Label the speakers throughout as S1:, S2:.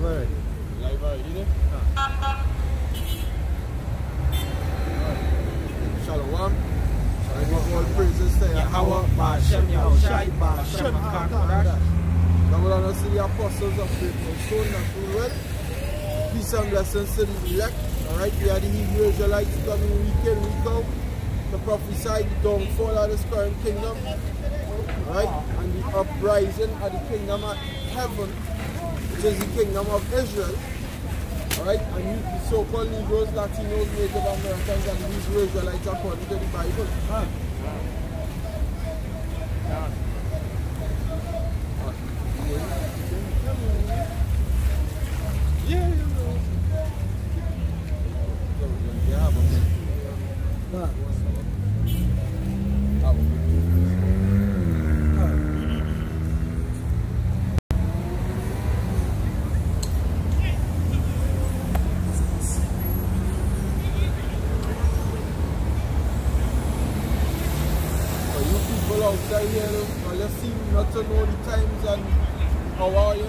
S1: live already.
S2: Live already, ne? Shalom. I give all praises to Yahweh, Ba'ashem, Yahushai, Ba'ashem, HaKadosh. Now we're going to see the apostles of faithful soul that do well. Peace and blessings to the elect. Alright, we are the Hebrew Israelites coming week in, week out to prophesy the downfall of this current kingdom. Alright, and the uprising of the kingdom of heaven, which is the kingdom of Israel. Alright, and you, the so-called Negroes, Latinos, Native Americans, and the Hebrew Israelites according to the Bible. Yeah, you know. Outside here, you seem not to know the times and how are you,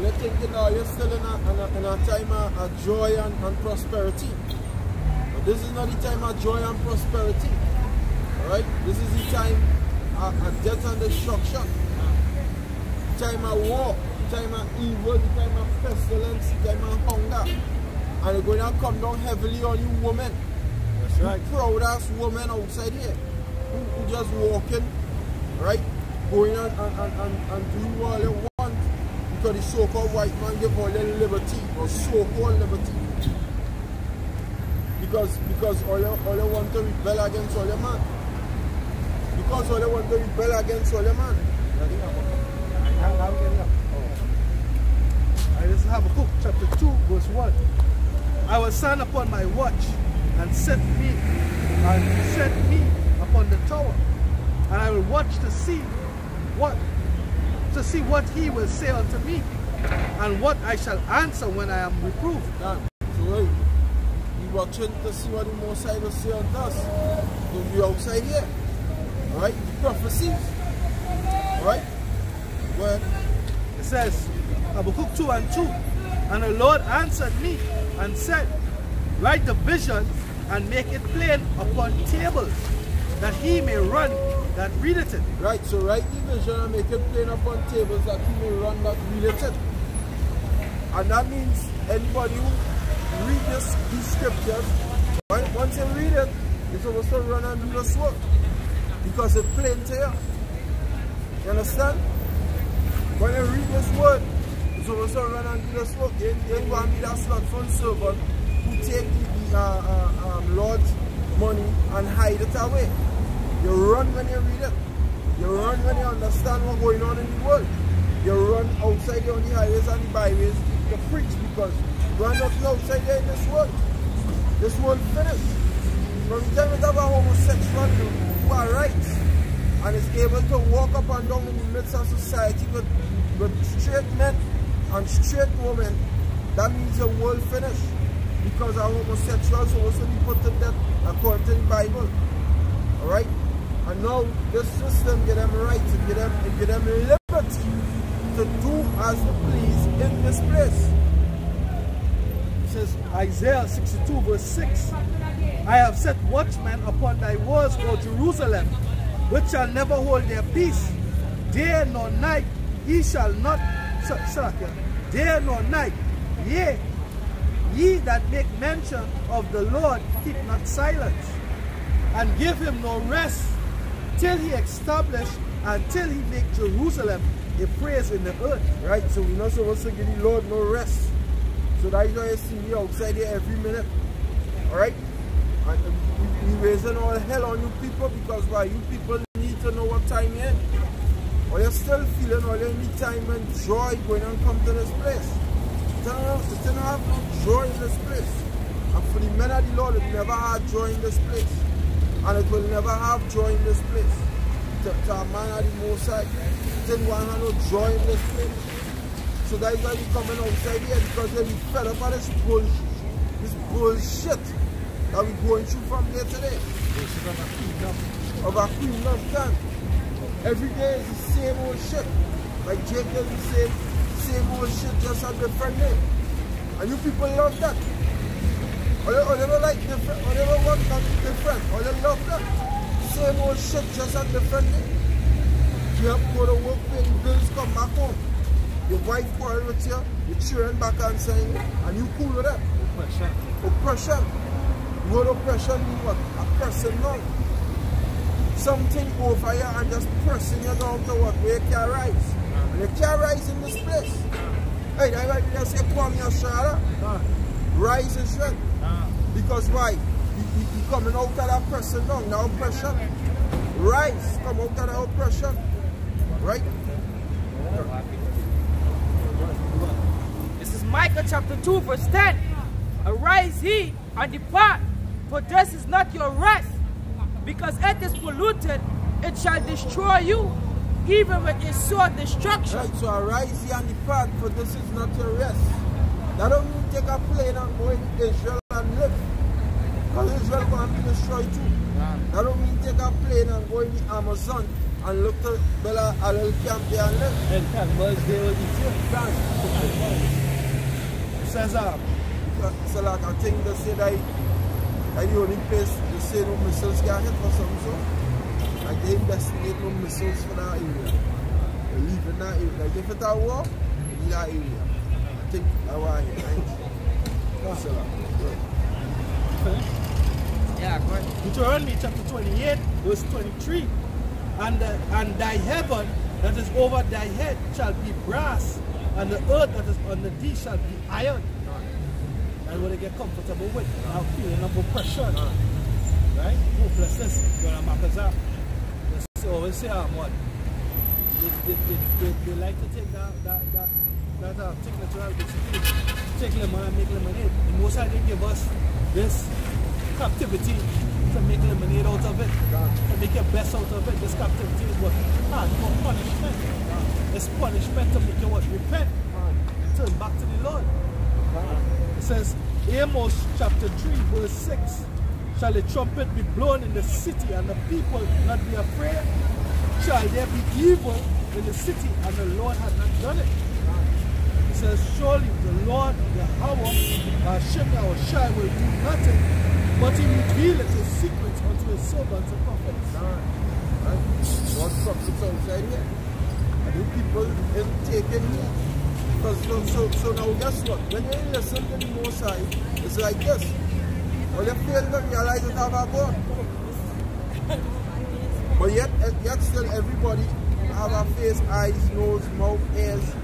S2: you're thinking now you're still in a time of joy and prosperity. But this is not the time of joy and prosperity. Alright? This is the time of death and destruction. The time of war, the time of evil, the time of pestilence, the time of hunger. And it's going to come down heavily on you women. That's right. You proud ass women outside here. Who just walking, right? Going on and doing all they want because the so-called white man give all their liberty or so-called liberty. Because all they want to rebel against all the man. Because all they want to rebel against all the man.
S3: This is Habakkuk chapter 2 verse 1. I will stand upon my watch and set me upon the tower, and I will watch to see what he will say unto me, and what I shall answer when I am reproved.
S2: So we watching to see what the Most High will say unto us. Don't be outside here. Alright? Prophecies. Alright? Well,
S3: it says Habakkuk 2 and 2. And the Lord answered me and said, write the vision and make it plain upon tables, that he may run that readeth it.
S2: Right, so write the vision and make it plain upon tables that he may run that readeth it. And that means anybody who read these scriptures, once you read it, you're supposed to run and do this work. Because it's plain to you. You understand? When you read this word, you're supposed to run and do this work. You ain't going to be that slot fund servant who take the Lord's money and hide it away. You run when you read it. You run when you understand what's going on in the world. You run outside on the highways and the byways to preach, because run nothing outside there in this world. This world finished. From the time you have a homosexual who are rights and is able to walk up and down in the midst of society with straight men and straight women, that means the world finished. Because our homosexuals will also be put to death according to the Bible. Alright? And now this system give them rights, it give them liberty to do as they please in this place.
S3: It says Isaiah 62 verse 6. I have set watchmen upon thy walls, O Jerusalem, which shall never hold their peace. Day nor night ye shall not day nor night. Yea, ye that make mention of the Lord, keep not silence, and give him no rest, till he establish and till he make Jerusalem a praise in the earth.
S2: Right, so we're not supposed to give the Lord no rest. So that's why you see me outside here every minute. Alright? And we're raising all hell on you people, because why? You people need to know what time you're in. Or you're still feeling all you need time and joy going and come to this place. You don't have no joy in this place. And for the men of the Lord, it never had joy in this place. And it will never have joy in this place. To a man of the Most High, it didn't want to have no joy in this place. So that is why we're coming outside here, because they'll be fed up of this bullshit that we're going through from here today. Of a kingdom time. Every day is the same old shit. Like Jake is the same old shit, just a different name. And you people love that. Or they don't like different, or they don't want nothing different, or they love that. Same old shit, just a different name. You have to go to work, paying bills, come back home. Your wife quarrel with you, your children back and saying, and you cool with that.
S3: Oppression.
S2: Oppression. Word oppression means what? A pressing down. Something over you and just pressing you down to what? Where you can't rise. And you can't rise in this place. Hey, that's why you just say, come here, Shara. Rise and strength. Because why? You coming out of that pressing down, now oppression. Rise, come out of that oppression. Right?
S1: This is Micah chapter 2 verse 10. Arise ye and depart, for this is not your rest. Because it is polluted, it shall destroy you, even with a sore destruction.
S2: Right, so arise ye and depart, for this is not your rest. That don't mean take a plane and go in Israel and live. Because Israel going to be destroyed too. That don't mean take a plane and go in the Amazon and look to Bella a little camp there and live.
S3: And Calvers, they will eat you. Says
S2: so like I think they say that the only place they say no missiles can hit or something so. Like they investigate no missiles for that area. They leave in that area. Like if it's a war, they leave that area. I think that's why so
S1: Yeah, go ahead.
S3: Deuteronomy chapter 28, verse 23. And thy heaven that is over thy head shall be brass, and the earth that is under thee shall be iron. And what they get comfortable with, now feeling of oppression, right? Hopelessness, when I'm back as up. They always say, what? They like to take that technical discipline, take lemon and make lemonade. And most of they give us this captivity to make lemonade out of it, to make your best out of it. This captivity is what? For punishment. It's punishment to make you what? Repent. Turn back to the Lord. It says, Amos chapter 3 verse 6, shall the trumpet be blown in the city and the people not be afraid? Shall there be evil in the city and the Lord had not done it? It says, surely the Lord, Yahweh, Hashem Yahushai will do nothing, but he revealeth his secrets unto his servants and prophets.
S2: What prophets outside here? And the people isn't taking heed. Because so now guess what? When you listen to the Most High, it's like this. Well, you fail to realize that have a God. But yet still everybody have a face, eyes, nose, mouth, ears.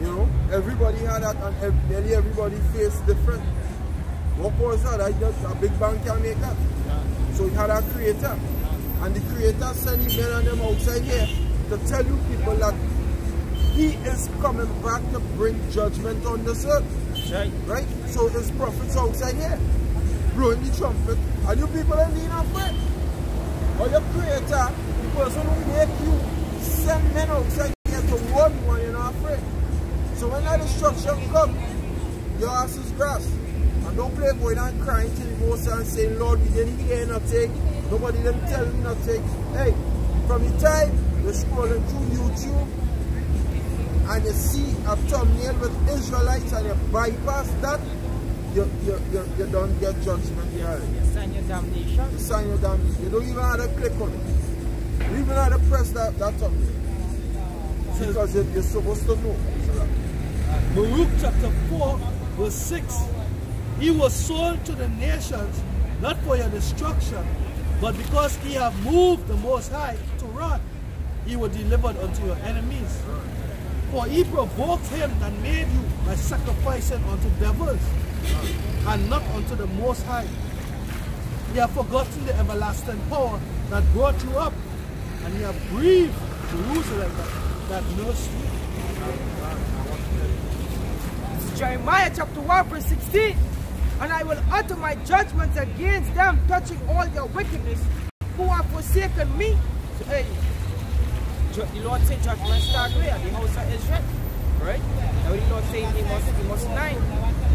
S2: You know, everybody had that and nearly everybody face different. What was that? A big bang can make that. So he had a creator. And the creator sent him men and them outside here to tell you people that he is coming back to bring judgment on this earth. Right? So his prophets outside here blowing the trumpet. And you people are being afraid. Or your creator, the person who make you, send men outside here to warn you and you're not afraid. So when that destruction comes, your ass is grass. And don't play going and crying to the Most High and saying, Lord, we didn't hear nothing. Nobody didn't tell me nothing. Hey, from the time you're scrolling through YouTube and you see a thumbnail with Israelites and you bypass that, you don't get judgment here.
S1: You sign your damnation.
S2: You sign your damnation. You don't even have to click on it. You even have to press that thumbnail. Because you're supposed to know.
S3: Baruch chapter 4 verse 6. He was sold to the nations, not for your destruction, but because he have moved the Most High to wrath, he was delivered unto your enemies. For he provoked him that made you by sacrificing unto devils, and not unto the Most High. Ye have forgotten the everlasting power that brought you up, and ye have grieved Jerusalem that nursed you.
S1: This is Jeremiah chapter 1 verse 16. And I will utter my judgments against them, touching all your wickedness, who have forsaken me. So, hey, the Lord said judgment start where? The house of Israel. Right? Now the Lord said in Amos 9,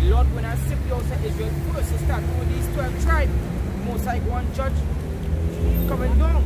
S1: the Lord when I sip the house of Israel first, so start with these 12 tribes. Most like one judge coming down.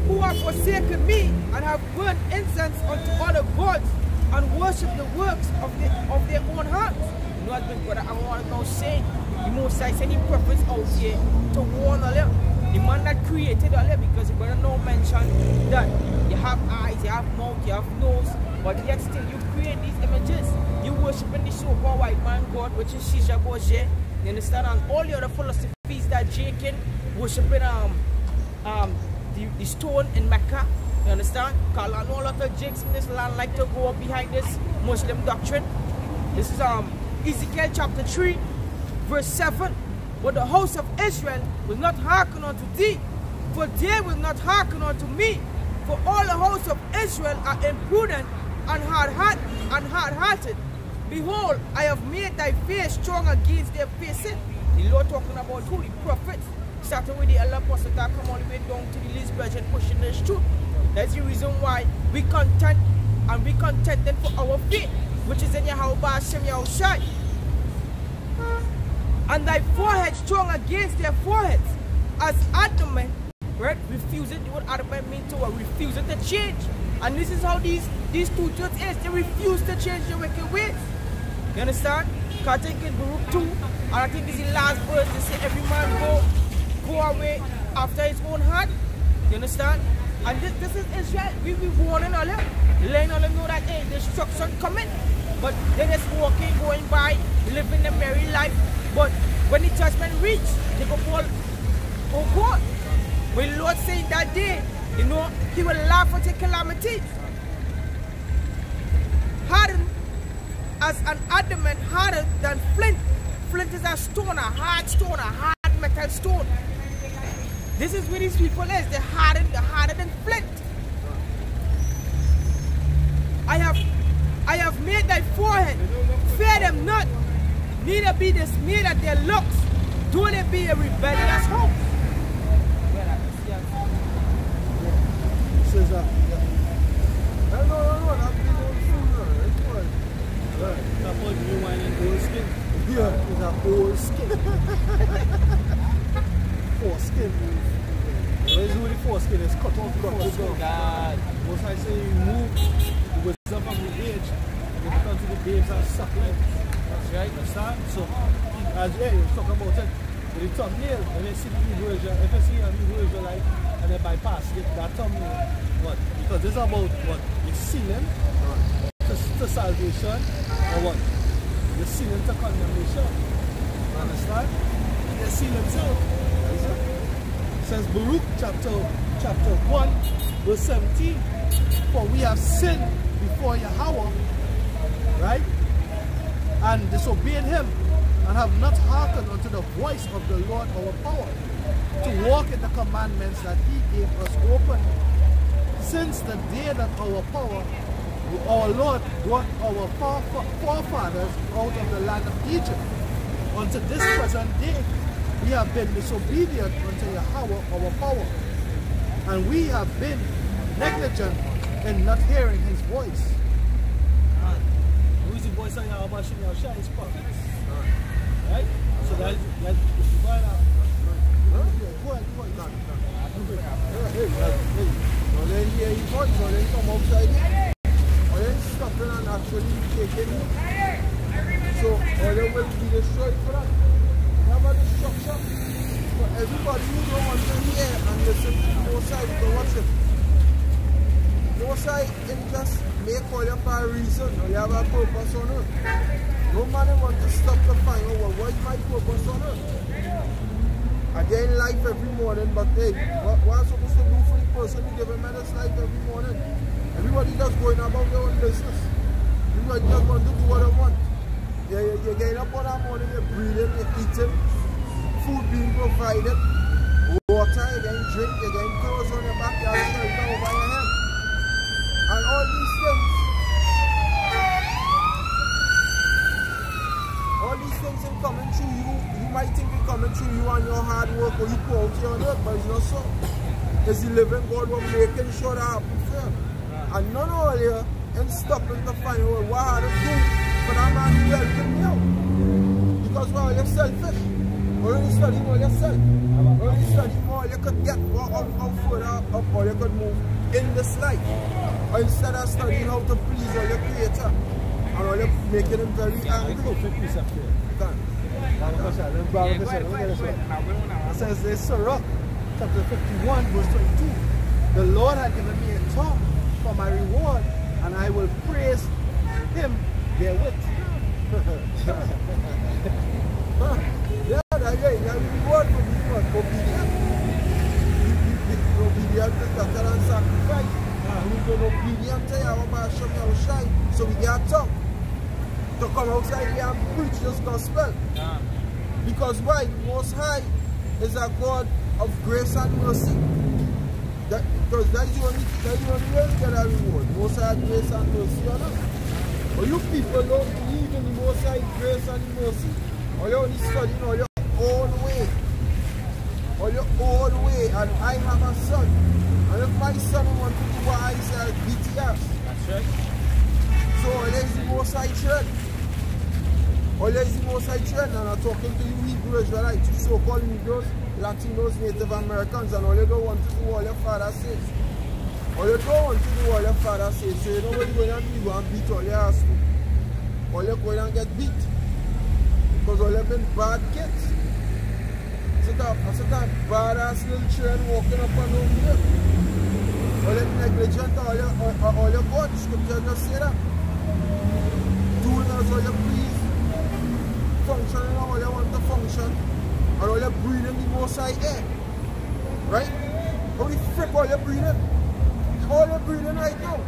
S1: Who have forsaken me and have burned incense unto other gods, and worship the works of their own hands. You know, as my brother, I want to now say, the Most High send the prophets out here to warn all them. The man that created all them, because the brother now mentioned that you have eyes, you have mouth, you have nose, but yet still you create these images. You worshiping the so-called white man God, which is Shisha Boje. You understand? And all the other philosophies that Jake worshiping the stone in Mecca. You understand? Because I know a lot of Jakes in this land like to go up behind this Muslim doctrine. This is Ezekiel chapter 3, verse 7. But the house of Israel will not hearken unto thee, for they will not hearken unto me. For all the house of Israel are imprudent and hard-hearted. Behold, I have made thy face strong against their faces. The Lord talking about who? The prophets. Starting with the elder apostle that come all the way down to the least virgin pushing this truth. That's the reason why we content and we contented for our faith, which is in Yahweh Hashem Yahushai. And thy forehead strong against their foreheads, as adamant, right? Refusing, what adamant means to refusing to change. And this is how these two churches is. They refuse to change their wicked ways. You understand? Because I think in Baruch 2, and I think this is the last verse, they say every man go away after his own heart. You understand? And this is Israel. We be warning all them, letting all them know that hey, destruction coming. But they're just walking, going by, living a merry life. But when the judgment reaches, they go fall, oh God. When the Lord said that day, you know, he will laugh at the calamity. Hardened as an adamant, harder than flint. Flint is a stone, a hard stone, a hard metal stone. This is where these people is. They're harder than flint. I have made thy forehead. Fear them not, neither be dismayed at their looks. Do they be a rebellious hope?
S3: Says that.
S2: No, that's the old food.
S3: That was rewinding old skin. Yeah, it's an old skin. Foreskin. Where's the foreskin? It's cut off the foreskin. Most I say you move the wisdom from the age, you come to the babes and suckling. That's right, understand? So, as you talk about it, with the thumbnail, when they see the new version, if you see a new version like, and they bypass it, that thumbnail, what? Because this is about what? You're sealing to salvation, or what? You're sealing to condemnation. Understand? You're sealing too. Says Baruch chapter 1 verse 17, for we have sinned before Yahweh, right, and disobeyed him, and have not hearkened unto the voice of the Lord our power, to walk in the commandments that he gave us open, since the day that our Lord brought our forefathers out of the land of Egypt, unto this present day. We have been disobedient unto Yahweh our power, and we have been negligent in not hearing his voice. Who is the voice of Yahweh Hashem Yahushai? His prophets. Right? So that if you find out. Go ahead.
S2: So then hear his voice, so then come outside here. Or then stopping and actually taking him. So, or they will be destroyed for that. About the structure for everybody who don't want to hear and listen to the Most High to watch it. The Most High didn't just make all you for a reason, or you have a purpose on earth. No man wants to stop to find out well, what is my purpose on earth. I get in life every morning, but hey, what am I supposed to do for the person who give him this life every morning? Everybody just going about their own business. Everybody just want to do what they want. You're getting up on that morning, you're breathing, you're eating, food being provided, water, you're getting drink, you're getting clothes on your back, you're shelter over your head. And all these things in coming through you might think it's coming through you and your hard work or you go out here on earth, but it's not so. It's the living God who making sure that happens for him. And none of you in stopping to find out what how to do for that man who helping you. Because well, you're selfish. Or you study more yourself. Or you study more, you could get more how further up or you could move in this life. Or instead of studying how to please all your creator and all your making him very angry.
S3: It says this, Sirach, chapter 51, verse 22. The Lord had given me a tongue for my reward, and I will praise him therewith.
S2: Yeah, that's reward for being obedient. Obedient is better than sacrifice. We've been obedient to Yahweh Hashem Yahushai, so we get a tongue to come outside here and preach this gospel. Because why? The Most High is a God of grace and mercy. Because that's the only way we get a reward. Most High grace and mercy on us. But you people don't believe in the Most High grace and mercy. Or you only studying all your own way. Or your own way. And I have a son. And if my son wants to do what I say, I'll beat his ass. That's right. So there's the Most High trend. Or there's the Most High trend. And I'm talking to you Hebrew Israelites, you so-called Negroes, Latinos, Native Americans, and all you don't want to do all your father says. All you don't want to do all your father says. So you know what you're going to do, you're going to beat all your ass to. All you're going to get beat. Because all you've been bad kids. I said that badass little children walking up and down here. All you're negligent, all your God, scripture just say that. Doing as all you please. Functioning how all you want to function. And all you're breathing the Most High air. Right? How the frick all you're breathing? All you're breathing right now.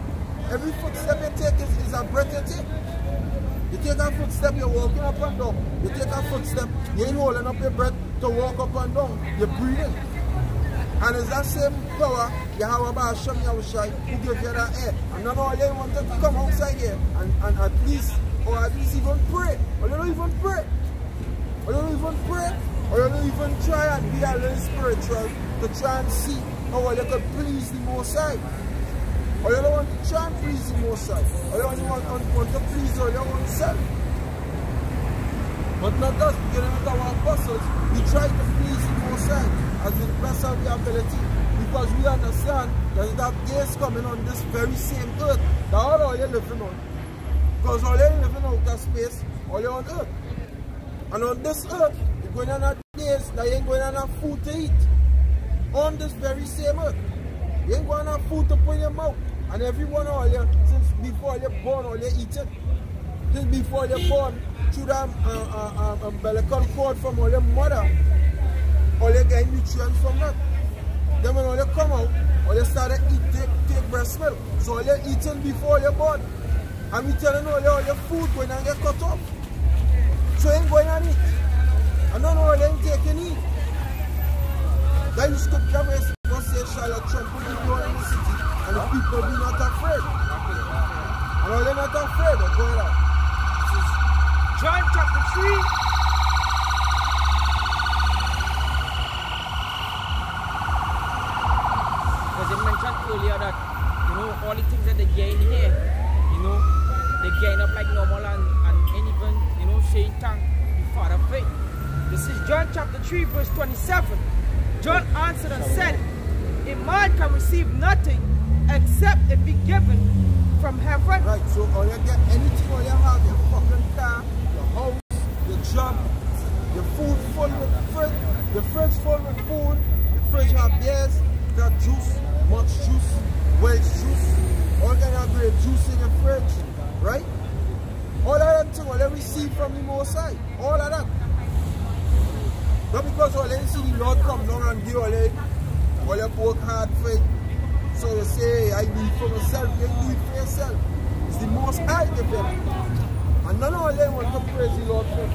S2: Every footstep you take is a breath you take. You take a footstep, you're walking up and down. You take a footstep, you ain't holding up your breath to walk up and down. You're breathing. And it's that same power, Yahweh Hashem Yahushai, who gave you that air. And now all you want to come outside here and at least even pray. Or you don't even pray. Or you don't even pray. Or you don't even try and be a little spiritual to try and see how you can please the Most High. Or you don't want to try and please the Most High. Or you only want to please all your own self. But not us, beginning with our apostles, we try to please the Most High as the best of the ability. Because we understand that that days coming on this very same earth that all you're living on. Because all you're living out of space, all you're on earth. And on this earth, you're going to have days that you ain't going to have food to eat. On this very same earth. You ain't going to have food to put in your mouth. And everyone all you, since before you're born, all you eat it. Since before you're born, through that umbilical cord from all your mother, all you get nutrients from that. Then when all you come out, all you start to eat, take breast milk. So all you're eating before you're born. And we telling all your food going to get cut off. So you ain't going to eat. And none of all you ain't taking eat. Then you scripture where God says, shall you trample the door in the city, and the people be not afraid. And all they're not afraid, they're going out.
S1: This is John chapter 3. Because it mentioned earlier that, all the things that they gain here, they gain up like normal and even, saying thank the Father of faith. This is John chapter 3, verse 27. John answered and said, a man can receive nothing except it be given from heaven.
S2: Right, so all you get, anything all you have, your fucking car, your house, your job, your food full with fridge, your fridge full with food, your fridge have beers, got juice, much juice, Welch juice, all kind of grape juice in your fridge, right? All of that thing, all you receive from the Most High, all of that. Not because all you see the Lord come down and give all you work hard for it. So you say, I do it for myself, you do it for yourself. It's the Most High give you that. And none of them want to praise the Lord for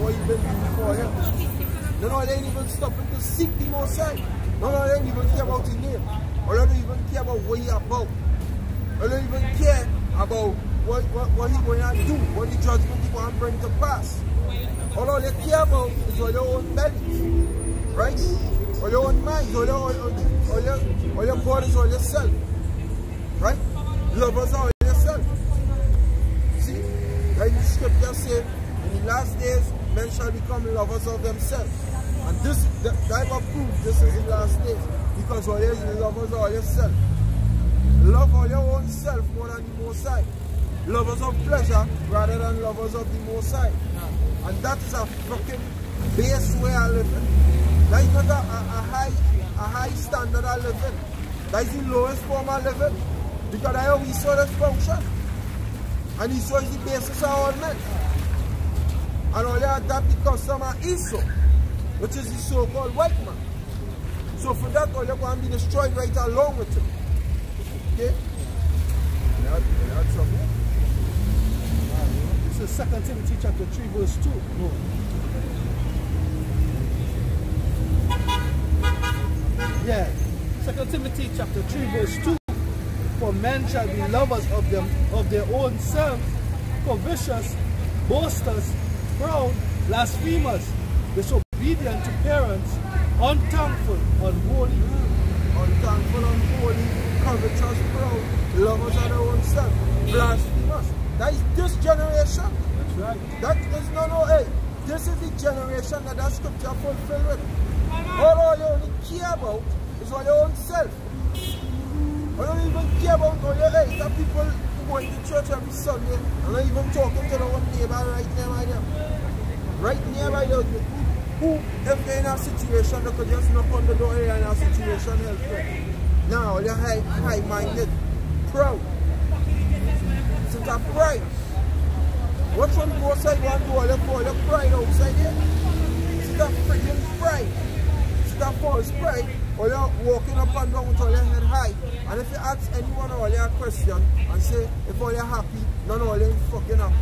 S2: what you've been doing for him. None of them even stopping to seek the Most High. None of them even care about his name. Or they don't even care about what he's about. Or they don't even care about what he's going to do, what the judgment he's going to bring to pass. All they care about is all your own bellies, right? All your own minds, all your bodies, all yourself, right? Lovers are all yourself. See, like the scripture says, in the last days, men shall become lovers of themselves. And that proves this is the last days, because all you lovers are all yourself. love all your own self more than the Most High. Lovers of pleasure rather than lovers of the Most High. And that is a fucking base way I live in. That is not a high standard I live in. That is the lowest form I live in. Because I always saw this function. And Esau is the basis of all men. And all they adapt the custom of Esau, which is the so-called white man. So for that, all you're going to be destroyed right along with him. Okay?
S3: This is 2 Timothy chapter 3 verse 2. No. Yeah. 2 Timothy chapter 3 verse 2. For men shall be lovers of their own selves, covetous, boasters, proud, blasphemers, disobedient to parents, unthankful, unholy.
S2: Unthankful, unholy, covetous, proud, lovers of their own self, blasphemers. That is this generation.
S3: That's right.
S2: That is hey. This is the generation that scripture fulfilled with. All you only care about is all your own self. I don't even care about all your hey. The people who go to church every Sunday and not even talking to their own neighbor right nearby them. Right nearby them. Who, if they're in a situation, they could just knock on the door here in a situation help them. Now they're high-minded, proud. It's a pride. What one go outside one door, they call your pride outside here. It's a freaking pride. It's a false pride. Or you're walking up and down with all your head high. And if you ask anyone all your question and say, if all you're happy, none of all you're fucking happy.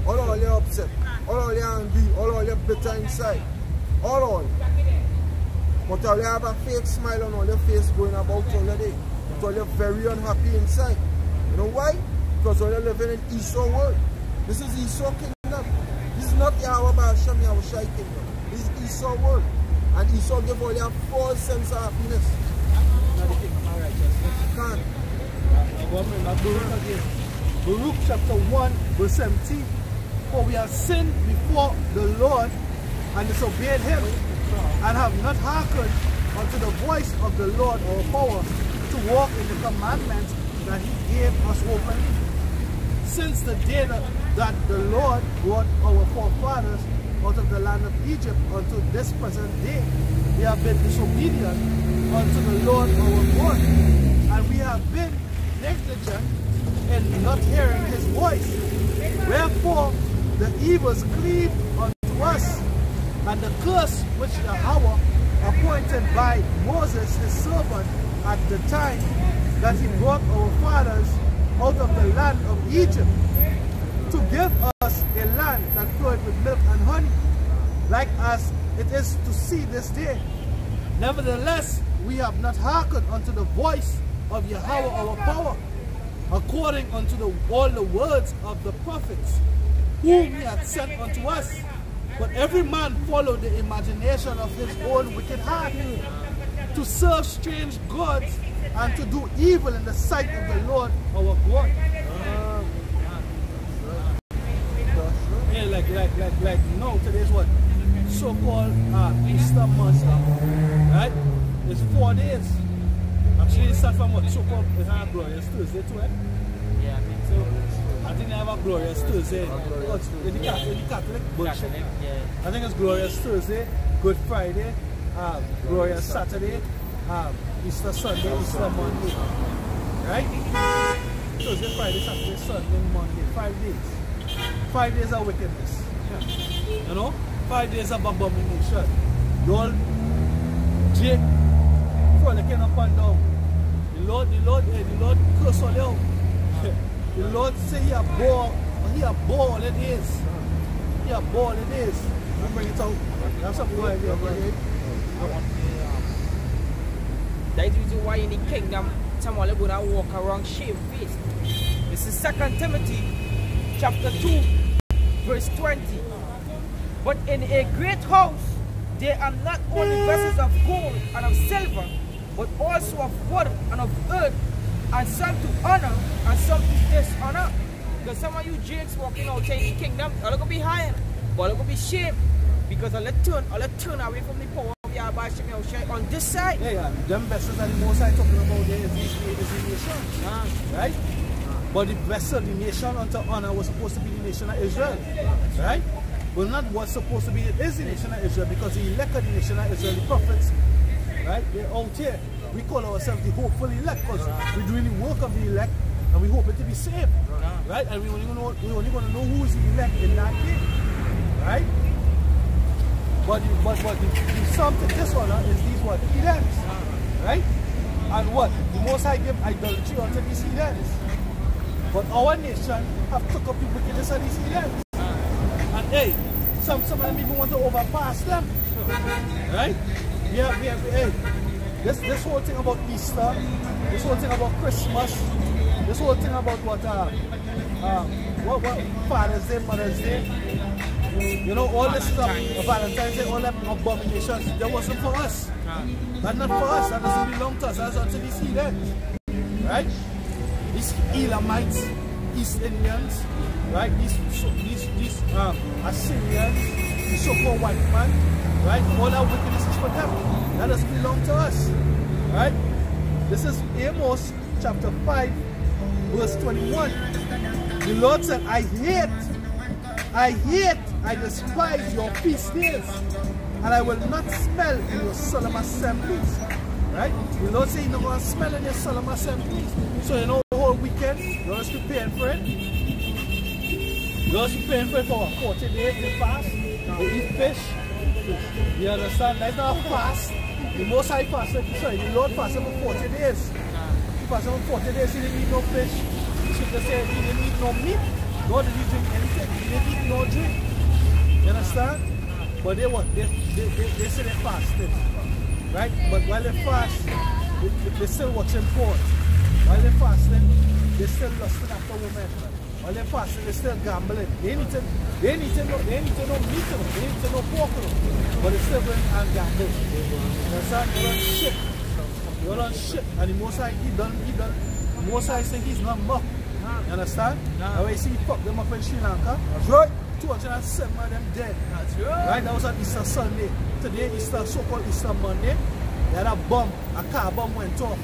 S2: All you're upset. All you're angry. All you're bitter inside. All. But all you have a fake smile on all your face going about all the day. But all you're very unhappy inside. You know why? Because all you're living in Esau world. This is Esau kingdom. This is not Yahweh Ba'ashem Yahushai kingdom. This is Esau world. And Esau give all your false sense of happiness.
S3: Not the kingdom of righteousness.
S2: You can't.
S3: Baruch again. Baruch chapter 1 verse 17. For we have sinned before the Lord and disobeyed him, and have not hearkened unto the voice of the Lord our power to walk in the commandments that he gave us openly. Since the day that the Lord brought our forefathers out of the land of Egypt unto this present day, we have been disobedient unto the Lord our God, and we have been negligent in not hearing his voice. Wherefore the evils cleave unto us, and the curse which Yahweh appointed by Moses his servant at the time that he brought our fathers out of the land of Egypt, to give us a land that flowed with milk and honey, like as it is to see this day. Nevertheless, we have not hearkened unto the voice of Yahweh our power, according unto all the words of the prophets, whom he hath sent unto us. But every man followed the imagination of his own wicked heart, to serve strange gods, and to do evil in the sight of the Lord our God. Yeah, like no, today's what? So-called Easter monster, right? It's 4 days. Actually, it starts from what? So-called, it's a Glorious Thursday too, eh?
S4: Yeah, I think so.
S3: I think they have a Glorious Thursday. Oh, it's the Catholic bullshit.
S4: Yeah.
S3: I think it's Glorious Thursday, Good Friday, Glorious Saturday, Easter Sunday, Easter Monday. Right? Thursday, Friday, Saturday, Sunday, Monday. 5 days. 5 days of wickedness. Yeah. You know? 5 days of abomination. The old Jake frolicking up and down. The Lord curse all out. The Lord say he a ball all it is. He a ball it is. I'll bring it out. That's something going here, bro.
S1: That's the reason why in the kingdom, someone is going to walk around shamefaced. This is 2 Timothy chapter 2, verse 20. But in a great house, there are not only vessels of gold and of silver, but also of wood and of earth, and some to honor and some to dishonor. Because some of you jakes walking outside the kingdom, all going to be high, but all going to be shame, because all turn away from the power of Yahweh Shem Yahushua on this side.
S3: Yeah. Them vessels that the Most High talking about there is the nation. Right? But the vessel, the nation unto honor was supposed to be the nation of Israel. Right? But not what's supposed to be, it is the nation of Israel because the elect of the nation of Israel, the prophets, right? They're out here. We call ourselves the hopeful elect because we're doing the work of the elect and we hope it to be saved. Right? And we only going to know who is the elect in that day. Right? But the sum to this one is these what? Heathens. Right? And what? The Most High give idolatry unto these heathens. But our nation have took up the wickedness of these heathens. And hey, some of them even want to overpass them. Right? Hey, this whole thing about Easter, this whole thing about Christmas, this whole thing about what Father's Day, Mother's Day, you know, all this stuff, Valentine's Day, all them abominations, that wasn't for us. That's not for us, that doesn't belong to us, that's unto these heathens. Right? These Elamites, East Indians, right? These Assyrians, the so-called white man, right? All our wickedness is for them. That doesn't belong to us. Right? This is Amos chapter 5, verse 21. The Lord said, I despise your feast days, and I will not smell in your solemn assemblies. Right? The Lord said, you're not going to smell in your solemn assemblies. So you know the whole weekend, you're just preparing for it. You're just preparing for it for 40 days, they fast, they eat fish. You understand? That's not a fast. The Most High fasted, sorry, the Lord fasted for 40 days. He fasted for 40 days, he didn't eat no fish. He should just say he didn't eat no meat. God didn't drink anything. He didn't eat no drink. You understand? But they what? They say they fasted. Right? But while they fast, they still watching porn. While they fasting, they still lusting after women. While they fasting, they still gambling. They need to know meat in them. They need to know pork in them. But they still going and gambling. You understand? You're on shit. You're on shit. And the Most High, he done. The Most High saying he's not mocked. You understand? Now when you see he fucked them up in Sri Lanka. That's right. 207 of them dead. That's right. That was on Easter Sunday. Today, Easter, so-called Easter Monday, they had a car bomb went off.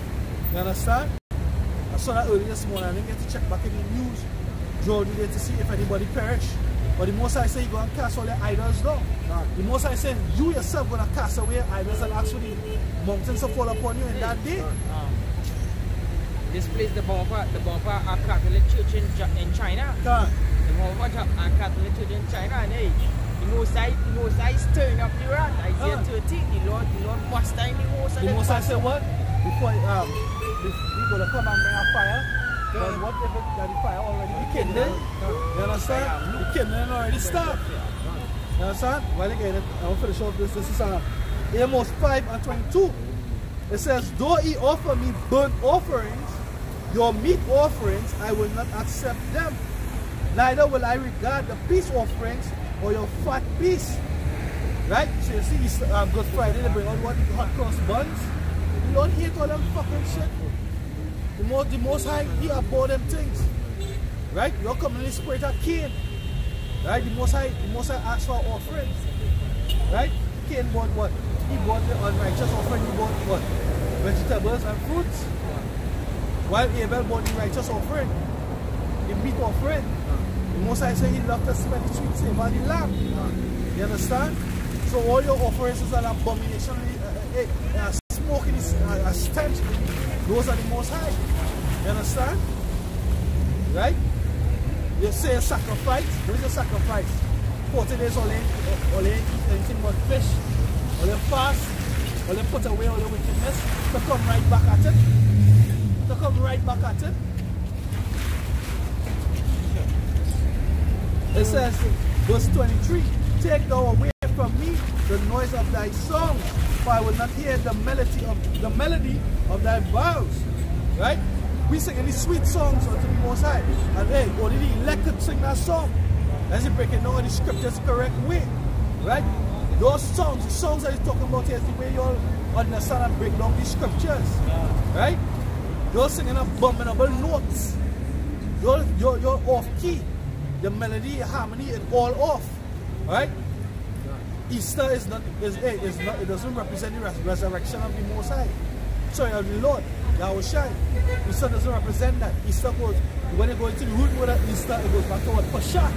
S3: You understand? I saw that early this morning. I didn't get to check back in the news. Drove there to see if anybody perished. But the Most High said, you're going to cast all the idols down. The Most High said, you yourself going to cast away idols and actually mountains to fall upon you in that day.
S1: This place, the bomber are Catholic Church in China. The bomber are Catholic Church in China. And hey, the Most High is stirring up the wrath. Isaiah 13, the Lord must time the Most High.
S3: The Most High said what? Before he's going to come and bring a fire. But what if the fire already be kindled? You understand? The kindling already started. You understand? Well, again, I'll finish off this. This is Amos 5 and 22. It says, though ye offer me burnt offerings, your meat offerings, I will not accept them. Neither will I regard the peace offerings or your fat peace. Right? So you see, Good Friday, they bring out what? Hot cross buns. You don't hate all them fucking shit. The Most High, he abhor them things. Right? You're coming in the spirit of Cain. Right? The Most High asks for offerings. Right? Cain bought what? He bought the unrighteous offering, he bought what? Vegetables and fruits. While Abel bought the righteous offering, the meat offering. The Most High said he loved to smell the sweet savor of the lamb. You understand? So all your offerings is an abomination, smoking is a stench. Those are the Most High. You understand? Right? You say a sacrifice. What is a sacrifice? 40 days all they eat anything but fish. All they fast. All they put away all the wickedness. To come right back at it. To come right back at it. It says, verse 23, take thou away from me the noise of thy songs, for I will not hear the melody of thy vows. Right? We sing any sweet songs unto the Most High. And hey, only the elect could sing that song. As you break it down in the scriptures the correct way. Right? Those songs, the songs that he's talking about here is the way you all understand and break down the scriptures. Right? You're singing abominable notes. You're off key. The melody, the harmony is all off. Right? Easter is not, it doesn't represent the resurrection of the Most High. Sorry, of the Lord, Yahushua. Easter doesn't represent that. Easter goes, when you go into the root word of Easter, it goes back to what? Pesach,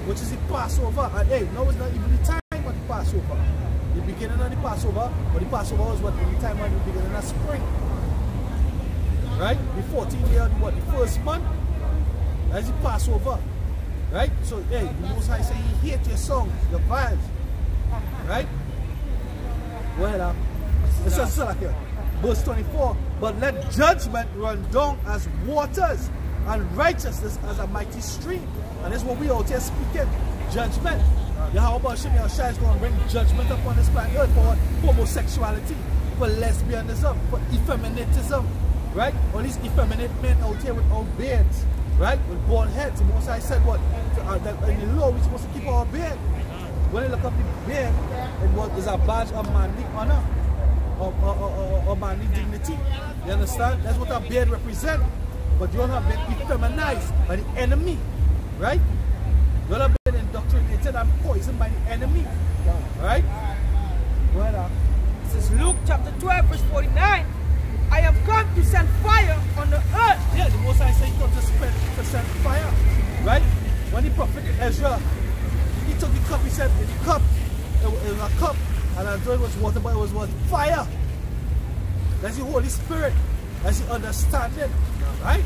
S3: which is the Passover. And hey, no, it's not even the time of the Passover. The beginning of the Passover, but the Passover was what? The time of the beginning of spring. Right? The 14th day of what? The first month. That's the Passover. Right? So, hey, the Most High say he hates your songs, your vibes. Right? Well, it says like here. Verse 24, but let judgment run down as waters and righteousness as a mighty stream. And that's what we out here speaking. Judgment. Yahweh Shem Yahushua is going to bring judgment upon this planet earth for homosexuality, for lesbianism, for effeminatism. Right? All these effeminate men out here without beards. Right? With bald heads. The Most High said what? That in the law we're supposed to keep our beard. When you look up the beard, it was is a badge of manly honor. Or manly dignity. You understand? That's what a beard represents. But you all have been effeminized by the enemy. Right? You all have been indoctrinated and poisoned by the enemy. Right? Well,
S1: this is Luke chapter 12 verse 49. I have come to send fire on the earth.
S3: Yeah, the Most High said he come to send fire. Right? When the prophet Ezra, he took the cup, he said, in the cup, it was a cup. And I thought it was water, but it was what? Fire. That's the Holy Spirit. That's the understanding. Right?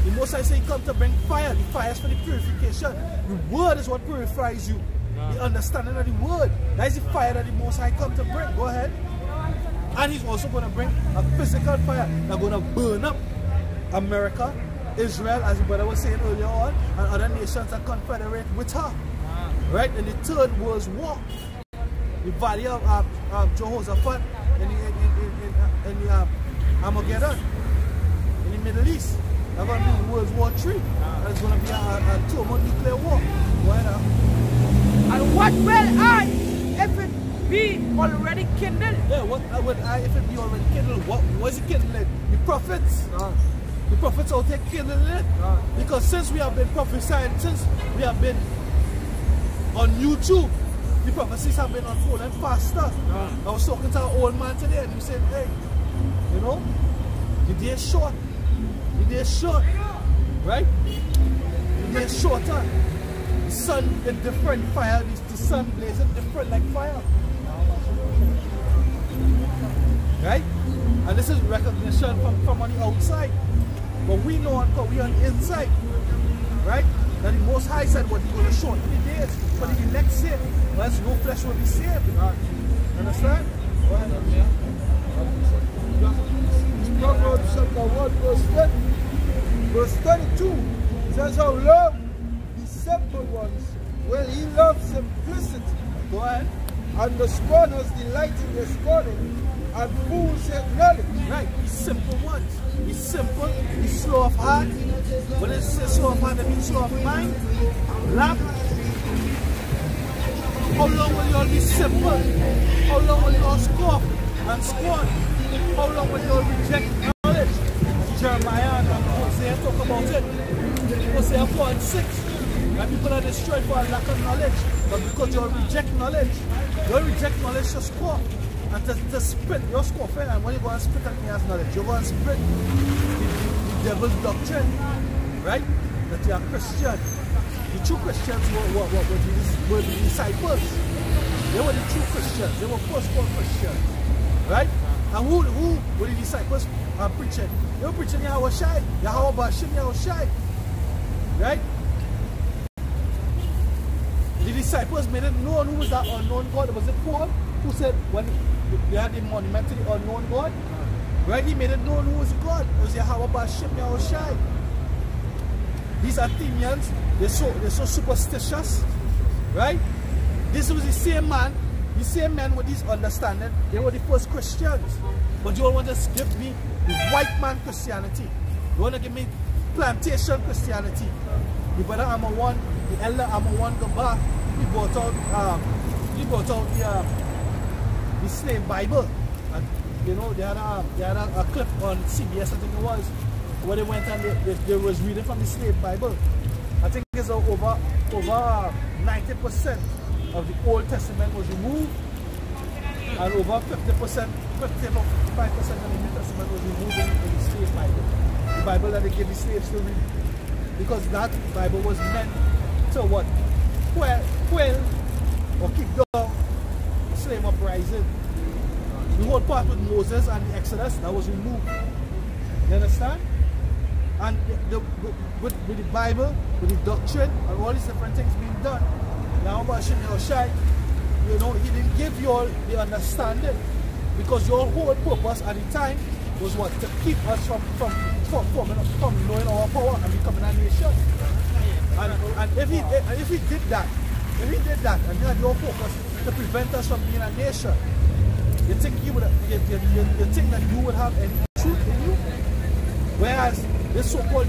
S3: The Most High say he come to bring fire. The fire is for the purification. The word is what purifies you. The understanding of the word. That is the fire that the Most High come to bring. Go ahead. And he's also going to bring a physical fire that's going to burn up America, Israel, as the brother was saying earlier on, and other nations that confederate with her. Right? In the Third World War. The valley of Jehoshaphat in the Armageddon in the Middle East. That's going to be World War III. And it's going to be a thermonuclear war.
S1: And what will I if it be already kindled?
S3: Yeah, what would I if it be already kindled? What was it kindled? The prophets. The prophets out there kindling it. Because since we have been prophesying, since we have been on YouTube, the prophecies have been unfolding faster. I was talking to an old man today and he said, hey, you know, the day is short. The day is short. Right? The day is shorter. The sun is different fire. The sun blazing different like fire. Right? And this is recognition from on the outside. But we know because we on the inside. Right? That the Most High said what he's going to shorten the days for the elect sake. Else no flesh will be saved. Understand?
S2: Proverbs chapter 1 verse 20. Verse 22 says how long the simple ones, well, he loves simplicity.
S3: Go ahead.
S2: And the scorners delight in their scorning, and fools hate knowledge.
S3: Right, the simple ones. He's simple, he's slow of heart. When it says slow of heart, that means slow of mind. Laugh. How long will you all be simple? How long will you all scoff and scorn? How long will you all reject knowledge? Jeremiah and Hosea talk about it. Hosea 4 and 6. And people are destroyed for a lack of knowledge. But because you all reject knowledge, you all reject knowledge to scoff. And to spit your scoffing. And when you go and spit at me as knowledge, you go and spit the devil's doctrine. Right? That you are Christian. The true Christians were the disciples. They were the true Christians. They were first-born Christians. Right? And who were the disciples preaching? They were preaching Yahushua. Yahweh Shem Yahushua. Right? The disciples made it known who was that unknown God. Was it Paul who said when they had the monument to the unknown God? Right? He made it known who was God. It was Yahweh Shem Yahushua. These Athenians, they're so superstitious, right? This was the same man with this understanding. They were the first Christians. But you all want to give me the white man Christianity. You want to give me plantation Christianity. The brother Amawan, the elder Amawan Gaba, he brought out the slave Bible. And you know, they had a clip on CBS, I think it was, where they went and they was reading from the slave Bible. I think it's over 90% of the Old Testament was removed, and over 50%, 50 or 55% of the New Testament was removed in the slave Bible. The Bible that they gave the slaves to read. Because that Bible was meant to what? Quell or keep down slave uprising. The whole part with Moses and the Exodus, that was removed. You understand? And with the Bible, with the doctrine, and all these different things being done, now Bashim Yahushai, you know, he didn't give you all the understanding, because your whole purpose at the time was what? To keep us from knowing our power and becoming a nation. And if he did that, and you had your focus to prevent us from being a nation, you think you think that you would have any truth in you? Whereas this so-called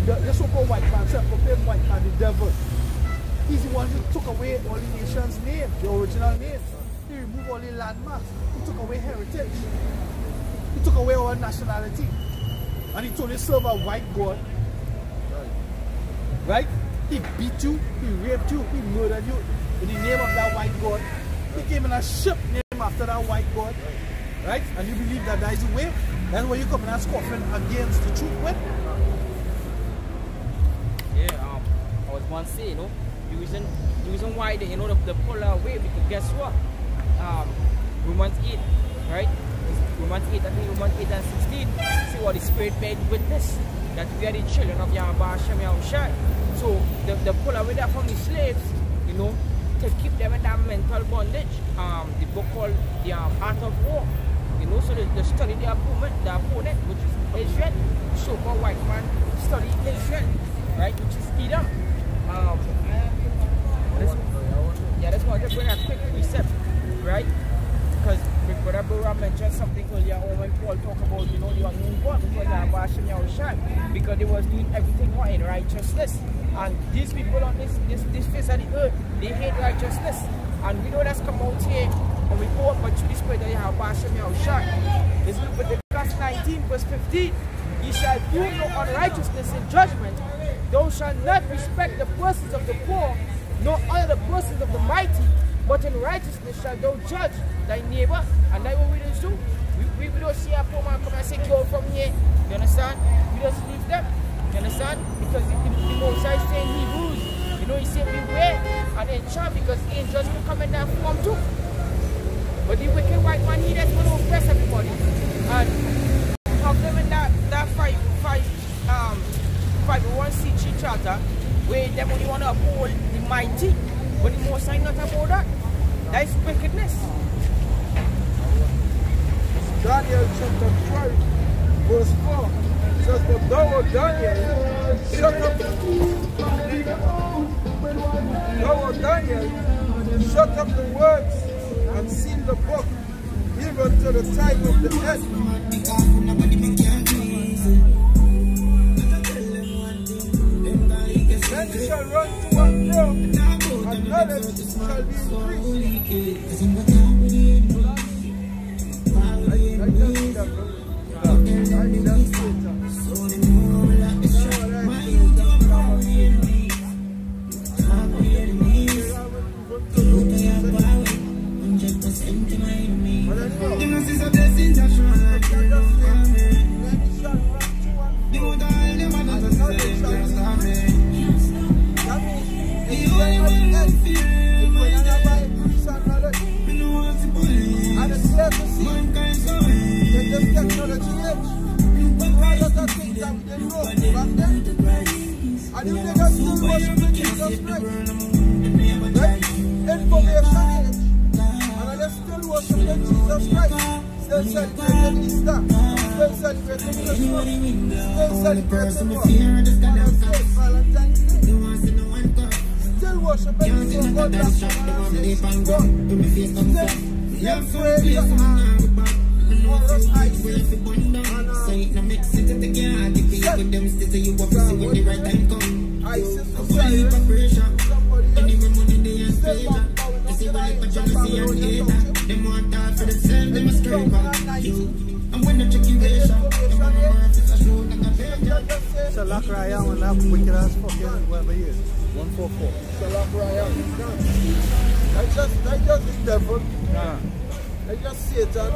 S3: white man, self-proclaimed white man, the devil, he's the one who took away all the nation's name, the original name. He removed all the landmarks. He took away heritage. He took away our nationality. And he told you to serve a white God. Right? He beat you, he raped you, he murdered you in the name of that white God. He came in a ship named after that white God. Right? And you believe that that is the way? That's why you come and scoffing against the truth with?
S4: Yeah, I was once saying, you know, the reason why they, you know, the pull away, because guess what? Romans 8, right? Romans 8, I think Romans 8 and 16, see what the Spirit made witness, that we are the children of Yahweh Hashem Yahushai. So the pull away that from the slaves, you know, to keep them in that mental bondage. The book called the Art of War, you know, so they study the opponent, which is Israel. So-called white man study Israel, right, which is Edom. That's why I just bring a quick precept, right? Because Brother Bura mentioned something earlier when Paul talked about, you know, the unknown God, because Hashem Yahushai, because they was doing everything in righteousness. And these people on this face of the earth, they hate righteousness. And we know that's come out here, and we go up to the Spirit of Hashem Yahushai. Let's look at Leviticus 19 verse 15. Ye shall do no unrighteousness in judgment. Thou shalt not respect the persons of the poor, nor honor the persons of the mighty, but in righteousness shalt thou judge thy neighbor. And that's what we just do. We don't see a poor man come and say, go from here. You understand? We just leave them. You understand? Because the Most High is saying Hebrews, you know, he said beware and enchant, because angels will come in that form too. But the wicked white man, he just want to oppress everybody. And have them in that 501c3 charter, where they only want to uphold the mighty, but the Most High not about that. That is wickedness.
S2: Daniel chapter 12, verse 4 says, but thou, O Daniel, shut up. Thou, O Daniel, shut up the words and seal the book, even to the time of the end. Then you shall run to and fro, and knowledge shall be increased.
S3: Salak Ryan and that wicked ass fucking whatever he is. 144.
S2: Salak Ryan. That's just the devil. That's just Satan.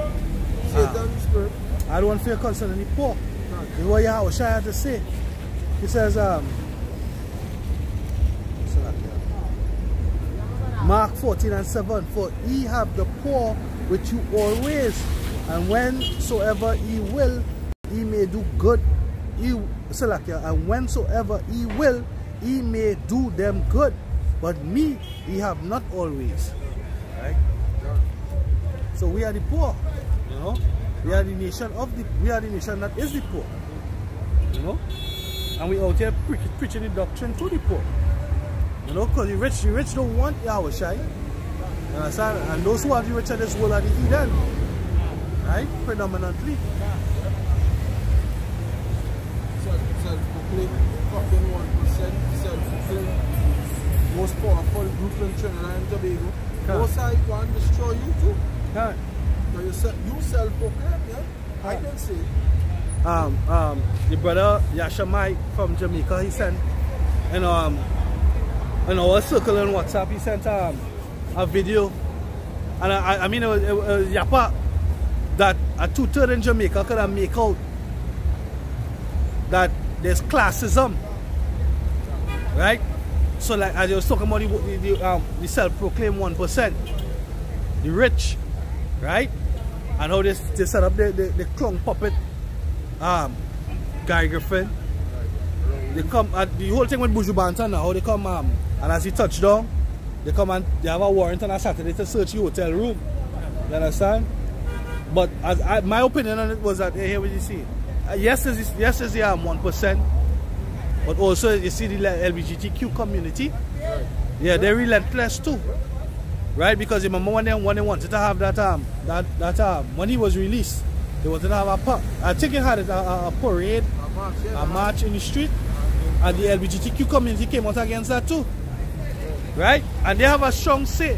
S2: Satan's spirit.
S3: I don't feel concerned any poor. This is what Yahushua had to say. He says, Mark 14:7, for ye have the poor with you always, and whensoever ye will, ye may do good. And whensoever ye will, ye may do them good. But me, ye have not always. Right? So we are the poor. You know? We are the nation that is the poor. You know? And we out here preaching the doctrine to the poor. You know, because the rich don't want Yahushua. You understand? And those who are the rich of this world are the heathen. Right? Predominantly.
S2: Self-proclaimed fucking 1%, self-proclaimed most powerful group in Trinidad and Tobago. Most I want to destroy you too.
S3: Right.
S2: You self-proclaimed, yeah? I can say.
S3: The brother Yashamai from Jamaica, he sent in our circle on WhatsApp, he sent a video, and I mean it was Yapa that a two-thirds in Jamaica could make out that there's classism, right? So like as I was talking about the self-proclaimed 1%, the rich, right? And how they set up the clown puppet, Guy Griffin. They come the whole thing with Buju Banton now, how they come and as he touch down, they come and they have a warrant on a Saturday to search your hotel room. You understand? But my opinion on it was that here what you see. Yes, there's 1%, but also you see the LGBTQ community. Yeah, they're relentless too, right? Because remember when they wanted to have that when he was released, they wanted to have I think it had a parade, a march in the street, and the LGBTQ community came out against that too, right? And they have a strong say.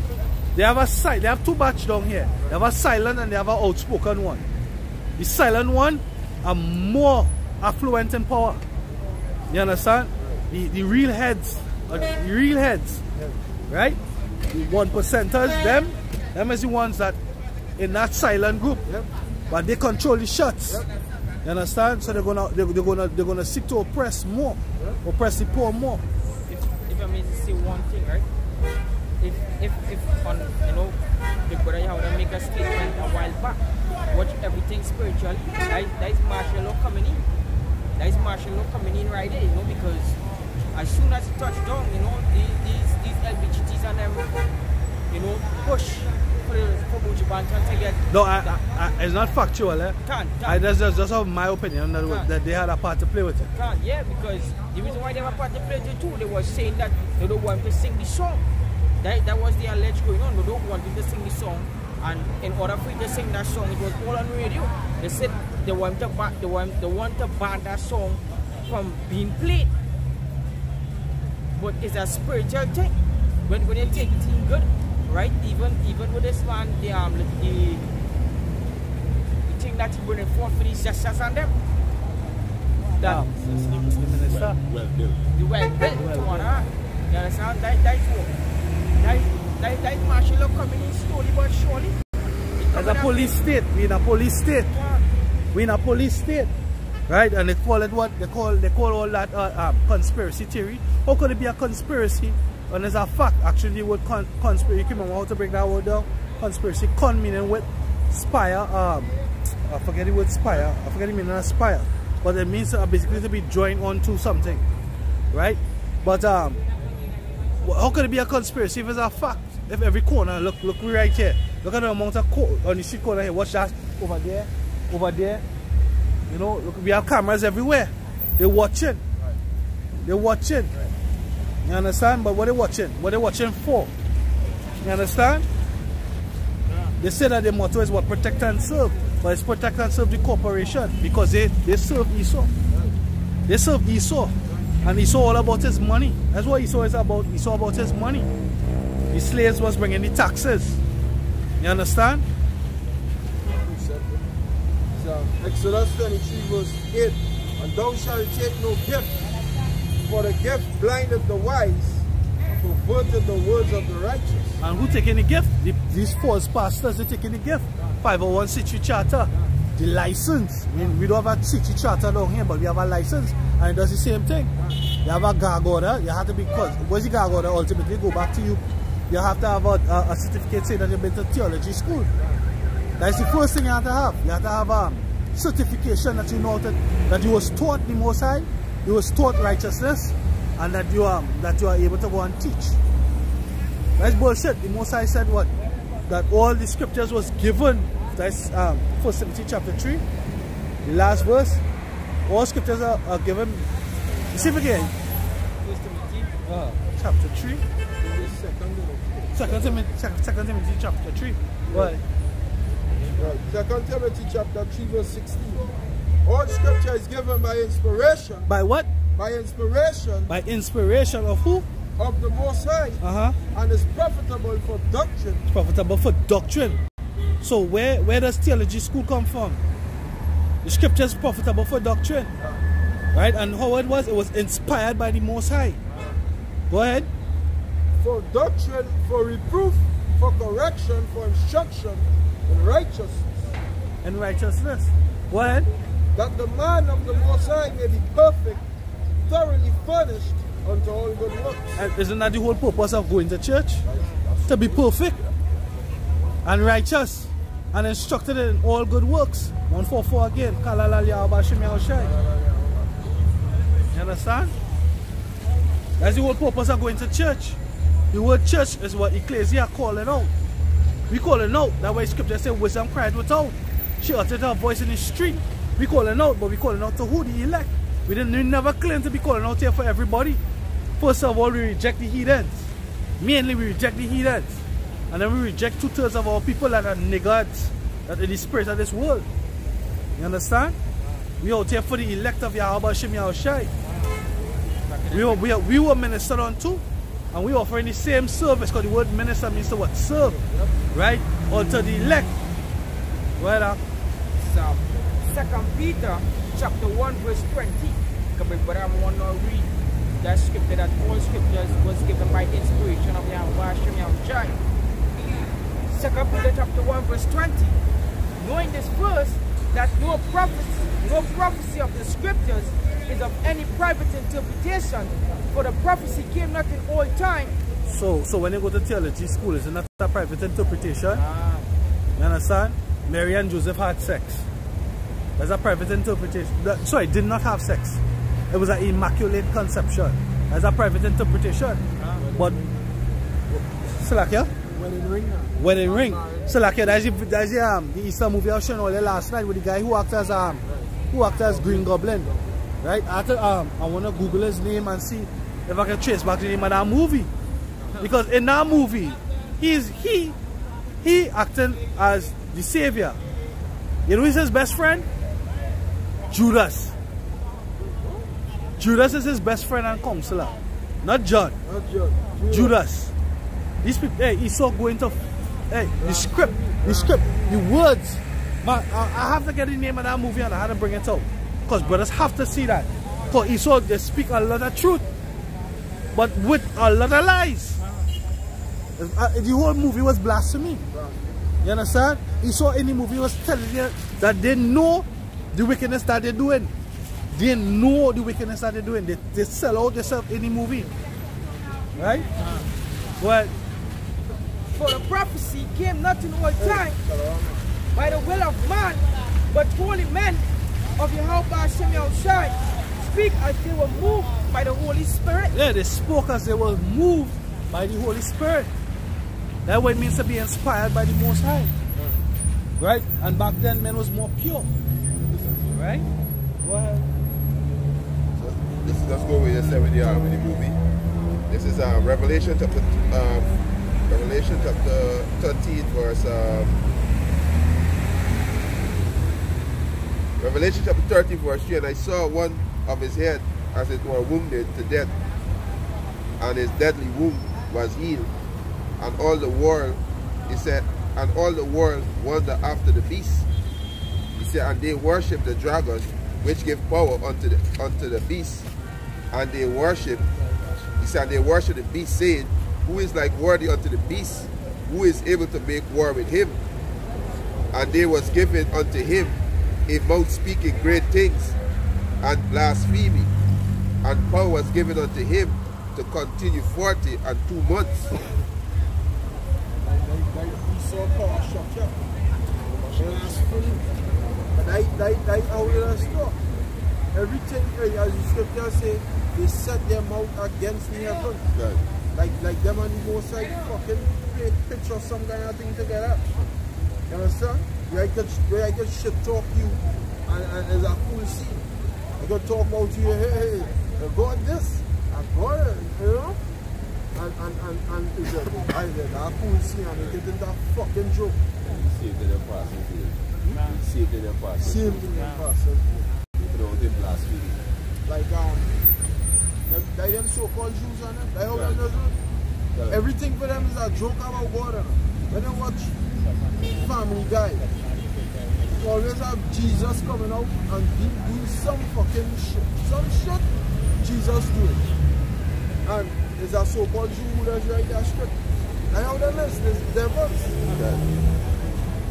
S3: They have two batch down here. They have a silent and they have an outspoken one. The silent one are more affluent in power. You understand? The real heads, right? The 1%ers, them is the ones that in that silent group, but they control the shots. You understand? So they're gonna seek to oppress more, oppress the poor more.
S4: If I may say one thing, right? If on the brother you have to make a statement a while back, watch everything spiritual. That is martial law coming in. That is martial law coming in right there, because as soon as it touch down, these LBGTs and them, push for Buju Banton to get.
S3: No, it's not factual, eh?
S4: Can't.
S3: That's just my opinion that they had a part to play with it.
S4: Can't, yeah, because the reason why they have a part to play with it too, they were saying that they don't want to sing the song. That was the alleged going on. They don't want to sing the song, and in order for you to sing that song, it was all on radio. They said they want to ban that song from being played. But it's a spiritual thing. When you take it in good, right? Even with this man, the thing that he bringing forth for these sisters and them. That
S3: the minister.
S4: The well-built one, huh? You understand? That's what. That martial law coming in slowly but surely.
S3: As a police state, we in a police state. We in a police state, right? And they call it what they call all that conspiracy theory. How could it be a conspiracy? And there's a fact. Actually, the word conspiracy. You remember how to break that word down? Conspiracy, con meaning with spire. I forget the word spire. I forget the meaning of spire. But it means basically to be joined onto something, right? But how could it be a conspiracy if it's a fact? If every corner, look right here. Look at the amount of on the street corner here. Watch that over there. Look, we have cameras everywhere. They're watching. They're watching. You understand? But what they're watching? What they're watching for? You understand? They say that their motto is what? Protect and serve. But it's protect and serve the corporation because they serve Esau. They serve Esau. And Esau all about his money. That's what Esau is about. Esau about his money. The slaves was bringing the taxes. You understand?
S2: Exodus 23 verse 8. And thou shalt take no gift, for the gift blinded the wise, and perverted the words of the righteous.
S3: And who taking the gift? These false pastors, they taking the gift. 501c3 charter, the license. We don't have a city charter down here, but we have a license, and it does the same thing. You have a gag order, you have to be, what's the gag order? Ultimately go back to you. You have to have a certificate saying that you've been to theology school. That's the first thing you have to have. You have to have certification that you know that you was taught the Most High, you was taught righteousness, and that you are able to go and teach. That's bullshit. The Most High said what? That all the scriptures was given. That's 1 Timothy chapter 3, the last verse. All scriptures are given. You see it again?
S4: 1 Timothy
S3: chapter 3. 2 Timothy chapter 3. What?
S2: Right. 2 Timothy chapter 3 verse 16. All scripture is given by inspiration.
S3: By what?
S2: By inspiration.
S3: By inspiration of who?
S2: Of the Most High. And is profitable for doctrine.
S3: It's profitable for doctrine. So where does theology school come from? The scripture is profitable for doctrine. Right? And how it was inspired by the Most High. Go ahead.
S2: For doctrine, for reproof, for correction, for instruction in righteousness.
S3: In righteousness. Go ahead.
S2: That the man of the Most High may be perfect, thoroughly furnished unto all good works.
S3: And isn't that the whole purpose of going to church? To be perfect and righteous and instructed in all good works. 144 again. You understand? That's the whole purpose of going to church. The word church is what ecclesia calling out. We calling out. That's why scripture says wisdom cried without. She uttered her voice in the street. We calling out, but we calling out to who? The elect. We never claim to be calling out here for everybody. First of all, we reject the heathens. Mainly we reject the heathens. And then we reject 2/3 of our people that are niggards, that are the spirit of this world. You understand? We out here for the elect of Yahweh Shem Yahushai. We were ministered on too. And we offering the same service, because the word minister means to what? Serve. Right? Unto the elect. Right now.
S4: So 2 Peter chapter 1 verse 20. But I want to read that scripture, that all scriptures was given by inspiration of Yahweh Shem Yahushai. 2 Peter chapter 1 verse 20. Knowing this first, that no prophecy of the scriptures is of any private interpretation, for the prophecy came not in all time.
S3: So when you go to theology school, it's not a private interpretation. You understand? Mary and Joseph had sex. That's a private interpretation. Sorry, did not have sex. It was an immaculate conception. That's a private interpretation. But Salakia? Wedding ring. Salakia, that's the Easter movie I was showing all the last night with the guy who acted as Green Goblin. Right? After I wanna Google his name and see if I can trace back the name of that movie. Because in that movie, he acting as the savior. You know who's his best friend? Judas. Judas is his best friend and counselor. Not John. Judas. These people, hey, Esau going to, hey, the script, the words. Man, I have to get the name of that movie and I had to bring it out. Because brothers have to see that. Because Esau, they speak a lot of truth, but with a lot of lies. The whole movie was blasphemy. You understand? Esau in the movie was telling you that they know the wickedness that they're doing. They know the wickedness that they're doing. They sell out themselves in the movie. Right? But
S1: for the prophecy came not in all time by the will of man, but holy men of Yahweh Shem Yahushai speak as they were moved by the Holy Spirit.
S3: Yeah, they spoke as they were moved by the Holy Spirit. That's what it means to be inspired by the Most High. Right? And back then, men was more pure. Right? Go ahead.
S2: Let's go with the 7 with the movie. This is Revelation chapter 13 verse Revelation chapter 13 verse 3. And I saw one of his head as it were wounded to death, and his deadly wound was healed. And all the world, he said, and all the world wonder after the beast. He said, and they worship the dragon, which give power unto the beast. And they worship, he said, they worship the beast, saying, who is like worthy unto the beast? Who is able to make war with him? And there was given unto him a mouth speaking great things and blasphemy. And power was given unto him to continue 42 months.
S3: So power structure. That how it stop. Everything, as the scripture say, they set their mouth against the heaven.
S2: Right.
S3: Like them on the most side fucking play picture some kind of thing together. You understand? Where I get shit talk you and it's a cool scene. I can talk about you, hey, I got this, I got it, you know? And it's a cool scene and they get into a fucking joke.
S2: Saved in the process. Saved in the process.
S3: Saved in the process.
S2: Without them blasphemy.
S3: Like them so-called Jews on it. Like how them does it. Everything for them is a joke about God. When they watch Family Guy, you always have Jesus coming out and doing some fucking shit. Some shit Jesus doing. And there's a so-called Jew who does write that script. Like how them is, there's devils.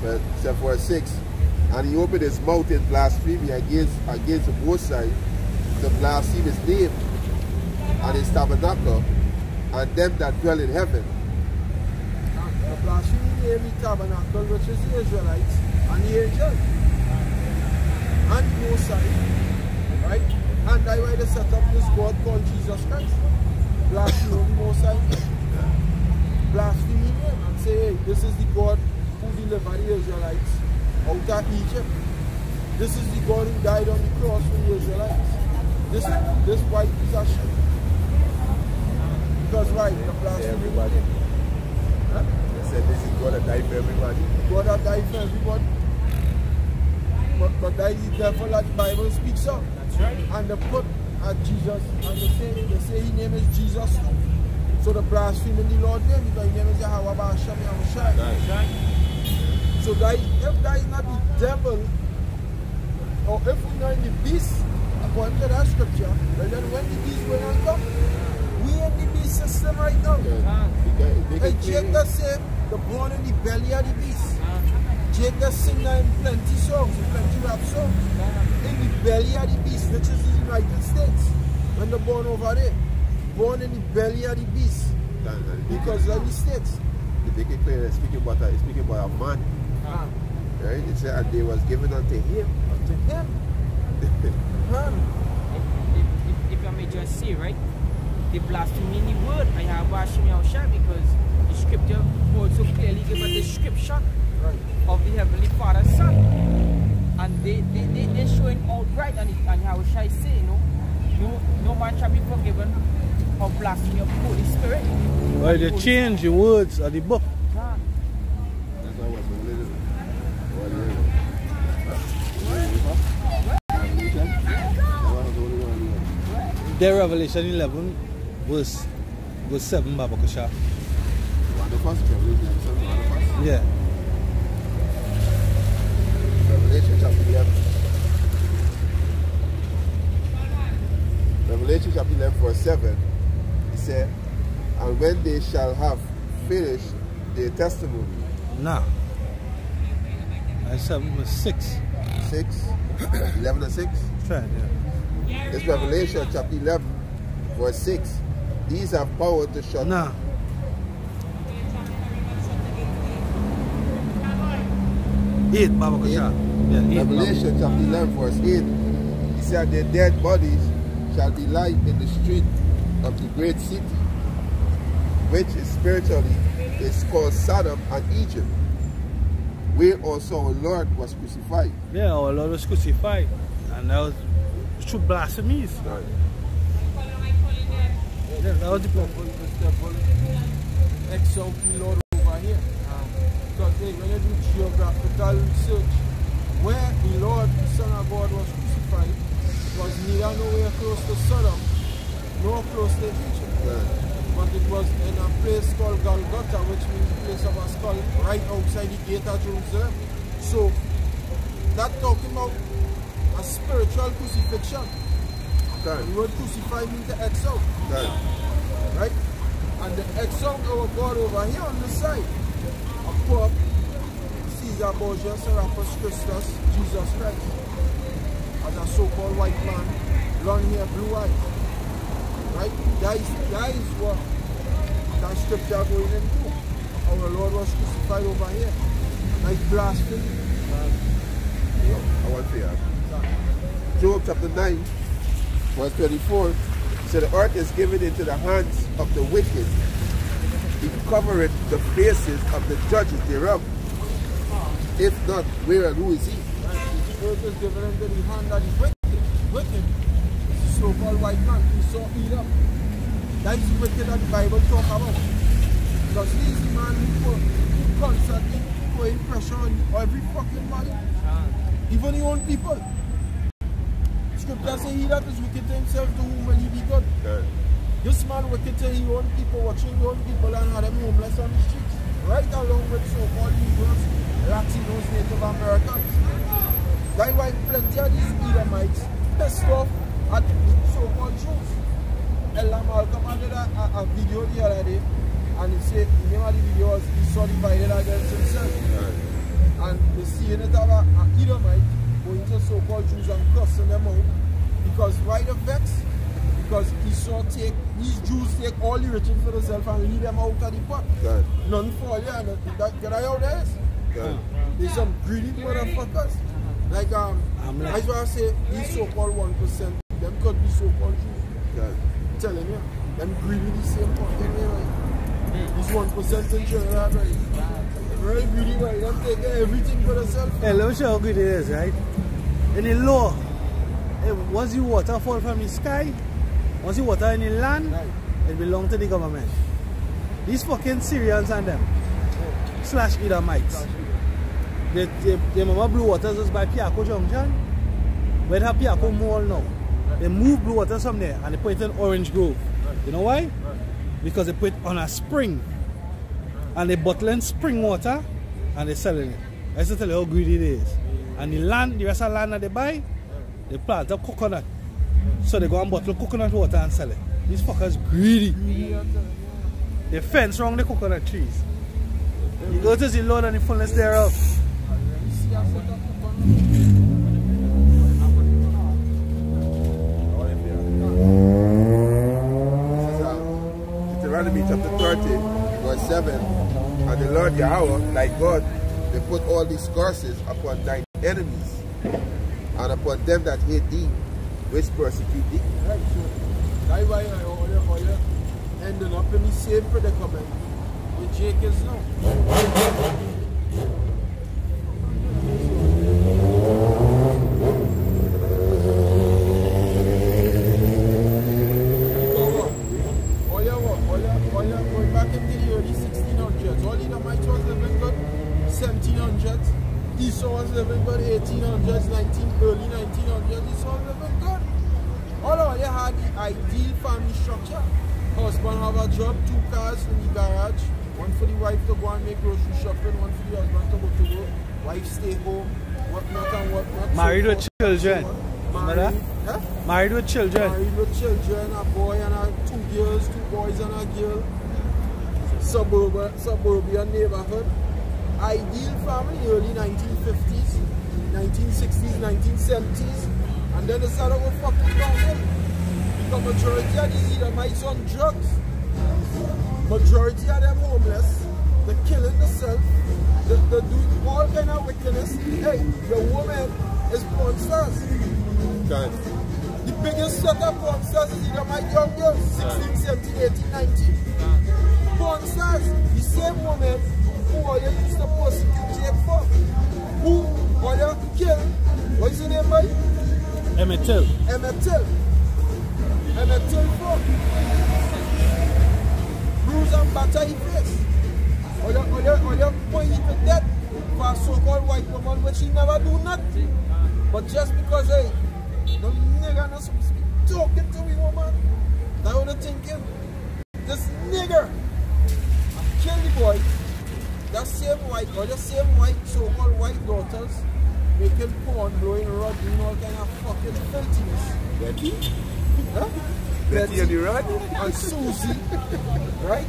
S2: But except for 6. And he opened his mouth in blasphemy against both sides, to blaspheme his name and his tabernacle, and them that dwell in heaven.
S3: The blasphemy name the tabernacle, which is the Israelites, and the angels. And the Most High. Right? And that's why they set up this God called Jesus Christ. Blaspheme the Most High. Blaspheme him and say, hey, this is the God who delivered the Israelites out of Egypt. This is the God who died on the cross for the Israelites. This white piece of shit. Because right, the blasphemy.
S2: Everybody.
S3: Huh?
S2: They said this is God that died for everybody.
S3: God that died for everybody. But that is the devil that the Bible speaks of.
S4: That's right.
S3: And they put Jesus, and they say his name is Jesus too. So the blaspheming the Lord name, because his name is Yahweh Ba'ashem Yahushai.
S4: That's right.
S3: So if that is not the devil, or if we know in the beast, according to that scripture, well then when the beast will not come, we in the beast system right now. And Jake does say, the born in the belly of the beast. Jake does sing that in plenty songs, in plenty rap songs. In the belly of the beast, which is the United States. When they're born over there. Born in the belly of the beast. Because of the States.
S2: They make it clear that speaking about a man. Right? It said, and they was given unto him.
S3: Unto him.
S4: If I may just say, right, they blaspheme the word I have Hashem Yahushua, because the scripture also clearly gives us the description of the Heavenly Father's Son. And they're showing outright, and Yahushua is saying, no man shall be forgiven for blasphemy of the Holy Spirit.
S3: Well, they change the words of the book.
S2: That's why I was a little.
S3: Their Revelation 11 verse 7, Baba Kusha.
S2: One of us, Revelation 7, one of us.
S3: Yeah.
S2: Revelation chapter 11. Revelation chapter 11 verse 7. He said, and when they shall have finished their testimony.
S3: Nah. And 7 was 6.
S2: 6, 11 and 6.
S3: Right, yeah.
S2: It's Revelation chapter 11 verse 6. These have power to shut.
S3: Nah. Eight, Baba Kusha. Yeah,
S2: Revelation chapter 11 verse 8. He said, their dead bodies shall be light in the street of the great city, which is spiritually is called Sodom and Egypt, where also our Lord was crucified.
S3: Yeah, our Lord was crucified. And that was true blasphemies.
S2: Right.
S3: Yeah, that was the problem.
S5: Example Lord over here. Because when you do geographical research, where the Lord, the Son of God, was crucified, was neither nowhere close to Sodom, nor close to Egypt.
S2: Right.
S5: But it was in a place called Golgotha, which means the place of a skull, right outside the gate of Jerusalem. So, that talking about a spiritual crucifixion.
S2: Okay.
S5: The word crucify means to X out.
S2: Okay.
S5: Right? And the X out our God over here on the side. A Pope, Caesar Borgia, Serapis Christus, Jesus Christ. As a so-called white man, blonde hair, blue eyes. Right? That is what that scripture going into. Our Lord was crucified over here. Like blasphemy.
S2: I want to hear. Job chapter 9, verse 24. So the earth is given into the hands of the wicked. He covereth the faces of the judges thereof. If not, where and who is he?
S5: The earth is given into the hand of the wicked. Wicked. So-called white man. He saw Edom. That is wicked that the Bible talk about. Because he is the man who constantly putting pressure on every fucking body. Even your own people. Scripture says he that is wicked to himself, to whom will he be good.
S2: Okay.
S5: This man wicked to his own people, watching his own people and had them homeless on the streets. Right along with so-called Negroes, Latinos, Native Americans. That's why plenty of these Edomites pissed off at so-called Jews. Ella Malcolm did a video the other day, and he said, the name of the video was Esau divided against himself.
S2: Right.
S5: And they see in it about an Edomite going to so-called Jews and cussing them out. Because why the vex? Because Esau these Jews take all the riches for themselves and leave them out of the pot.
S2: Right.
S5: None for you, and get out there.
S2: Right.
S5: There's some greedy motherfuckers. Like that's why I say these so-called 1%, them could be so-called Jews.
S2: Right.
S5: I'm telling you, them greedy the same fucking way, right? These 1% in Trinidad, right? Very greedy, right? Them taking everything for themselves.
S3: Hey, let me show you how good it is, right? In the law, once the water fall from the sky, once the water in the land,
S5: Right.
S3: it belongs to the government. These fucking Syrians and them, slash Edomites, they mama Blue Waters is by Piaco Junction, where they have Piaco Mall now. They move Blue Waters from there and they put it in Orange Grove. You know why? Because they put it on a spring. And they bottling spring water and they're selling it. I used to tell you how greedy it is. And the land, the rest of the land that they buy, they plant up coconut. So they go and bottle coconut water and sell it. These fuckers greedy. They fence around the coconut trees. You go to the Lord and the fullness thereof.
S2: Deuteronomy chapter 30, verse 7. And the Lord Yahweh, thy God, they put all these curses upon thine enemies and upon them that hate thee, which persecute thee.
S5: Right, so that's why I ended up in the same predicament with Jake is now. Going back into the early 1600s, all Edomites was living good 1700s, Esau was living good 1800s, early 1900s, Esau was living good. All they had the ideal family structure. Husband have a job, 2 cars in the garage, one for the wife to go and make grocery shopping, one for the husband to go to work, wife stay home, whatnot and whatnot.
S3: Married with children.
S5: Married, huh?
S3: Married with children.
S5: Married with children, a boy and 2 girls, 2 boys and a girl. Suburban neighborhood. Ideal family, early 1950s, 1960s, 1970s. And then they started with fucking downhill. Because majority of the Edomites on drugs. Majority of them homeless. They're killing themselves. They do all kind of wickedness. Hey, the woman is porn stars.
S2: Okay.
S5: The biggest set of porn stars is Edomite young girls, 16, 17, 18, 19. Porn stars, the same woman who all you used to persecute Jake for. Who all you kill. What's your name, boy?
S3: Emmett Till.
S5: Emmett Till. Emmett Till for. Bruise and batter his face. All you point him to death for a so-called white woman, which she never do nothing. But just because, hey, the nigger not supposed to be talking to me, woman. That's what I'm thinking. This nigger kill the boy. That same white, or the same white, so-called white daughters, making porn, blowing rod, doing all kind of fucking filthiness.
S2: Betty?
S5: Huh?
S2: Betty and the rod?
S5: And Susie, right?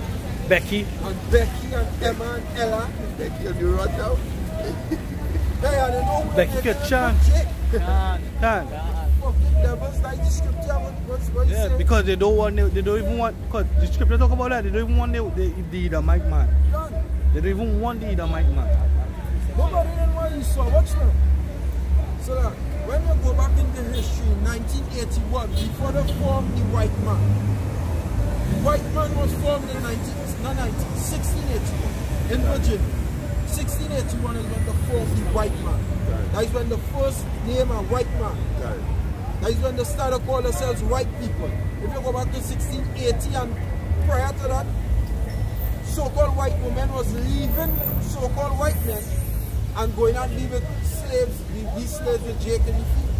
S3: Becky.
S5: And Becky and Emma and Ella.
S2: Betty and the rod now?
S5: Hey, I don't know who
S3: Becky
S5: they
S3: get
S5: make
S3: chance.
S5: them
S3: Can.
S5: fucking devils like the scripture. What
S3: Yeah,
S5: you say?
S3: because they don't want, they don't even want, because the scripture talk about that, they don't even want the Edomite man.
S5: Done.
S3: They don't even want the Edomite man.
S5: Nobody didn't want you saw. Watch now. So that when you go back into history, 1981, before they formed the white man. The white man was formed in 1681 in Virginia. 1681 is when they formed the white man.
S2: Right.
S5: That is when the first name a white man.
S2: Right.
S5: That is when they started to call themselves white people. If you go back to 1680 and prior to that, so-called white women was leaving so-called white men and going and leaving slaves, these slaves with Jake in the field.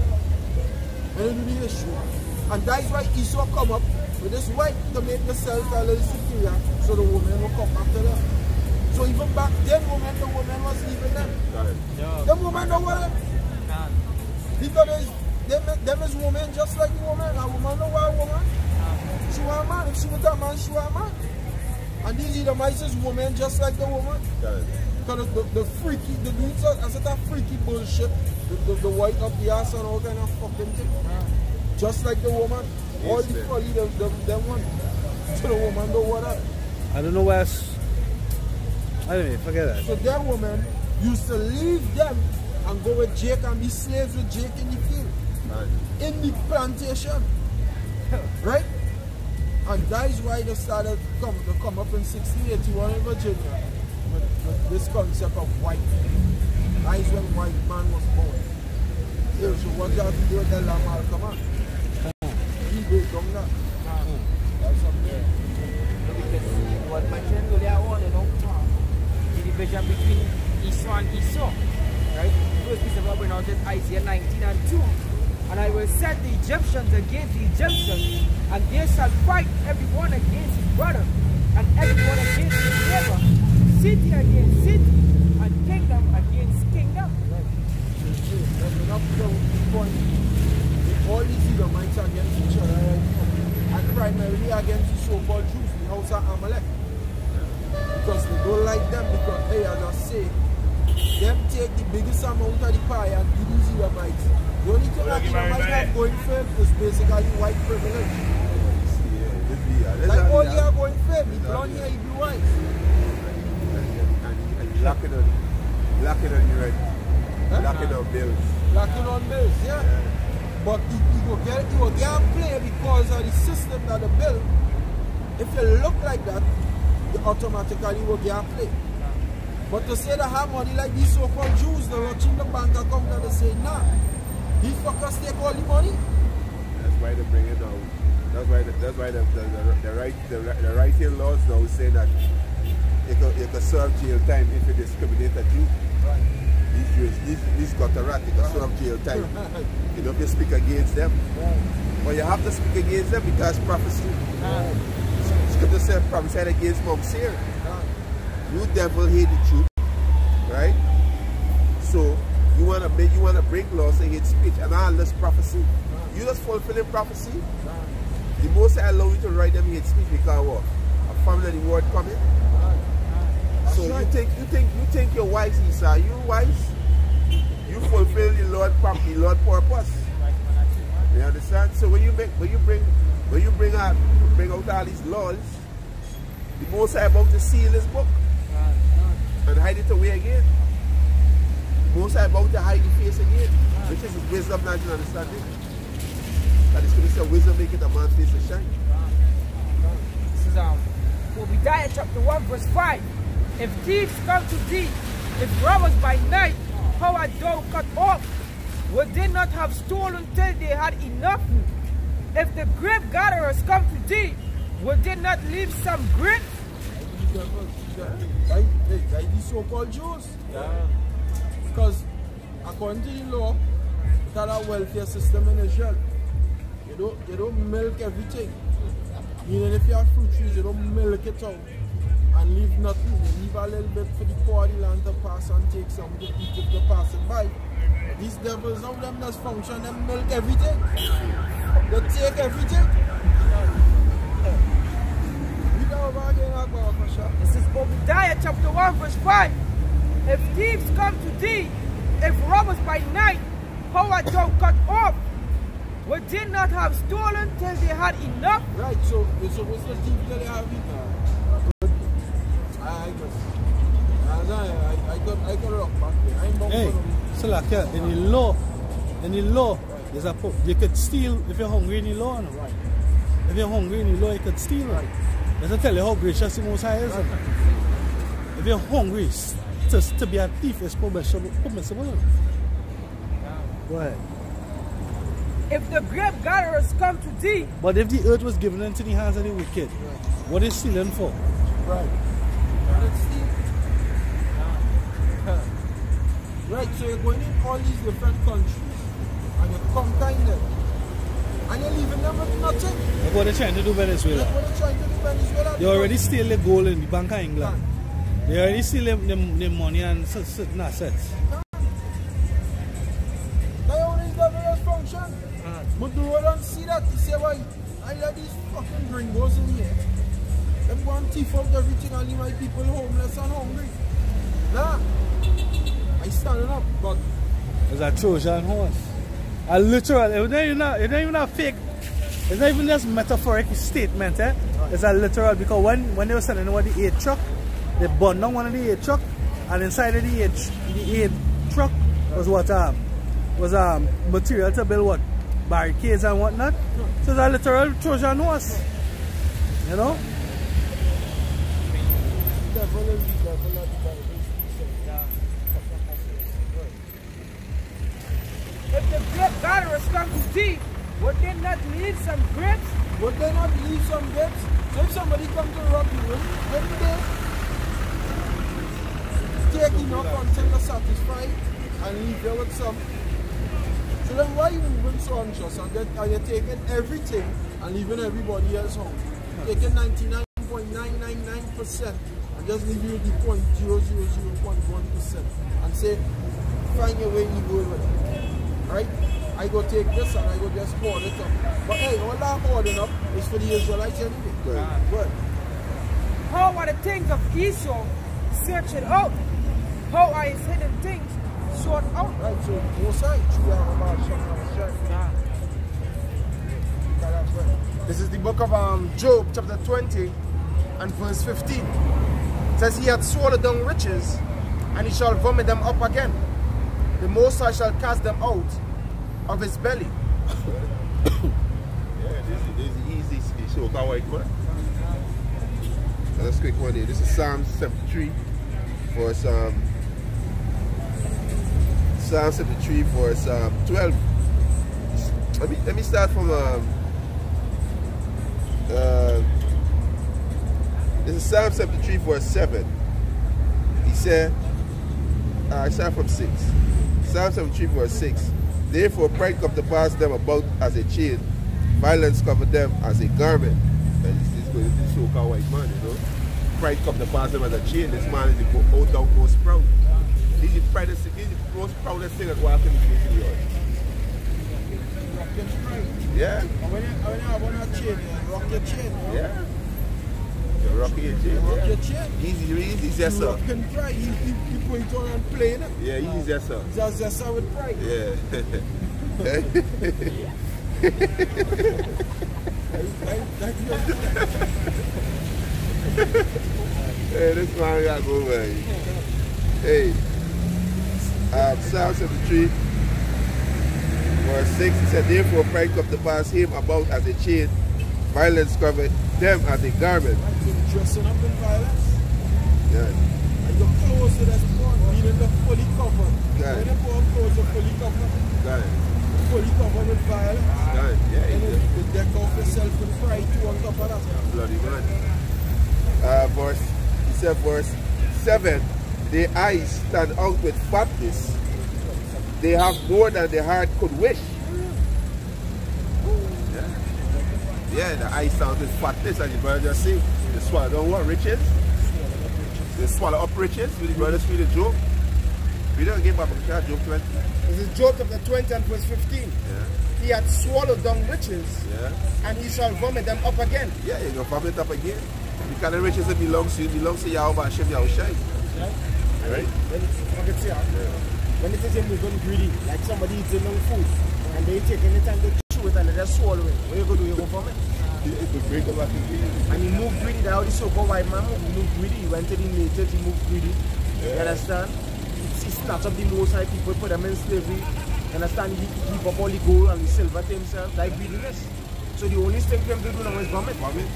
S5: And it will be a issue. And that is why Esau come up with this white to make themselves a little superior so the women will come after them. So even back then, the woman was leaving them.
S2: Right.
S5: The woman don't want them. Because them is women just like the woman. A woman don't want a woman. She want a man. If she want a man, she want a man. And these Edomites is women just like the woman.
S2: Right.
S5: Because the freaky, the dudes are a set of freaky bullshit. The white up the ass and all kind of fucking thing. Just like the woman. All the folly them want. So the woman don't want that.
S3: I don't know where else. Anyway, forget that.
S5: So their women used to leave them and go with Jake and be slaves with Jake in the field.
S2: Right.
S5: In the plantation. Right? And that is why they started to come up in 1681 in Virginia with this concept of white. That is when white man was born. Yeah, so what you have to do with the Lamar, come on. He goes down that. That's something.
S4: What mentioned earlier on, you know, the division between Esau and Esau, right? First piece of Bible now is Isaiah 19 and 2. And I will set the Egyptians against the Egyptians, and they shall fight everyone against his brother, and everyone against his neighbor, city against city, and kingdom against kingdom.
S5: All these Edomites against each other right now, and primarily against the so-called Jews, the house of Amalek. Because they don't like them, because, hey, as I say, them take the biggest amount of the pie and give these Edomites. The only thing that Edomites have going for them is basically white privilege. Like all you are going for him, he blonde hair, he blue eyes.
S2: And you lock it on your right. Lock it on bills.
S5: Locking on bills, yeah. But he will get a play because of the system that the bill. If you look like that, you automatically will get a play. But to say they have money like these so-called Jews, they're watching the bank account and they say, nah, these fuckers take all the money.
S2: That's why they bring it down. That's why the writing laws now say that you can serve jail time if you discriminate a Jew.
S5: Right.
S2: These Gotterat, you can serve jail time. You know, if you speak against them.
S5: Right.
S2: But you have to speak against them because prophecy. Scripture said prophesied against Mount Seir. You devil hate the truth, right? So you wanna bring laws against speech and all this prophecy. You just fulfilling prophecy. The most I allow you to write them hate speech because what? A family of the word coming. So you think you're wise, Esau. You wise. You fulfill the Lord purpose. You understand? So when you bring out all these laws, the most I about to seal this book and hide it away again. The most I about to hide the face again, which is his wisdom, knowledge, and understanding. That is going to say wisdom make it a man's face to shine.
S4: This is Obadiah chapter 1 verse 5. If thieves come to thee, if robbers by night, how art thou cut off? Would they not have stolen till they had enough? If the grape gatherers come to thee, would they not leave some grapes?
S5: Like these so-called Jews. Because according to the law, that a welfare system in Israel. They don't milk everything. Meaning if you have fruit trees, they don't milk it out and leave nothing. They leave a little bit for the poor of the land to pass and take some to eat if they pass it by. These devils, some of them just function, them milk everything. They take everything. Read over again, Akbar.
S1: This is Obadiah chapter 1 verse 5. If thieves come to thee, if robbers by night, how art thou cut off? Would they not have stolen till they had enough?
S5: Right, so what's the thief that they have it now? I got rock back there. I'm not
S3: Hey, so like in the law, there's a you could steal if you're hungry in the law. No?
S5: Right.
S3: If you're hungry in the law, you could steal. Right. Doesn't tell you how gracious the Most High is. Right. If you're hungry, to be a thief is permissible. Go ahead.
S1: If the grape gatherers come to thee,
S3: But if the earth was given into the hands of the wicked, what is stealing for?
S5: Right. Right, so you're going in all these different countries and you're conquering them. And you're leaving them with nothing.
S3: Look what they're trying to do Venezuela.
S5: That's what they're trying to do Venezuela.
S3: They already steal the gold in the Bank of England. They already steal the money and certain assets.
S5: They only devils function. But the world don't see that. You say, why? I let these fucking gringos in here. Them go and thief out everything and leave my people homeless and hungry. Nah. I standing up, but
S3: It's a Trojan horse. A literal, it's not even a fake, it's not even just metaphoric statement, eh? It's a literal, because when they were sending over the 8 truck, they burned down one of the 8 truck, and inside of the 8 truck was what material to build what? Barricades and whatnot. So it's a literal Trojan horse. You know?
S1: if the grape gatherers come to thee, would they not leave some grapes?
S5: would they not leave some grapes? So if somebody comes to rob you, wouldn't they take enough until they're satisfied and leave there with some? So then why are you moving so anxious and you're taking everything and leaving everybody else home? Taking 99.999% and just leaving you the 0.0001% and say, find your way you go with it. Right? I go take this and I go just hoard it up. But hey, all that hoarding up is for the Israelites anyway. Good.
S1: How are the things of Esau searched out? How are his hidden things sought out?
S5: Right, so both sides, you have about
S2: This is the book of Job, chapter 20 and verse 15. It says, he hath swallowed down riches, and he shall vomit them up again. The Most High shall cast them out of his belly.
S6: Yeah, this is easy. So white man. Let's quick one here. This is Psalm 73 verse Psalm 73 verse 12. Let me start from this is Psalm 73 verse 7. He said, I start from 6. Psalm 73 verse 6. Therefore pride come to pass them about as a chain, violence cover them as a garment. And this so-called white man, you know. Pride come to pass them as a chain. This man is the most proud. He's the most proudest thing that walking in the face of the earth. Yeah.
S5: And when you have on a chain, you rock your chain.
S6: Yeah. You rock your chain.
S5: Rock your chain.
S6: Easy, yes sir.
S5: Rock and pride. You put it on and play it.
S6: Yeah, easy, yes sir.
S5: Just yes sir with pride.
S6: Yeah. Hey, this man got go man. Hey, Psalm 73, verse 6, he said, therefore pride come to pass him about as a chain, violence covered them as a garment.
S5: Dressing up in violence.
S6: Yeah.
S5: And your clothes to that point, meaning the fully covered.
S6: Got it.
S5: When you put on clothes are fully covered,
S6: Got it.
S5: fully covered with violence.
S6: Got it. Yeah,
S5: And then you deck off yourself with pride too on top of that.
S6: bloody man. He said verse 7, their eyes stand out with fatness. They have more than the heart could wish. Yeah, the eyes stand out with fatness, and the brother just say, they swallow down what? Riches? They swallow up riches with the brothers feel the joke. We don't give up a Job 20.
S2: This is Job chapter 20 and verse 15.
S6: Yeah.
S2: He had swallowed down riches,
S6: Yeah.
S2: and he shall vomit them up again.
S6: Yeah, you're going to vomit up again. Because the riches that belongs to you, belongs to Yahweh Hashem Yahushai. Right?
S2: When it is moving greedy, like somebody eating no food, and they take any time to chew it and they just swallow it. What you go do? You go vomit. And he moved greedy. That's how the so-called white man moved. He moved greedy. He went to the natives, he moved greedy. You understand? He snatched up the most high people, put them in slavery. You understand? He keep up all the gold and the silver to himself. Like greediness. So the only thing for him to do now is vomit.
S6: Vomit?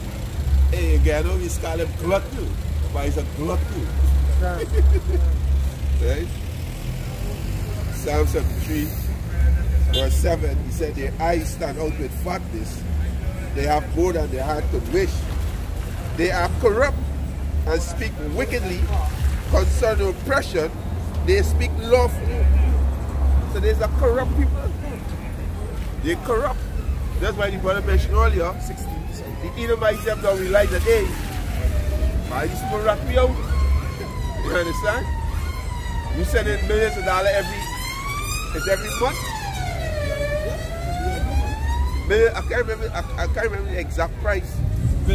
S6: Hey, you get over, you call him glutton. But he's a glutton. Right? Psalm 73, verse 7, he said, their eyes stand out with fatness. They have more than their heart could wish. They are corrupt and speak wickedly. Concerning oppression, they speak lawfully. So there's a corrupt people. They're corrupt. That's why the brother mentioned earlier, 16. The Edomites them don't realize that, hey, why these people rat me out? You understand? You send in millions of dollars every month. I can't remember the exact price. I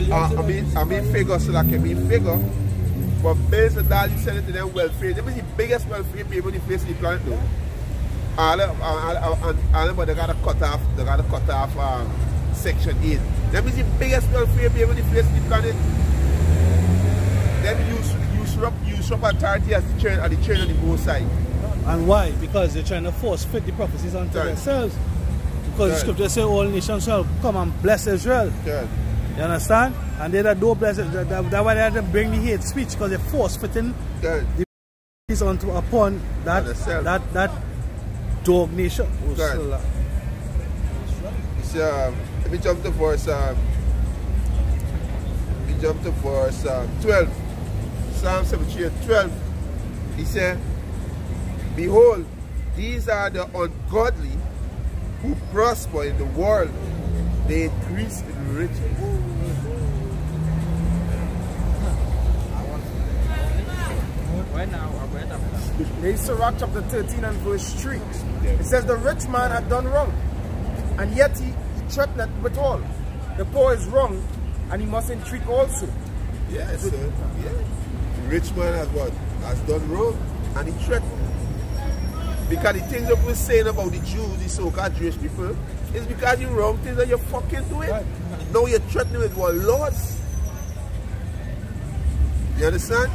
S6: mean figure, so that can be figure. But millions of dollars you send it to them welfare. Them is the biggest welfare people on the face of the planet though. All of them, they gotta cut off Section 8. Them is the biggest welfare people on the face of the planet. Them usurp authority as the chain on the both sides.
S3: And why? Because they're trying to force fit the prophecies onto themselves. Because the scripture says all nations shall come and bless Israel. You understand? And they that don't bless it, that's why they have to bring the hate speech, because they're force fitting the prophecies upon that dog nation.
S6: Let me jump to verse 12. Psalm 73 and 12. He said, behold, these are the ungodly who prosper in the world. They increase in riches.
S2: There's Sirach chapter 13 and verse 3. It says, the rich man had done wrong, and yet he threateneth withal. The poor is wrong, and he must entreat also.
S6: Yes, sir. Yeah. The rich man has done wrong, and he threatened. Because the things that we're saying about the Jews, the so-called Jewish people, is because the wrong things that you're fucking doing. Now you're threatening with what laws. You understand?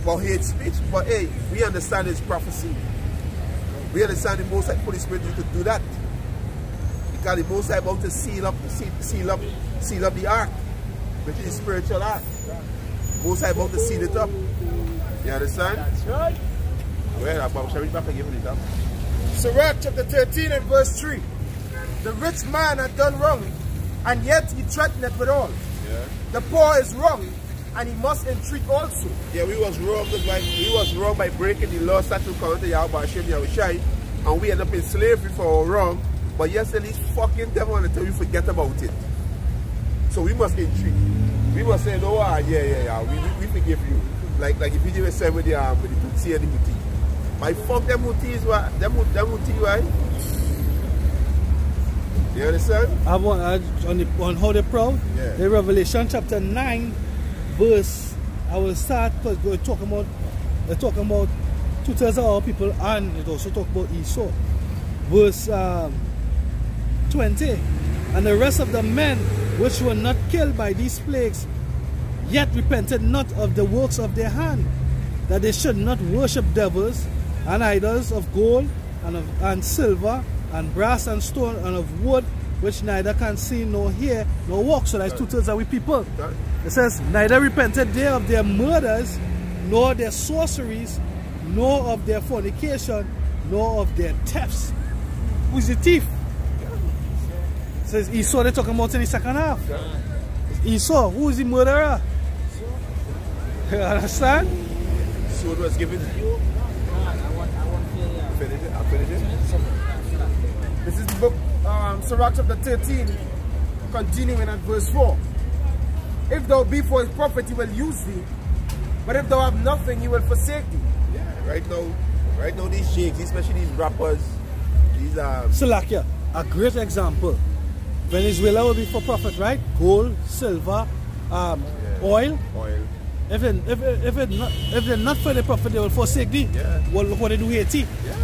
S6: For hate speech, but hey, we understand it's prophecy. We understand the Most High Holy Spirit to do that. Because the Most High about to seal up the ark, which is the spiritual ark. Most High about to seal it up. You understand?
S2: That's right.
S6: Well, shall we back again with it up?
S2: Sirach chapter 13 and verse 3. The rich man had done wrong, and yet he threateneth withal.
S6: Yeah.
S2: The poor is wrong, and he must entreat also.
S6: Yeah, we was wrong by breaking the law, statute, covenant of Yahweh Hashem Yahushai, and we end up in slavery for our wrong. But yesterday, this fucking devil want to tell you forget about it. So we must entreat. We must say, no, yeah, we forgive you. Like if you did say with the Tutsi and the Muti. My fuck them Mutis, them Muti, right? You understand?
S3: On how they're proud.
S6: Yeah.
S3: The Revelation chapter 9 verse, I will start because they're talking about 2/3 of our people, and it also talk about Esau. Verse 20. And the rest of the men which were not killed by these plagues, yet repented not of the works of their hand, that they should not worship devils and idols of gold and silver and brass and stone and of wood, which neither can see nor hear nor walk. So that's 2/3 of we people. It says, neither repented they of their murders, nor their sorceries, nor of their fornication, nor of their thefts. Who's the thief? It says Esau, they're talking about in the second half. Esau, who is the murderer? You understand?
S6: So it was given to you. I'll finish it.
S2: This is the book, Sirach chapter 13, continuing at verse 4. If thou be for his prophet, he will use thee, but if thou have nothing, he will forsake thee.
S6: Yeah, right now, Right now, these jakes, especially these rappers, these
S3: Salakia, a great example. Venezuela will be for profit, right? Gold, silver, oil.
S6: oil.
S3: If they're not for the profit, they will forsake thee.
S6: Yeah.
S3: Well, look what they do Haiti.
S6: Yeah.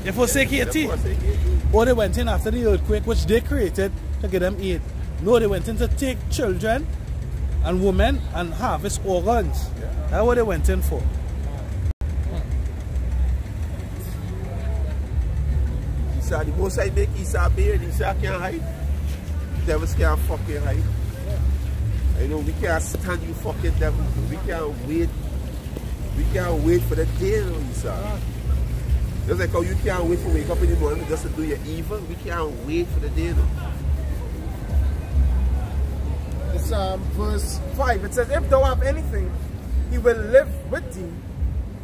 S3: They forsake Haiti.
S6: Of course, they get it.
S3: Or they went in after the earthquake, which they created to get them aid. No, they went in to take children and women and harvest organs.
S6: Yeah.
S3: That's what they went in for.
S6: Isa, the most I make Isa beard, Isa can't hide. Devils can't fucking hide. You know, we can't stand you fucking devil. We can't wait. We can't wait for the day, Isa. Just like how you can't wait for wake up in the morning just to do your evil, we can't wait for the day.
S2: It's verse 5. It says, if thou have anything, he will live with thee.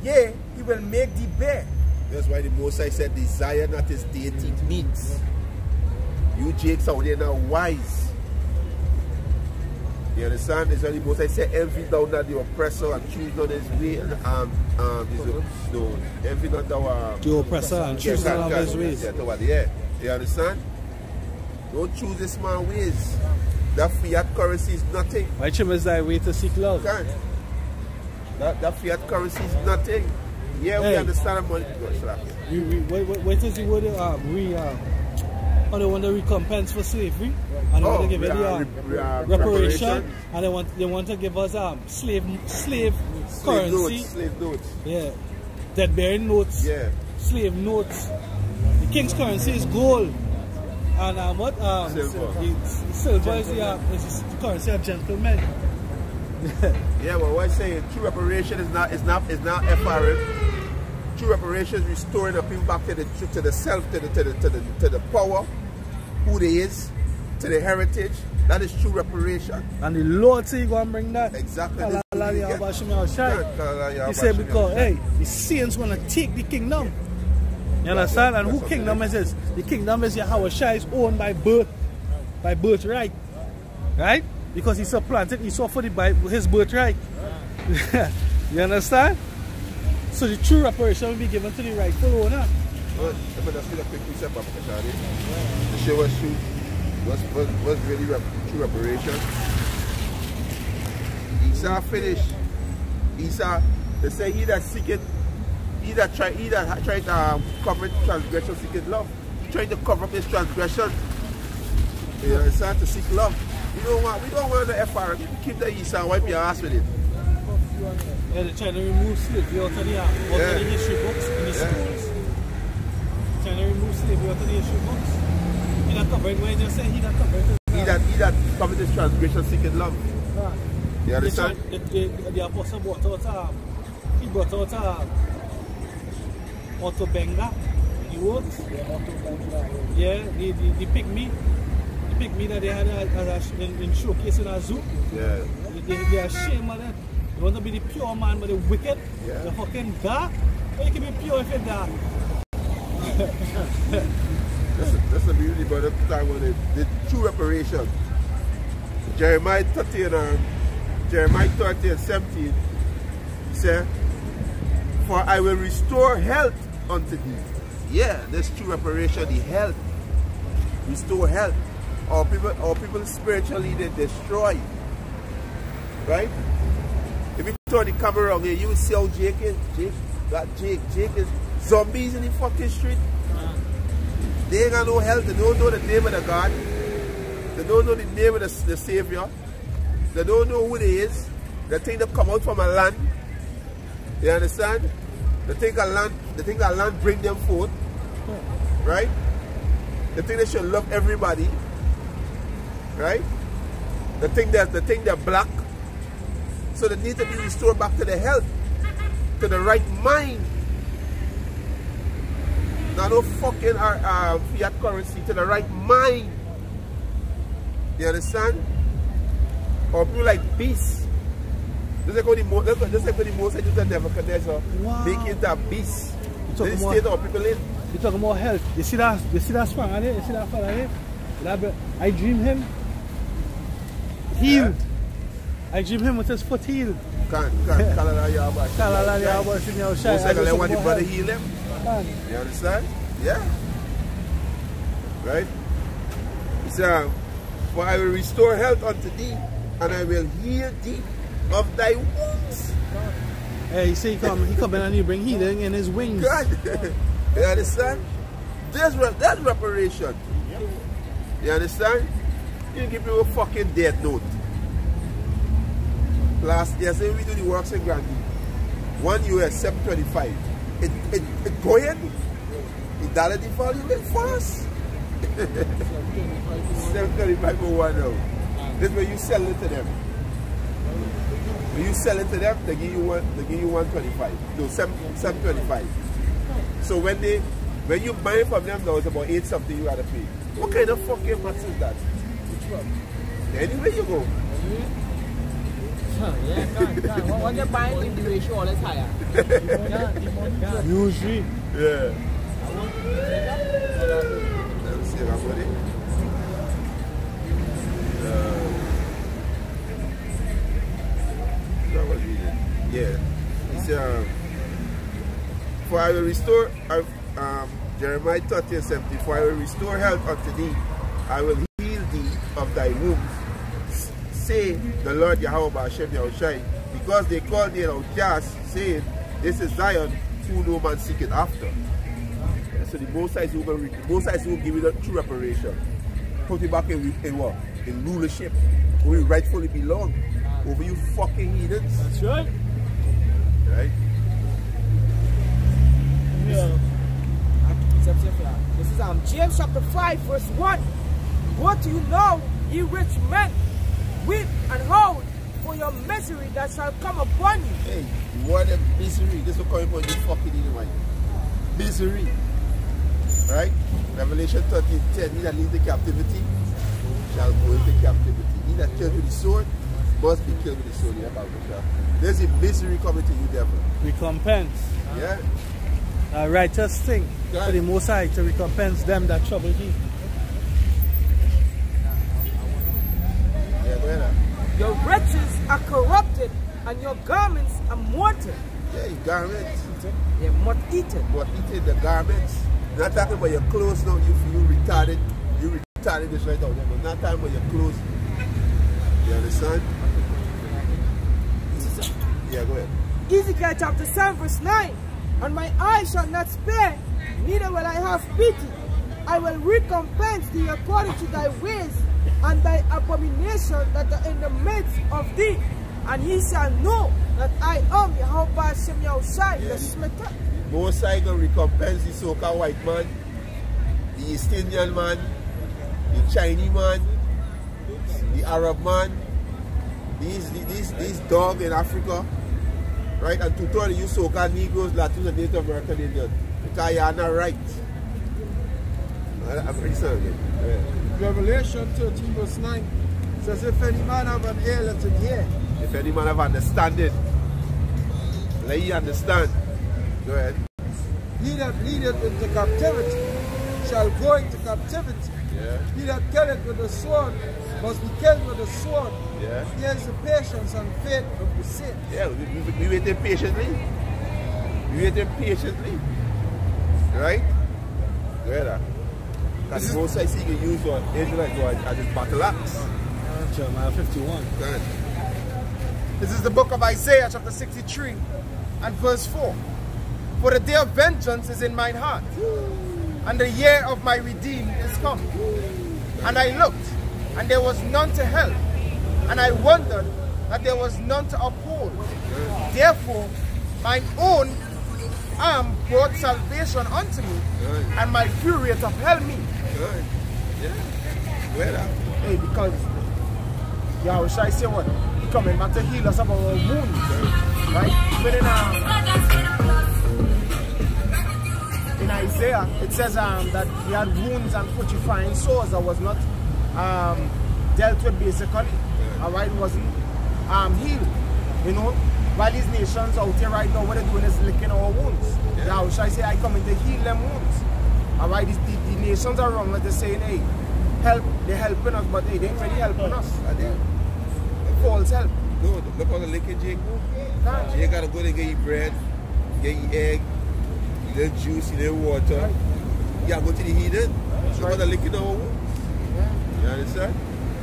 S2: Yea, he will make thee bear.
S6: That's why the Most High said, desire not his deity means. You jakes out there now wise. You understand? That's why the Most High said, envy thou not the oppressor and choose not his way. Envy not thou
S3: The oppressor and choose not his ways.
S6: Yeah, you understand? Don't choose this man's ways. That fiat currency is nothing.
S3: Why is thy way to seek love?
S6: Can't. That fiat currency is nothing. Yeah, we
S3: Hey.
S6: understand money.
S3: What is the word? Or they want the recompense for slavery, and they want to give it the reparation, and they want to give us slave currency.
S6: Slave notes.
S3: Yeah, debt bearing notes.
S6: Yeah.
S3: Slave notes. The king's currency is gold, and what?
S6: Silver.
S3: The silver is the currency of gentlemen.
S6: Yeah, well, what I'm saying, true reparation is not FRM. True reparation is restoring the people back to the self, to the power, who they is, to the heritage. That is true reparation.
S3: And the Lord say you go and bring that.
S6: Exactly.
S3: He said because hey, the saints want to take the kingdom. You understand? And who kingdom is this? The kingdom is Yahweh Shai, is owned by birthright. Right? Because he supplanted Esau for his birthright. You understand? So the true reparation will be given to the rightful owner.
S6: Let me just get a quick precept of Kashani to show us true, what's really true reparation. Esau finished. Esau, they say he that seeketh, he that tried to cover transgression, seeketh love. He tried to cover up his transgression. You understand? To seek love. We don't want the FR. You keep the Esau and wipe your ass with it.
S3: Yeah, they're trying to remove slavery out of the history books in the schools. Trying to remove slavery out of the history books. He that covered, where just say he that covered.
S6: He that covered his transgression, seeketh love.
S3: Right.
S6: You understand?
S3: The apostle brought out he brought out Otto Benga, the works. Yeah, the pygmy. The pygmy that they had in showcase in a zoo.
S6: Yeah.
S3: They are ashamed of that. You want to be the pure man but the wicked?
S6: Yeah.
S3: The fucking dark? How you can be pure if you're dark?
S6: That's the beauty about the time when the true reparation. Jeremiah 30 and 17 say, for I will restore health unto thee. Yeah, that's true reparation, the health. Restore health. Or people spiritually they destroy. Right? If you turn the camera around here, you will see how Jake is. Jake is zombies in the fucking street. They ain't got no health. They don't know the name of the God. They don't know the name of the Savior. They don't know who they is. They think they come out from a land. You understand? They think a land bring them forth. Right? They think they should love everybody. Right? They think they're black. So they need to be restored back to the health, to the right mind. Not no fucking fiat currency, to the right mind. You understand? Or people like beasts. Just like what the Most High do to Nebuchadnezzar, make it a beast. They state our people in.
S3: You talking about health. You see that span on it? You see that fella here? I dream him healed. I dream him with his foot healed.
S6: Kalala Yahweh.
S3: Kalala Yahweh Shimei Shai.
S6: Most likely want the brother heal him. You understand? Yeah. Right? He said, for I will restore health unto thee, and I will heal thee of thy wounds.
S3: Hey, you see, he come in and he bring healing in his wings.
S6: God. You understand? That's reparation. You understand? You give me a fucking death note. Last year, say we do the works in Granby. $1 US, $7.25. It going. The dollar devalue it fast. $7.25 for 1 now. This is where you sell it to them. When you sell it to them, they give you $1.25. No, $7.25. So when you buy it from them, now it's about 8 something you gotta pay. What kind of fucking maths is that? Anywhere you go.
S4: Yeah, when you're buying, the ratio always higher.
S3: Usually.
S6: Yeah. Let me see that buddy. That was reading. Yeah. He said, for I will restore, Jeremiah 30:70, for I will restore health unto thee, I will heal thee of thy wounds. Say the Lord Yahweh Hashem Yahushai, because they called thee an outcast, saying, this is Zion, who no man seeketh after. Yeah, so the Most High will give you the true reparation. Put you back in what? In rulership, where you rightfully belong. Over you fucking heathens.
S3: That's right.
S6: Right?
S3: Yeah.
S1: This is James chapter 5 verse 1. What do you know, ye rich men? Weep and howl for your misery that shall come upon you.
S6: Hey, what a misery. This will come upon you fucking anyway. Misery. Right? Revelation 13:10. He that leads the captivity shall go into captivity. He that kills with the sword must be killed with the sword. There's a misery coming to you, devil.
S3: Recompense.
S6: Yeah?
S3: A righteous thing for the Most High to recompense them that trouble thee.
S6: Yeah, go ahead.
S1: Your riches are corrupted and your garments are morted.
S6: Yeah, your garments.
S1: They're moth-eaten.
S6: Moth-eaten, the garments. Not talking about your clothes now, you retarded. You retarded this right out there, but not talking about your clothes. You understand? Yeah, go ahead.
S1: Ezekiel chapter 7 verse 9. And my eye shall not spare, neither will I have pity. I will recompense thee according to thy ways and thy abomination that are in the midst of thee. And he shall know that I am Yahweh Hashem Yahushai, the smitter.
S6: Most High gonna recompense the so-called white man, the East Indian man, the Chinese man, the Arab man, these dogs in Africa, right? And to tell you so-called Negroes, Latinos, and Native American Indians, because you are not right. I'm pretty sorry. Yeah.
S5: Revelation 13 verse 9 says, if any man have an ear, let him hear.
S6: If any man have understanding, let you understand. Go ahead.
S5: He that leadeth into captivity shall go into captivity.
S6: Yeah.
S5: He that killeth with the sword must be killed with the sword.
S6: Yeah.
S5: Here's the patience and faith of the saints.
S6: Yeah, we waited patiently. We waited patiently. Right? Go ahead. Because the Most High see you use your Israelite as his battle axe.
S3: Jeremiah 51.
S6: Go ahead.
S7: This is the book of Isaiah chapter 63 and verse 4. For the day of vengeance is in mine heart, and the year of my redeem is come. And I looked, and there was none to help, and I wondered that there was none to uphold. Therefore, mine own arm brought salvation unto me, and my fury hath upheld me.
S6: Good. Yeah. Where that?
S7: Hey, because Yahweh shall I say what? He coming back to heal us of our wounds. Right? But in Isaiah, it says that he had wounds and putrefying sores that was not dealt with basically. Alright, it wasn't healed. You know? While these nations out here right now, what they're doing is licking our wounds.
S6: Yeah.
S7: Now, shall I say, I come in to heal them wounds. Alright, the nations are wrong, like they're saying, hey, help, they're helping us, but hey, they ain't really helping us. Are they? False help.
S6: No, look how the liquor Jake go. Jake gotta go there, get your bread, get your egg, a little juice, a little water. You gotta go to the heater. Look how the liquor don't work. You understand?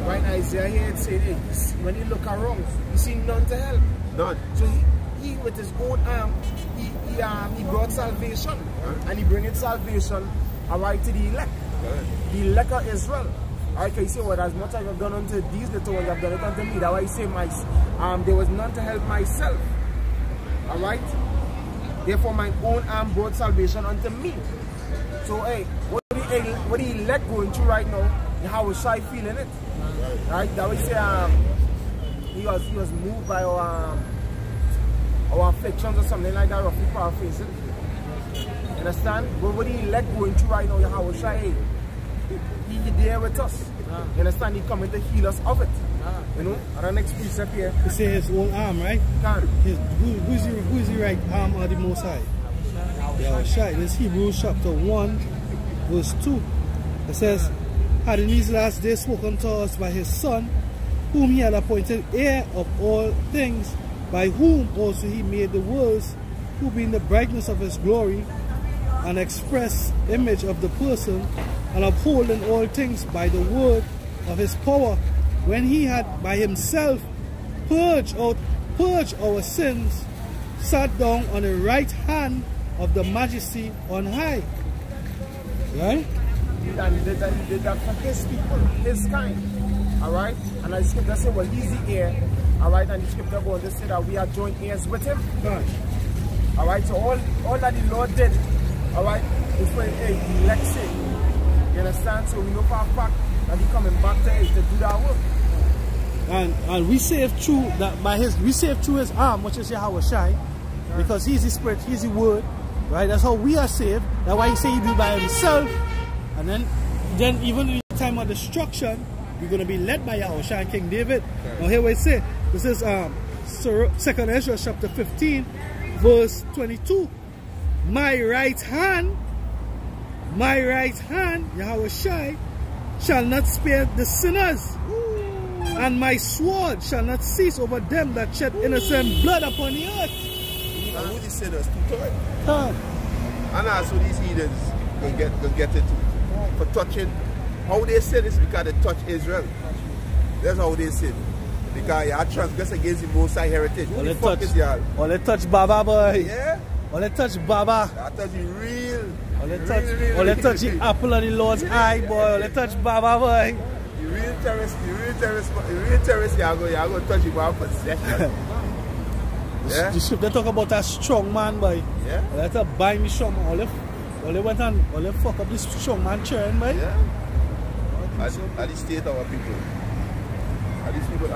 S7: Right, Isaiah here it said, when you look around, you see none to help.
S6: None.
S7: So he with his own arm, he brought salvation, and he bringing salvation, alright, to the elect. The elect of Israel. Alright, can you say, well, as much as I've done unto these little ones, I've done it unto me. That's why he say, there was none to help myself. Alright? Therefore, my own arm brought salvation unto me. So, hey, what the elect going through right now, how was I feeling it? Right? That way say, he was moved by our afflictions or something like that, roughly paraphrasing. You understand? But what the elect going through right now, how was I? He there with us. You understand? He coming to heal us of it. You know? And our next precept here.
S3: He say his own arm, right? Who's the right arm of the Most High? Yahushua. This Hebrews chapter 1, verse 2. It says, had in these last days spoken to us by his Son, whom he had appointed heir of all things, by whom also he made the worlds, who being the brightness of his glory, and express image of the person, and upholding all things by the word of his power, when he had by himself purged our sins, sat down on the right hand of the majesty on high. Right?
S7: And he did that for his people, his kind. Alright? And the scripture says, well, he's the heir. Alright? And the scripture goes to say that we are joint heirs with him.
S3: Right.
S7: Alright? So all that the Lord did, alright, is for the elect sake. You understand? So we know for a fact that he's coming back to do that work.
S3: And we save through that we save through his arm, which is Yahushua, because he's the spirit, he's the word. Right? That's how we are saved. That's why he say he do it by himself. And then even in the time of destruction, we're going to be led by Yahushua and King David. Now here we say, this is 2nd Ezra chapter 15, verse 22. My right hand, Yahushua, shall not spare the sinners, and my sword shall not cease over them that shed innocent blood upon the earth.
S6: And who the sinners? Two-thirds. And also these heathens gonna get it for touching. How they sin is because they touch Israel. That's how they sin. Because you are transgress against the Most High heritage. Who the fuck is y'all?
S3: Or they touch Baba, boy.
S6: Yeah?
S3: Or they touch Baba.
S6: I touch you real.
S3: Or they touch the apple of the Lord's eye, boy. Or they touch Baba, boy.
S6: You real terrorist, you are going to touch him by possession. Yeah?
S3: The scripture talk about a strong man, boy.
S6: Yeah?
S3: Let her bind the strong man. All they went and all they fuck up this strong man churn, boy.
S6: Yeah? At the state of our people. At these people.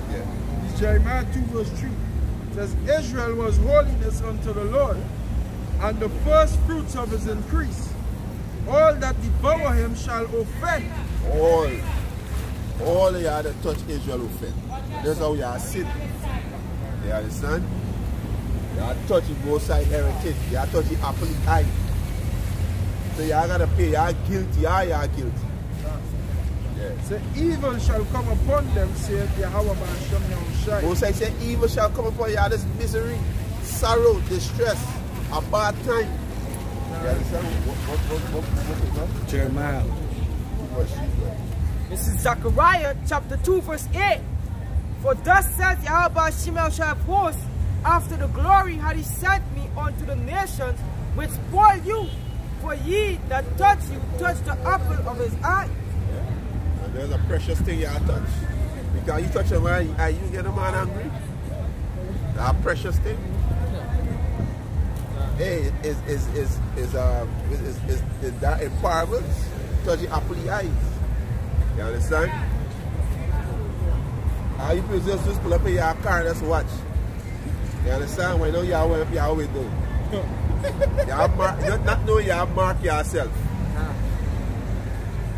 S5: Yeah. It's Jeremiah 2 verse 3. It says, Israel was holiness unto the Lord, and the first fruits of his increase. All that devour him shall offend.
S6: All the other touch Israel offend. That's how you are sitting. You understand? You are touching both side heritage. You are touching apple eye. So you are gonna pay. You are guilty. You are guilty. Yeah.
S5: So evil shall come upon them, saith Yahweh Ba'ashem Yahushua.
S6: Moses say evil shall come upon you. This misery, sorrow, distress, a bad time. You understand? What?
S3: Jeremiah.
S1: This is Zechariah chapter 2 verse 8. For thus saith Yahweh Shemel of hosts, after the glory had he sent me unto the nations which spoil you. For ye that touch you, touch the apple of his eye.
S6: Yeah. And there's a precious thing you touch. Because you touch a man and you get a man angry. That's a precious thing. Hey, is that in parables? Touch the apple of the eyes. You understand? How you just pull up in your car and just watch. You understand? When you know you're always doing. Not knowing you have marked yourself.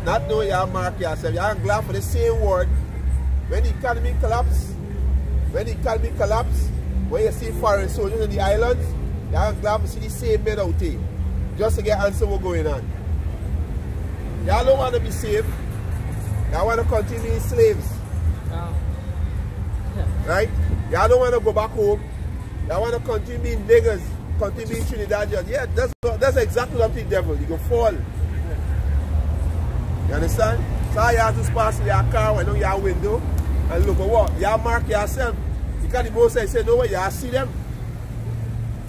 S6: Not knowing you have marked yourself. You are glad for the same word. When the economy collapse, when you see foreign soldiers in the islands, you are glad to see the same men out there. Just to get answer what's going on. Y'all don't want to be saved. Y'all want to continue being slaves. Right? Y'all don't want to go back home. Y'all want to continue being niggas, continue being Trinidadians. Yeah, that's exactly what the devil. You can fall. You understand? So you have to pass in your car when on your window and look at what? You mark yourself. Because the most I say, no way, you see them.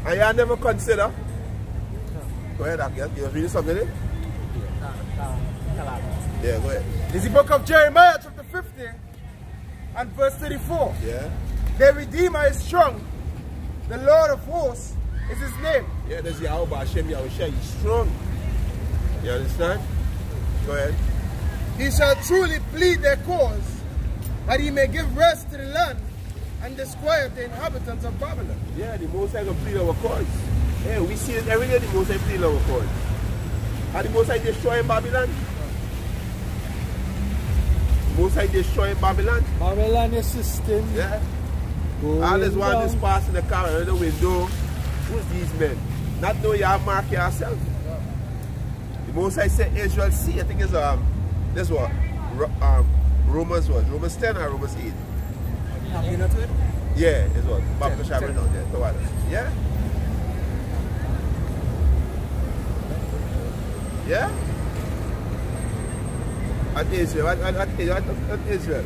S6: And you never consider. Go ahead, you're reading something there? Yeah, go ahead.
S7: It's the book of Jeremiah, chapter 50, and verse 34.
S6: Yeah.
S7: The Redeemer is strong. The Lord of hosts is his name.
S6: Yeah, there's Yahweh Hashem Yahushua. He's strong. You understand? Go ahead.
S7: He shall truly plead their cause, that he may give rest to the land and disquiet the inhabitants of Babylon.
S6: Yeah, the Most High can plead our cause. Yeah, we see it every day, the Most High plead our cause. And the Most High destroying Babylon. The Most High destroying Babylon.
S3: Babylon is system.
S6: Yeah. All this one is passing the car out the window. Who's these men? Not know you have mark yourself. The Most High said Israel see. I think it's this what? Romans what? Romans 10 or Romans 8?
S7: Have you not heard?
S6: Yeah, it's what? Baptist Shabbat down there. So what? Yeah? Yeah? At Israel. At Israel.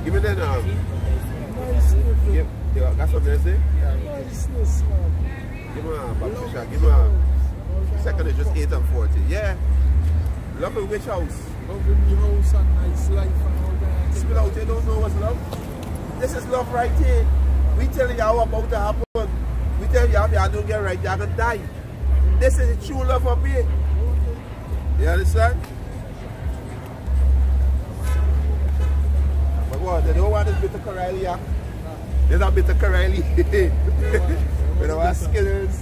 S6: Give me that give, got something to say? Give me a Baptist Shabbat. Give me a second is just 8 and 40. Yeah. Love in which house?
S5: Love in the house and nice life and all that.
S6: People out there don't know what's love. This is love right here. We tell you how about to happen. We tell you how you don't get right, you're gonna die. This is the true love up here. You understand? But what? They don't want this bit of Kareli. There's a bit of Kareli. They don't want Skillers.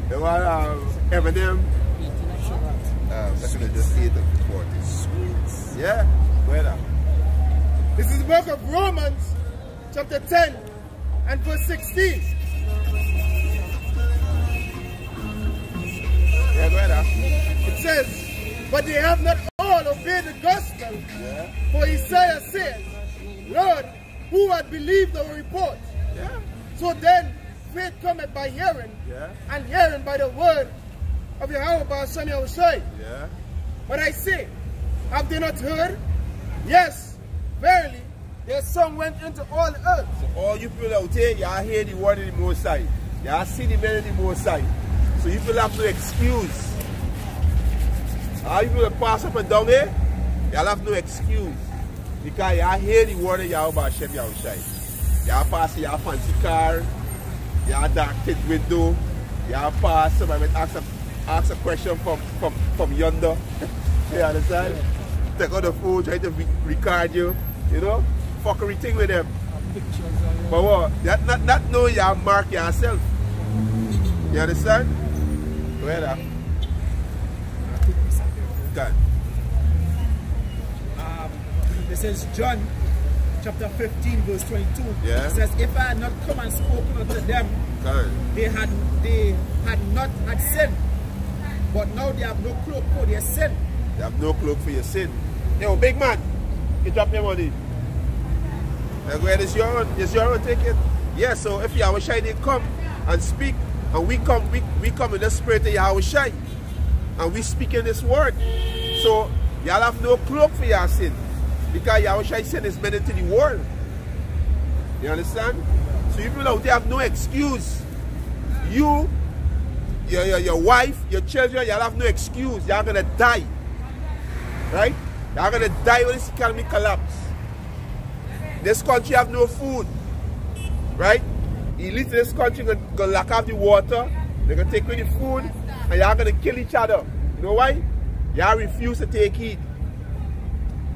S6: They want Eminem. Second just 8 and 40. Sweet. Yeah? Where that?
S7: This is the book of Romans, chapter 10 and verse 16.
S6: Yeah, go ahead.
S7: It says, but they have not all obeyed the gospel.
S6: Yeah.
S7: For Isaiah said, Lord, who had believed our report?
S6: Yeah.
S7: So then, faith cometh by hearing,
S6: Yeah.
S7: and hearing by the word of Yahweh Hashem Yahushua.
S6: Yeah.
S7: But I say, have they not heard? Yes, verily, their song went into all the earth.
S6: So all you people out here, y'all hear the word of the Most High. Y'all see the men of the Most High. So you people have no excuse. All you people pass up and down here, y'all have no excuse. Because y'all hear the word of Yahweh Hashem Yahushua. Y'all pass y'all fancy car, y'all dark tint window, y'all pass, somebody ask a question from yonder. You understand? Yeah. Take out the phone, try to record you, you know? Fuckery thing with them. But what? That not know you mark yourself. You understand? Go ahead. Okay.
S8: This is John chapter 15 verse 22.
S6: Yeah.
S8: It says, if I had not come and spoken unto them, they had not had sin. But now they have no cloak for their sin.
S6: They have no cloak for your sin. Yo, big man, you drop your money. Now go ahead, it's your own ticket. Yeah, so if Yahweh Shai didn't come and speak, and we come in the spirit of Yahweh Shai, and we speak in this word. So y'all have no cloak for your sin. Because Yahweh Shai sin is meant into the world. You understand? So you people out there have no excuse. You, your wife, your children, y'all have no excuse. Y'all gonna die. Right? Y'all gonna die when this economy collapse. This country have no food. Right? Elite in this country gonna lack out the water. They're gonna take away the food. And y'all gonna kill each other. You know why? Y'all refuse to take heed.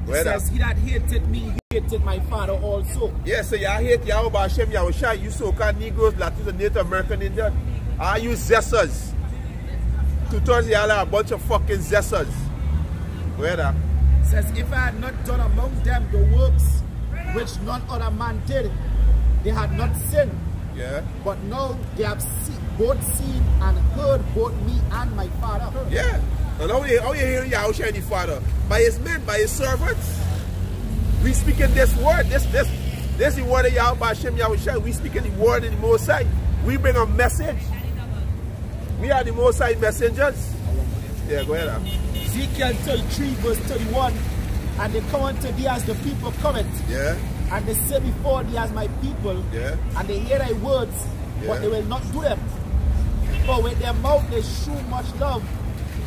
S8: It says, he that hated me, hated my father also.
S6: Yes, so y'all hate Yahweh Hashem Yahushua, you so-called Negroes, Latinos, and Native American Indians. Are you zesters? 2/3 y'all are a bunch of fucking zesters. Where that?
S8: It says, if I had not done among them the works which none other man did, they had not sinned.
S6: Yeah.
S8: But now they have both seen and heard both me and my Father.
S6: Yeah. And how you hear Yahushua the Father? By his men, by his servants. We speaking this word. This is the word of Yahweh Hashem Yahushua. We speaking the word of the Most High. We bring a message. We are the Most High messengers. Yeah, go ahead.
S8: Ezekiel 33 verse 31. And they come unto thee as the people cometh.
S6: Yeah.
S8: And they say before thee as my people.
S6: Yeah.
S8: And they hear thy words, but they will not do them. For with their mouth they shew much love,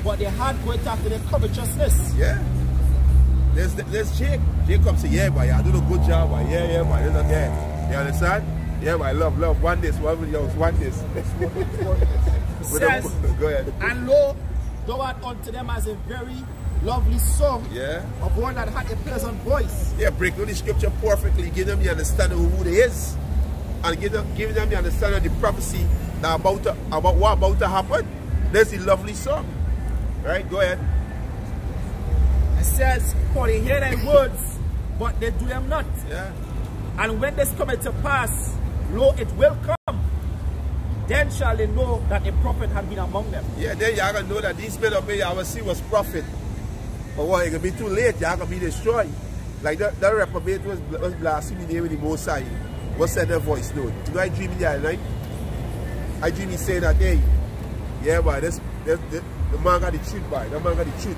S8: but their heart goeth after their covetousness.
S6: Yeah. There's Jake. Jake comes and say, yeah, boy, I do a good job, boy. Yeah, boy. There's not there. You understand? Yeah, boy, love. Want this. One this.
S8: Says,
S6: go ahead.
S8: And lo, thou art unto them as a very lovely song, of one that had a pleasant voice.
S6: Yeah, break down the scripture perfectly, give them the understanding of who they is, and give them the understanding of the prophecy that about what about to happen. There's the lovely song. Right, go ahead.
S8: It says, for they hear thy words, but they do them not.
S6: Yeah.
S8: And when this cometh to pass, lo, it will come. Then shall they know that a prophet had been among them.
S6: Yeah, then you're going to know that these men of me, I will see was prophet. But what, it can be too late, you're going to be destroyed. Like that reprobate was blaspheming there with the Most High. What said their voice note? You know, I dream in the other night. I dream he saying that, hey, yeah, boy, the man got the truth, boy. The man got the truth.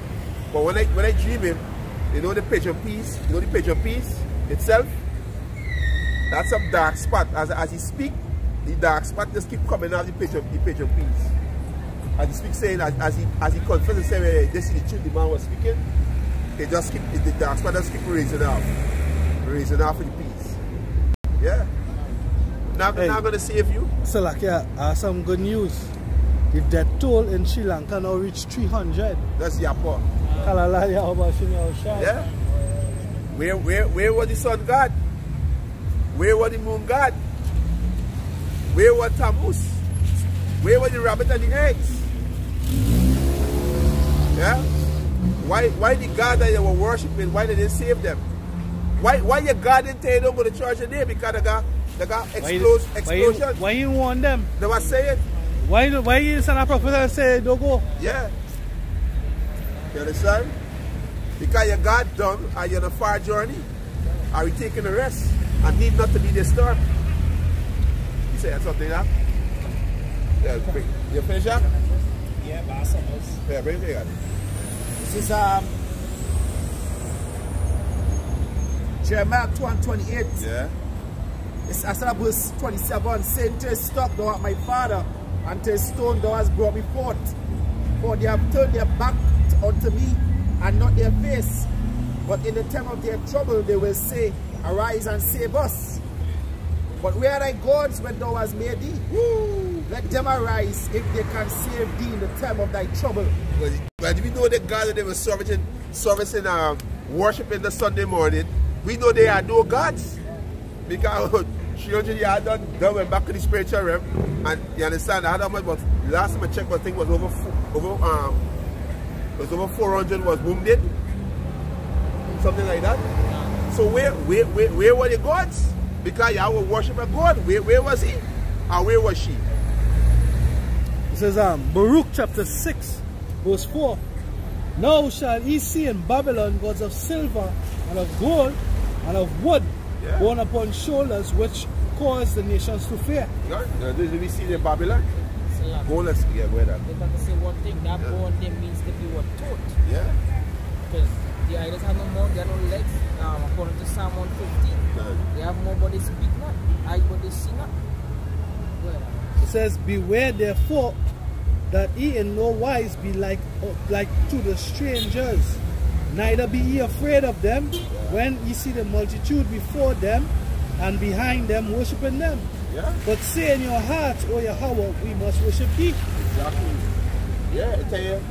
S6: But when I dream him, you know the pigeon piece? You know the pigeon piece itself? That's a dark spot. As he speak, the dark spot just keep coming out the pigeon piece. As he speaks, saying as he confesses and saying, hey, this is the truth the man was speaking, it just keep the dark spot just keep raising off for the piece. Yeah. Not gonna save you.
S3: So like some good news. The death toll in Sri Lanka now reached 300.
S6: That's Yapa.
S3: Yeah.
S6: Where was the sun God? Where was the moon God? Where was Tammuz? Where was the rabbit and the eggs? Yeah? Why the God that they were worshiping, why did they save them? Why your God didn't tell you don't go to church today? Because they got explosions.
S3: Why you warn them?
S6: They were saying.
S3: Why you send a prophet and say don't go?
S6: Yeah. You understand? Because your God done, are you on a far journey? Are we taking a rest? And need not to be disturbed. You say something now? Yeah, you finish up?
S8: Yeah, but almost.
S6: Yeah, bring it again.
S8: This is Jeremiah 2:28.
S6: Yeah.
S8: It's after verse 27, saying to his stock thou art my father, and to his stone thou hast brought me forth. For they have turned their back unto me, and not their face. But in the time of their trouble they will say, arise and save us. But where are thy gods when thou hast made thee? Woo! Let them arise if they can save thee in the time of thy trouble.
S6: But we know the God that they were servicing worshiping the Sunday morning, we know they are no gods. Because 300 years done went back to the spiritual realm. And you understand, I had much, but last time I checked, I think it was over 400 was wounded. Something like that. So where were the gods? Because Yahweh worship a God. Where was he? Or where was she?
S3: It says Baruch chapter 6 verse 4. Now shall ye see in Babylon gods of silver and of gold and of wood borne upon shoulders, which cause the nations to fear.
S6: Did we see in Babylon? Go let's go ahead.
S4: They got to say one thing, that born them means to be what taught.
S6: Yeah.
S4: Because the idols have no mouth, they have no legs. According to Psalm 115, they have more but they speak not, eyes but they see not.
S3: It says, beware therefore that ye in no wise be like to the strangers, neither be ye afraid of them when ye see the multitude before them and behind them worshiping them.
S6: Yeah.
S3: But say in your hearts, O Yahweh, we must worship thee.
S6: Exactly. Yeah, I tell you,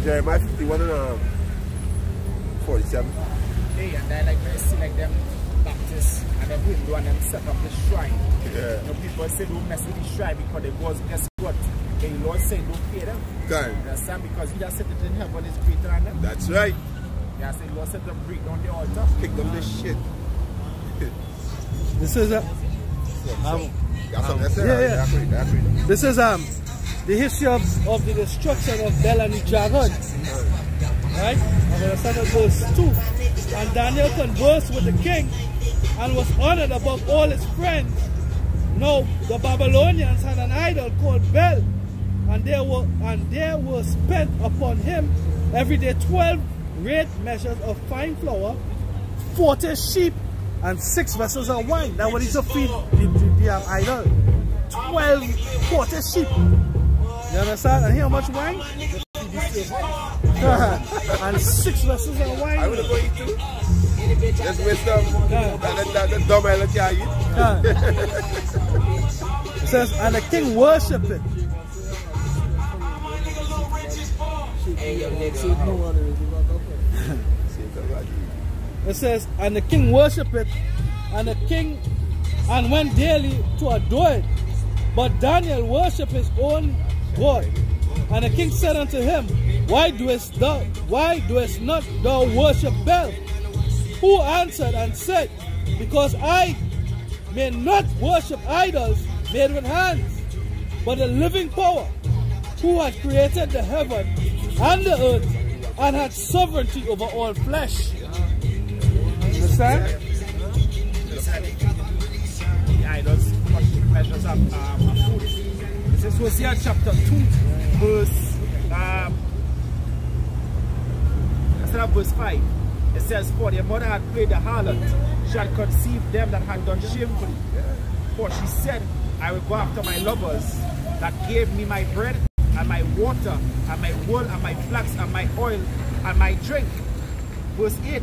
S6: Jeremiah 51 and 47.
S8: Hey, and I like to see like them Baptists and them Hindu and them set up the shrine.
S6: Yeah.
S8: You know, people say don't mess with the shrine because they was, guess what? The Lord said don't fear them.
S6: God.
S8: You understand? Because he just said it in heaven is greater than them.
S6: That's right.
S8: Yeah, said Lord said them break down the altar.
S6: Kick them this shit.
S3: This is a
S6: That's what I said.
S3: Yeah.
S6: That's right.
S3: This is the history of the destruction of Bel and the dragon. Right? I'm going to start at verse 2. And Daniel conversed with the king and was honored above all his friends. Now the Babylonians had an idol called Bel, and there were spent upon him every day 12 great measures of fine flour, 40 sheep, and 6 vessels of wine. That was to feed the idol. 40 sheep. You understand? And how much wine? And 6 vessels of wine.
S6: I would have going to. Let's wisdom. The dumb I can't eat.
S3: It says, and the king worshipped it. It says, and the king worshipped it, and went daily to adore it. But Daniel worshipped his own God. And the king said unto him, Why doest not thou worship Bel? Who answered and said, Because I may not worship idols made with hands, but the living power, who had created the heaven and the earth, and had sovereignty over all flesh. Understand?
S4: The idols measures of food. This is Hosea chapter 2, verse 5. It says, For their mother had played the harlot, she had conceived them that had done shamefully. For she said, I will go after my lovers that gave me my bread and my water and my wool and my flax and my oil and my drink. Verse 8.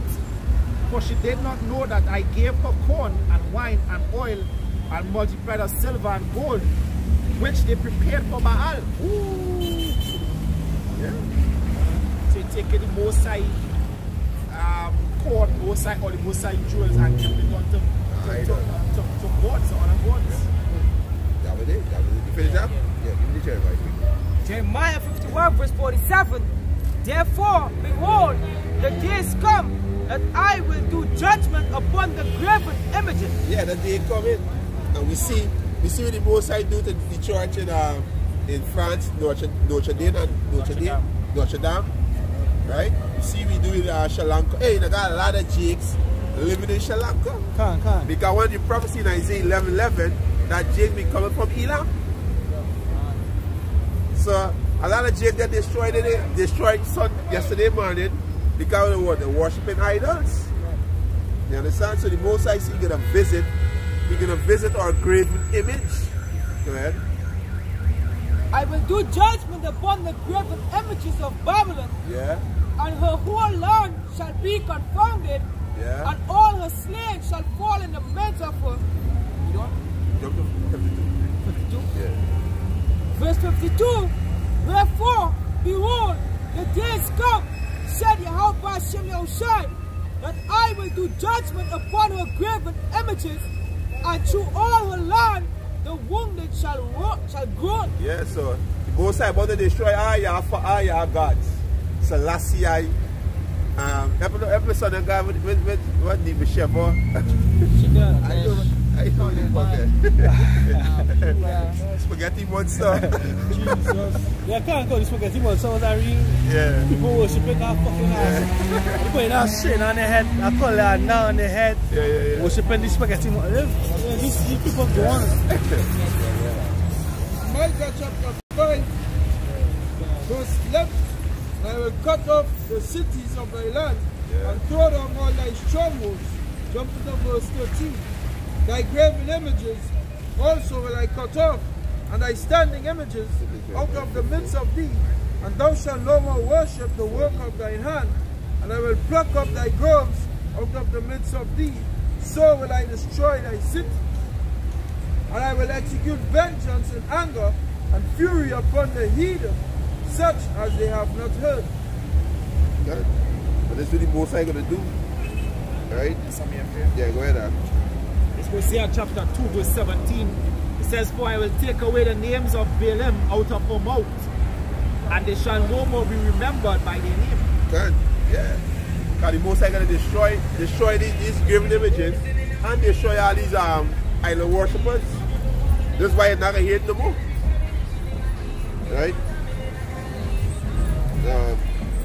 S4: For she did not know that I gave her corn and wine and oil and multiplied her silver and gold, which they prepared for Baal. Ooh. Yeah. So you take the Mosai corn, Mosai or the Mosai jewels and give it on to gods or other gods.
S6: That was it. You finish up? Yeah, give me the chair right quick.
S1: Jeremiah 51 verse 47. Therefore, behold, the days come that I will do judgment upon the graven images.
S6: Yeah, that day coming. And we see what the Most High do to the church in France, Notre Dame. Right? You see we do in Sri Lanka. Hey, they got a lot of Jakes living in Sri Lanka.
S3: Can.
S6: Because when the prophecy in Isaiah 11:11, that Jake be coming from Elam. So a lot of Jake that destroyed yesterday morning because of what? They're worshiping idols. You understand? So the Most High is gonna visit our graven image. Go ahead.
S1: I will do judgment upon the graven images of Babylon.
S6: Yeah.
S1: And her whole land shall be confounded.
S6: Yeah.
S1: And all her slain shall fall in the midst of her. You know?
S6: Jump to 52. Yeah.
S1: Verse 52. Wherefore, behold, the days come, said Yahweh Shem Yahushai, that I will do judgment upon her graven images, and through all her land the wounded shall groan.
S6: Yeah, so the Most High about to destroy all your gods. Selassie, every son of God with what the bishop. I know you forget. Spaghetti monster.
S3: Jesus. Yeah, I can't call the spaghetti monster. Was that real?
S6: Yeah.
S3: People worshiping that fucking ass. People putting that shit on their head. I call that now on their head.
S6: Yeah.
S3: Worshiping the spaghetti monster. These people go on.
S2: Micah chapter 5, verse 11. I will cut off the cities of thy land and throw down all thy strongholds. Jump to the verse 13. Thy graven images also will I cut off, and thy standing images out of the midst of thee, and thou shalt no more worship the work of thine hand, and I will pluck up thy groves out of the midst of thee. So will I destroy thy city, and I will execute vengeance in anger and fury upon the heathen, such as they have not heard.
S6: Good. But this is what the Most High going to do. Alright? Yeah, go ahead.
S4: Hosea chapter 2 verse 17. It says, For I will take away the names of Baalim out of her mouth, and they shall no more be remembered by their name.
S6: Good. Yeah. Because the Most High going to destroy these graven images and destroy all these idol worshippers. That's why you're not going to hear it no more. Right?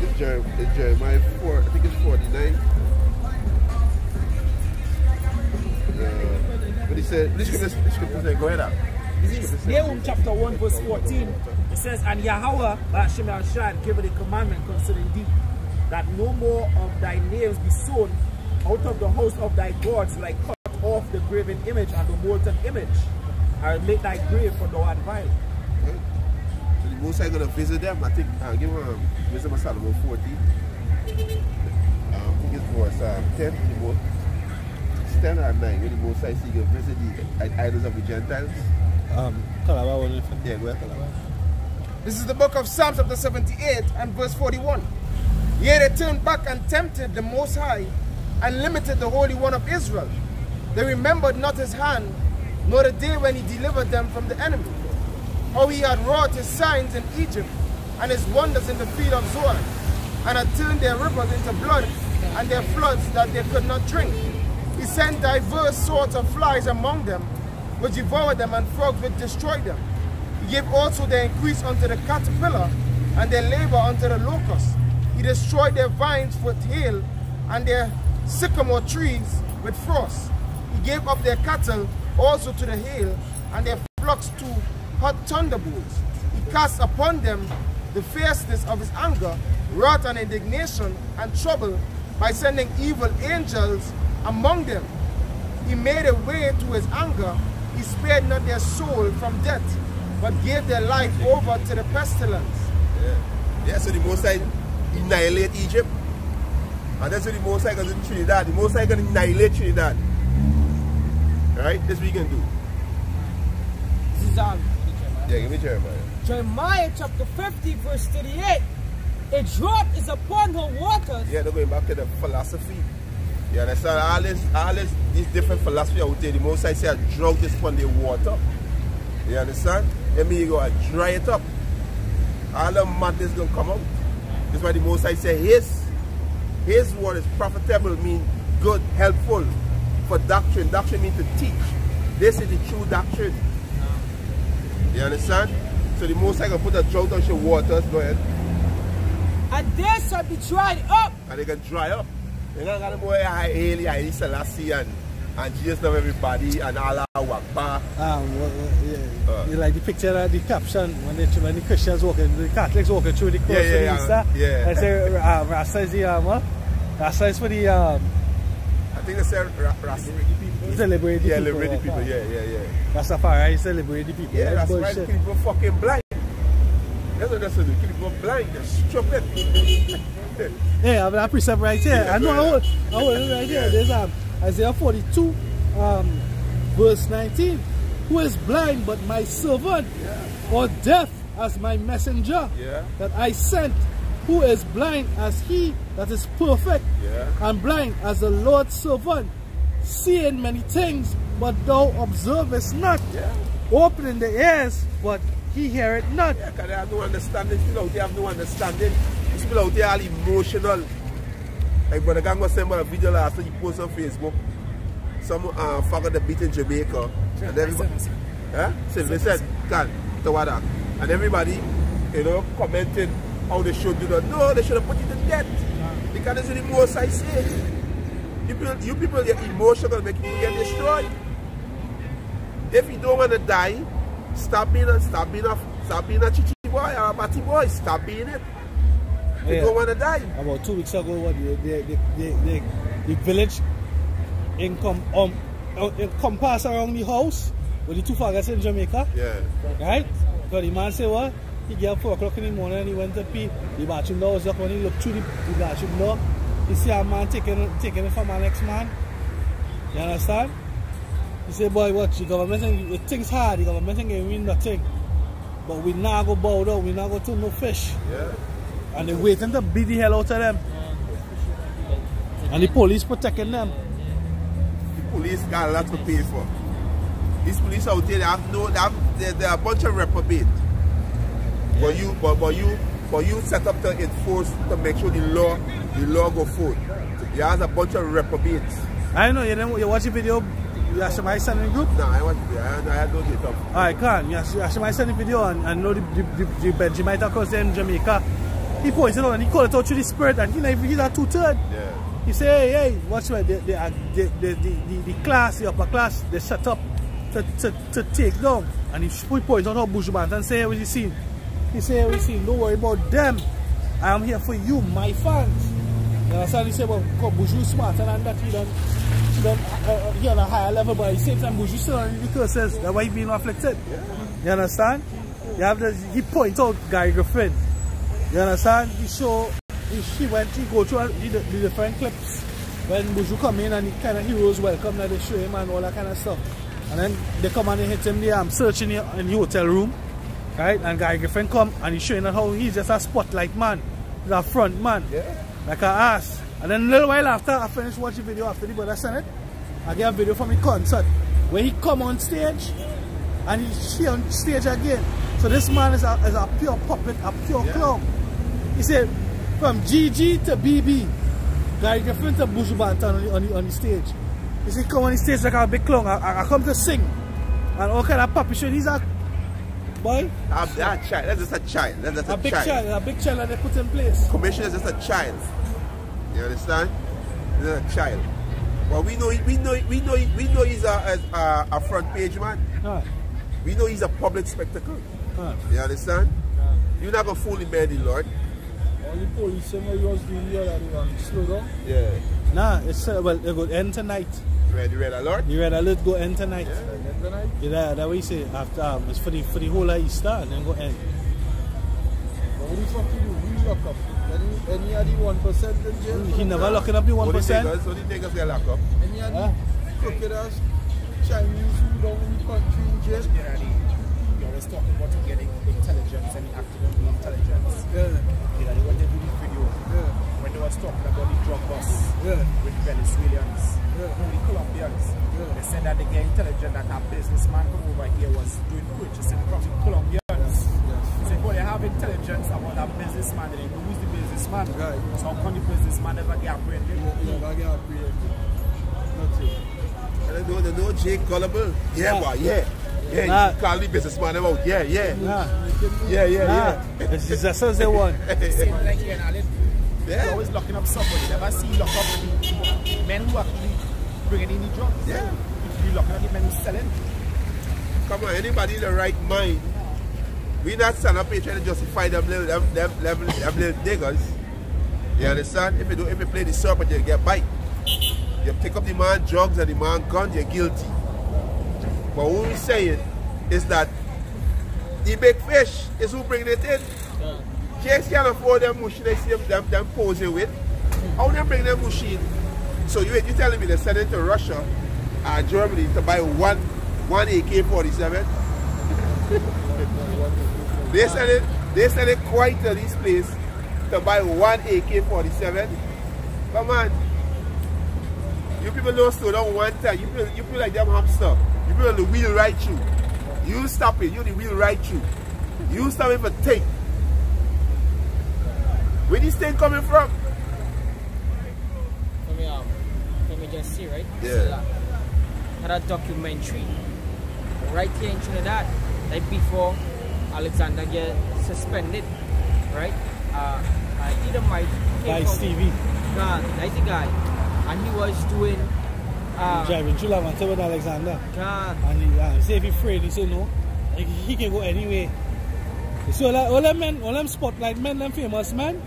S6: It's Jeremiah 4, I think it's 49. But he said, this scripture said, go ahead out.
S8: Nahum chapter 1 verse 14. It says, and Yahweh Hashem Yahshua gave a commandment concerning thee, that no more of thy names be sown out of the house of thy gods, like cut off the graven image and the molten image, and make thy grave for thou art vile.
S6: So the Most High going to visit them. I think, give them Wisdom of Solomon 14. I think it's verse 10. It's 10 or 9. When the Most High see you visit the idols of the Gentiles.
S3: Yeah, go ahead, Calabar.
S7: This is the book of Psalms chapter 78 and verse 41. Yea, they turned back and tempted the Most High and limited the Holy One of Israel. They remembered not his hand, nor the day when he delivered them from the enemy. How he had wrought his signs in Egypt and his wonders in the field of Zoan, and had turned their rivers into blood and their floods that they could not drink. He sent diverse sorts of flies among them, which devoured them, and frogs which destroyed them. He gave also their increase unto the caterpillar, and their labor unto the locust. He destroyed their vines with hail, and their sycamore trees with frost. He gave up their cattle also to the hail, and their flocks to hot thunderbolts. He cast upon them the fierceness of his anger, wrath and indignation and trouble, by sending evil angels among them. He made a way to his anger. He spared not their soul from death, but gave their life over to the pestilence.
S6: Yeah, so the Most High annihilate Egypt. And that's what the Most High going to do Trinidad. The Most High going to annihilate Trinidad. Alright, this we can do.
S1: This is
S6: Yeah, give me Jeremiah.
S1: Jeremiah chapter 50 verse 38. A drought is upon her waters.
S6: Yeah, they're going back to the philosophy. You understand? These different philosophy out there. The Most High say a drought is upon the water. You understand? That means you go and dry it up. All the madness going to come out. That's why the Most High say his word is profitable, mean good, helpful for doctrine. Doctrine means to teach. This is the true doctrine. You understand? So the Most High can put a drought on your waters. Go ahead.
S1: And they shall be dried up.
S6: And they can dry up. You're not going to go Haile Selassie and Jesus love everybody and Allah Akbar.
S3: You like the picture of the caption when the Christians walking, the Catholics walking through the cross for Easter.
S6: Yeah.
S3: They say Rasta is the Rasta is for the
S6: I think they say Rasta.
S3: Celebrate the people.
S6: Liberate the people. Yeah.
S3: Rastafari celebrate the people.
S6: Yeah, that's right. People fucking blind. That's what they do. People blind. They're stupid.
S3: Yeah, I have a precept right here. I know I hold it right here. There's Isaiah 42, verse 19. Who is blind but my servant, or deaf as my messenger, that I sent? Who is blind as he that is perfect, and blind as the Lord's servant, seeing many things, but thou observest not, opening the ears, but he heareth not.
S6: Yeah, because they have no understanding. People out there have no understanding. These people out there are emotional. Like Brother Gang was saying about a video last time he posted on Facebook. Some fucker that beat in Jamaica. And everybody, St. Vincent, Tawada. And everybody, commented how they should do that. No, they should have put you to death. Because that's what the Most High say. You people get emotional, make you get destroyed. If you don't want to die, stop being a chichi boy or a batty boy. Stop being it. You don't want to die.
S3: About 2 weeks ago, the village encompass around the house with the two fathers in Jamaica. Yeah. Right? Because the man said what? He got 4 o'clock in the morning and he went to pee. The bathroom door was up. When he looked through the bathroom door, he see a man taking it from our next man. You understand? He said, boy, what? The government saying it things hard. The government saying we win nothing. But we not go bow down. We not go to no fish. Yeah. And they waiting to beat the hell out of them. And the police protecting them.
S6: The police got a lot to pay for. These police out there, they're a bunch of reprobate. But you set up to enforce, to make sure the law go forward. You have a bunch of reprobates.
S3: I know, you watch the video You ask my son in the group?
S6: No, I want to. I had no data.
S3: Alright, can. You ask my son in the video and know the Benjamite across there in Jamaica. He points it out and he called it out to the spirit and he's a 2/3.
S6: Yeah.
S3: He say, hey, watch what the class, the upper class, they set up to take down. And he points out how Buju Banton say, what you seen? He say, we see, don't worry about them. I am here for you, my fans. You understand? He say, well, Buju smarter than that. He on a higher level, but at the same time, Buju still on the curses. That's why he's being reflected. Yeah. You understand? You have he points out Gary Griffin. You understand? He go through the different clips when Buju come in and he kind of heroes welcome that they show him and all that kind of stuff. And then they come and they hit him there, searching in the hotel room. Right? And Gary Griffin come and he's showing how he's just a spotlight man. He's a front man. Yeah. Like an ass. And then a little while after I finished watching the video after the brother sent it, I get a video from the concert where he come on stage and he's on stage again. So this man is a pure puppet, a pure clown. He said from GG to BB, Gary Griffin to Buju Banton on the stage. He said come on the stage like a big clown. I come to sing and all kind of puppet shit. He's a boy.
S6: That's just a child. That's just a
S3: big child. A big child that they put in place.
S6: Commissioner is just a child. You understand? He's a child. Well, we know he's a front page man. We know he's a public spectacle. You understand? You're not gonna fool him, man, Lord.
S5: All the police say he was doing the other one. Slow down.
S6: Yeah.
S3: Nah, it's well, it go end tonight.
S6: The red alert?
S3: The red alert go end tonight.
S5: Yeah, end tonight?
S3: Yeah, that way you say after it's for the whole of Easter and then go end.
S5: But what the fuck you do? Who lock up? Any of the 1% in jail?
S3: He never locking up the 1%.
S6: Only niggas get locked up.
S5: Any of the crooked ass Chinese who down in the country in jail?
S7: You always talk about getting intelligence and acting on the intelligence.
S5: Yeah.
S7: When they do this video, when they was talking about the drug bust with Venezuelans, the Colombians, they said that they get intelligent that a businessman come over here was doing purchasing from the Colombians. So if they have intelligence about that businessman, they know who's the businessman.
S5: Right.
S7: So how can the businessman never get apprehended?
S5: Never get apprehended. Nothing.
S6: And they know Jake Gullible. Yeah, boy, yeah. Yeah, you call the businessman about. Yeah.
S3: It's just as they want.
S7: Same like here in Allen. You're always locking up somebody. Never see lock up the men who actually bringing in the drugs.
S6: Yeah.
S7: You locking up the men who selling.
S6: Come on, anybody in the right mind, we not stand up here trying to justify them little niggas. You understand? If you play the serpent, you get bite. You pick up the man drugs and the man guns, you're guilty. But what we're saying is that the big fish is who bringing it in. Case can't afford them mushy they see them posing with. How they bring them mushy in? So you telling me they're sending to Russia and Germany to buy one AK-47? they send it quite to this place to buy one AK-47. Come on. You people don't slow down one time. You feel like them hamster. You feel the wheel right through. You stop it. You the wheel right through. You stop it for take. Where this thing coming from?
S4: Let me just see, right?
S6: Yeah.
S4: Had a documentary right here in Trinidad, like before Alexander get suspended, right? Either Mike
S3: by Stevie.
S4: That's the guy. And he was doing
S3: driving through Lavante with Alexander.
S4: And
S3: he said if he's afraid, he said no. He can go anyway. So like, all them spotlight men, them famous men,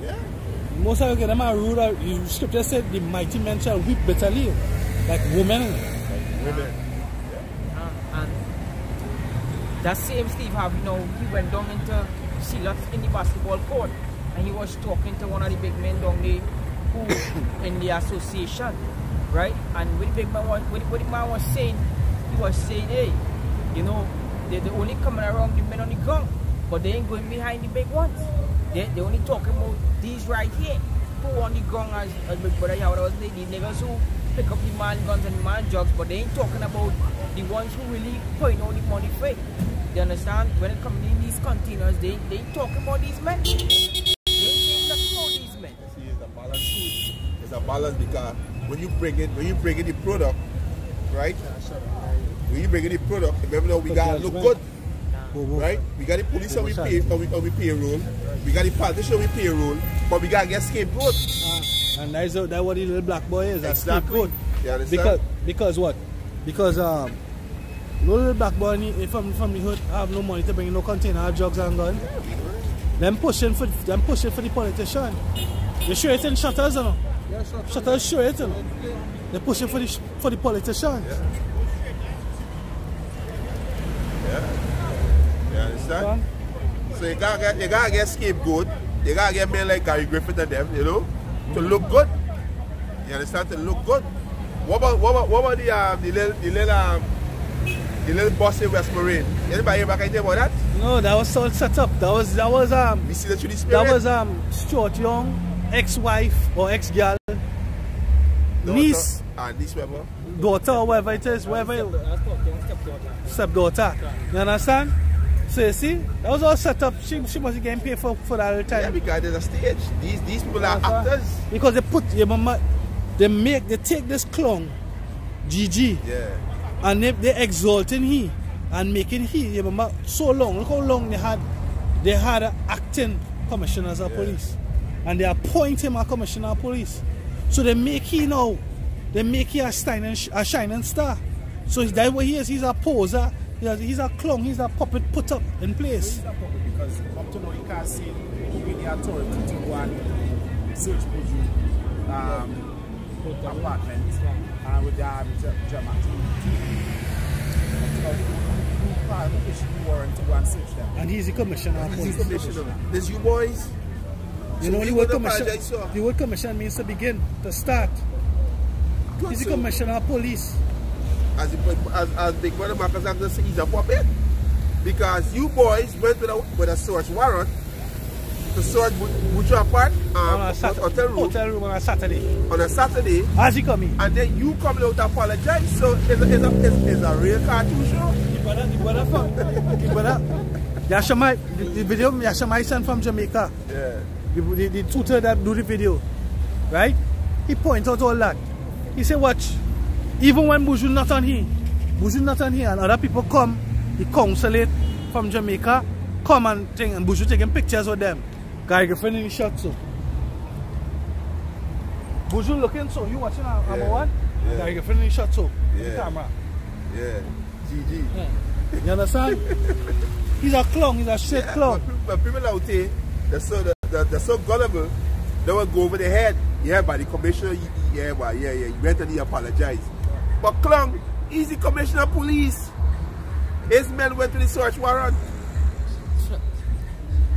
S3: most of them are rude. The scripture said the mighty men shall weep bitterly. Like women.
S4: And that same Steve Harvey, he went down into Sheila in the basketball court and he was talking to one of the big men down there who in the association, right? And what the man was saying, he was saying, hey, they're only coming around the men on the ground, but they ain't going behind the big ones. They only talking about these right here, who on the ground as big brother Yawada was saying, the niggas who pick up the man guns and the man drugs, but they ain't talking about the ones who really putting all the money fake. You understand? When it comes in these containers, they ain't talking about these men. They ain't talking about these men.
S6: See, it's a balance. It's a balance because when you bring in the product, right? We bringing the product. Remember now we gotta look good. Right? We got the police on we payroll. We got the politician on we payroll. But we gotta get scapegoat.
S3: And that's what the little black boy is, a
S6: Exactly.
S3: scapegoat.
S6: You understand?
S3: Because what? Because little black boy from the hood have no money to bring no container of drugs and guns. Them pushing for the politician. They show it in shutters, you know.
S5: Yeah,
S3: Shutters show it, you know. They pushing for the politician.
S6: You understand? So you gotta get scapegoat. You gotta get men like Gary Griffith and them, you know, to look good. You understand? To look good. What about the little boss in West Marine? Anybody hear back about that?
S3: No, that was all set up. That was
S6: We see that through the spirit.
S3: that was Stuart Young, ex-wife or ex-girl, niece,
S6: niece whatever.
S3: daughter, or whatever it is, stepdaughter. You understand? So you see, that was all set up. She must be getting paid for that all the time.
S6: Yeah, because there's a stage. These people are actors.
S3: Because they take this clown, GG, and they exalting he and making he. You remember so long. Look how long they had an acting commissioners of police, and they appoint him a commissioner of police. So they make he now. They make he a shining star. So that's what he is. He's a poser. He's a clown. He's a puppet put up in place.
S8: He's a puppet because up to now you can't see who with the authority to go and search Buju apartment and with the dramatic. Who issued the warrant to go and search them.
S3: And he's the commissioner of police.
S6: There's you boys.
S3: You know the word commission means to begin, to start. He's the commissioner of police.
S6: As Big Brother Marcus Agnes said, he's a puppet. Because you boys went with a search warrant to search Buju apart hotel room
S3: on a Saturday.
S6: On a Saturday.
S3: As he coming.
S6: And then you coming out to apologize. So it's a real cartoon show.
S3: The brother. The video Yashamai sent from Jamaica.
S6: Yeah.
S3: The tutor that do the video. Right? He point out all that. He said, watch. Even when Buju not on here, and other people come, the consulate from Jamaica come and Buju taking pictures with them. Gary Griffin in the shot so. Buju looking so, you watching number one? Yeah. Gary Griffin in the shot so.
S6: Yeah.
S3: The camera.
S6: Yeah. GG.
S3: Yeah. You understand? He's a clown, he's a shit clown.
S6: But people out there, they're so gullible, they will go over their head. Yeah, but the commissioner, you went and he apologized. But Klong, he's the commissioner of police. His men went to the search warrant.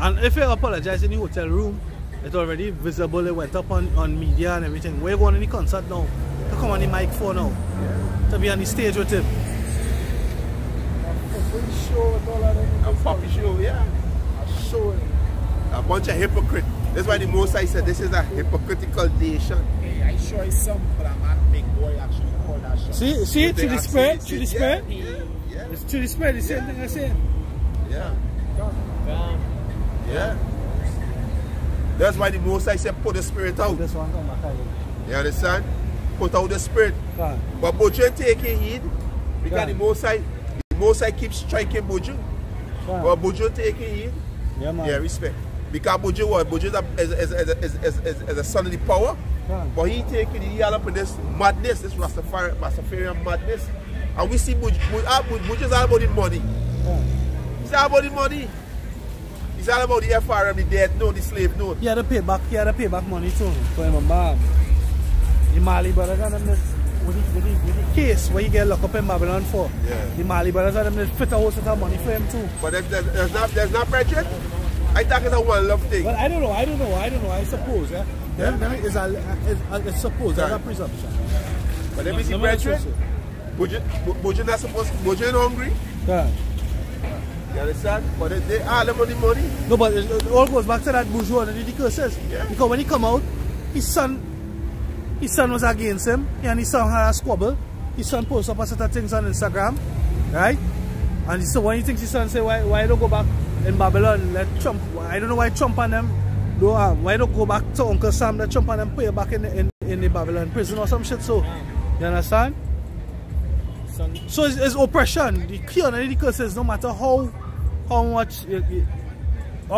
S3: And if you apologize in the hotel room, it's already visible, it went up on media and everything. Where you going in the concert now? To come on the mic for now. Yeah. To be on the stage with him.
S6: A puppy show, yeah. A show. A bunch of hypocrites. That's why the Most I said this is a hypocritical nation.
S8: Hey, I sure it's some, but I'm not big boy actually call that show.
S3: See, to the spirit, to the spirit.
S6: Yeah.
S3: It's to the spirit, the same thing I said.
S6: Yeah. Yeah. That's why the Most I said put the spirit out.
S3: This one come back.
S6: You understand? Put out the spirit. But Buju taking heed because the Most I keeps striking Buju. But Buju taking heed.
S3: Yeah, man.
S6: Yeah, respect. Because Buju is a son of the power. But he taking all up in this madness, this Rastafarian madness. And we see Buju is all about the money. It's all about the money. It's all about the FRM, the debt note, the slave note.
S3: He had to pay back money too. For him, the Mali brothers and them with the case where he get locked up in Babylon for.
S6: Yeah.
S3: The Mali brothers and them fit a whole set of money for him too.
S6: But there's not pressure. I think it's a one love thing.
S3: Well, I don't know. I suppose. It's supposed. That's a presumption.
S6: But let me see pressure. Buju not supposed. Buju ain't hungry.
S3: Yeah.
S6: You understand? But they all them on the money.
S3: No, but it all goes back to that bourgeois and the curses. Yeah. Because when he come out, his son was against him, and his son had a squabble. His son posts up a set of things on Instagram, right? And so when he thinks his son say, why don't go back in Babylon, let Trump, I don't know why Trump and them, why don't go back to Uncle Sam, let Trump and them put you back in the Babylon prison or some shit, so, you understand?
S4: son.
S3: So it's oppression. The key on the curses, no matter how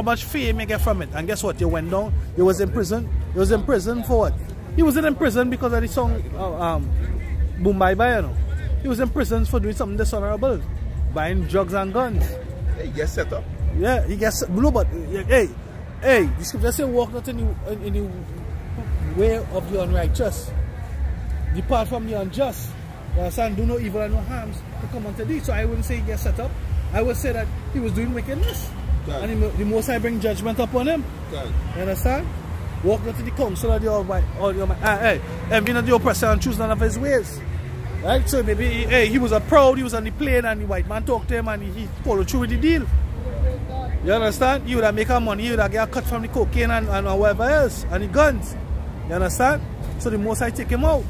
S3: much fame you get from it. And guess what? You went down. You was in prison. You was in prison for what? He wasn't in prison because of the song Boom Bye Bye, you know. He was in prison for doing something dishonorable, buying drugs and guns.
S6: He gets set up.
S3: Yeah, he gets no, but hey, the scripture say walk not in the way of the unrighteous. Depart from the unjust. You understand? Do no evil and no harms to come unto thee. So I wouldn't say he gets set up. I would say that he was doing wickedness. God. And the Most High bring judgment upon him. God. You understand? Walk not to the counsel of the Almighty. Envy not the oppressor and choose none of his ways. Right? So maybe he was a proud, he was on the plane and the white man talked to him and he followed through with the deal. You understand? He would have make a money, he would have get a cut from the cocaine and whatever else, and the guns. You understand? So the Most High take him out.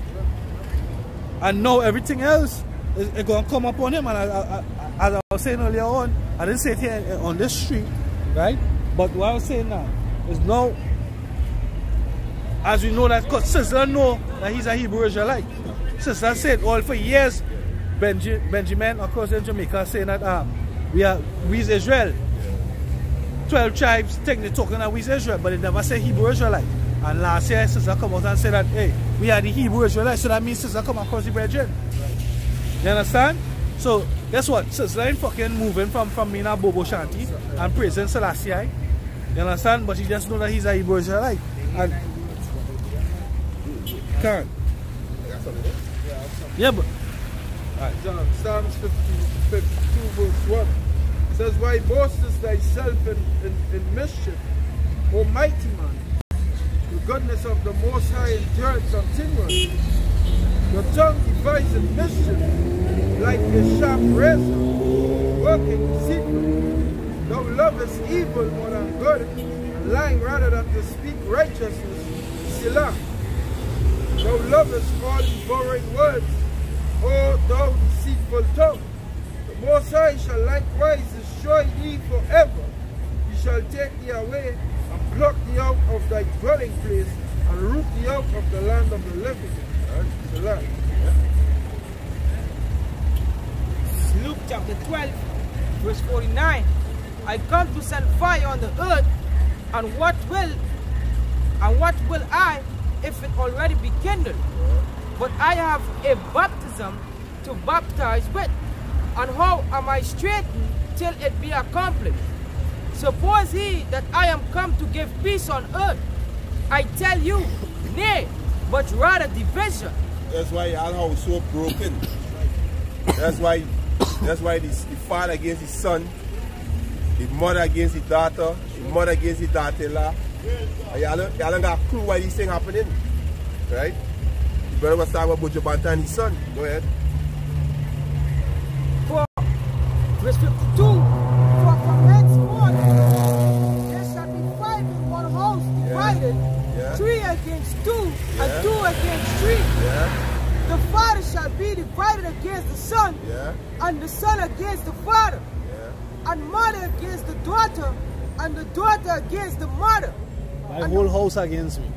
S3: And now everything else is going to come upon him. And as I was saying earlier on, I didn't say it here on this street, right? But what I was saying now is now, as we know that, because Sister know that he's a Hebrew Israelite. Sister said all for years, Benjamin, of course in Jamaica, saying that we is Israel. 12 tribes technically talking that we is Israel, but they never say Hebrew Israelite. And last year, Sister come out and said that, hey, we are the Hebrew Israelites, so that means Sister come across the brethren. You understand? So, guess what? Sister ain't fucking moving from being a Bobo Shanti and praising Selassie. You understand? But she just know that he's a Hebrew Israelite. And Karen. Yeah, but
S5: Psalms 52 verse 1 says, why boastest thyself in mischief, O mighty man? The goodness of the Most High endureth continually. Your tongue deviseth mischief like a sharp razor, working deceitfully. Thou lovest evil more than good, and lying rather than to speak righteousness. Selah. Thou lovest all devouring words, O thou deceitful tongue. The Most High shall likewise destroy thee forever. He shall take thee away and pluck thee out of thy dwelling place and root thee out of the land of the living. Selah.
S1: Luke chapter 12, verse 49. I come to send fire on the earth, and what will I, if it already be kindled? But I have a baptism to baptize with, and how am I straitened till it be accomplished? Suppose he that I am come to give peace on earth? I tell you, nay, but rather division.
S6: That's why our house so broken. That's why the father against his son, the mother against the daughter, the mother against the daughter-in-law. Y'all don't got a clue why these things happening. Right? The brother was talking about Jabanta and his son. Go ahead.
S1: Verse 52. For from henceforth there shall be 5 in one house divided, 3 against 2, and 2 against 3. The father shall be divided against the son, and the son against the father, and mother against the daughter, and the daughter against the mother.
S3: My whole house against me.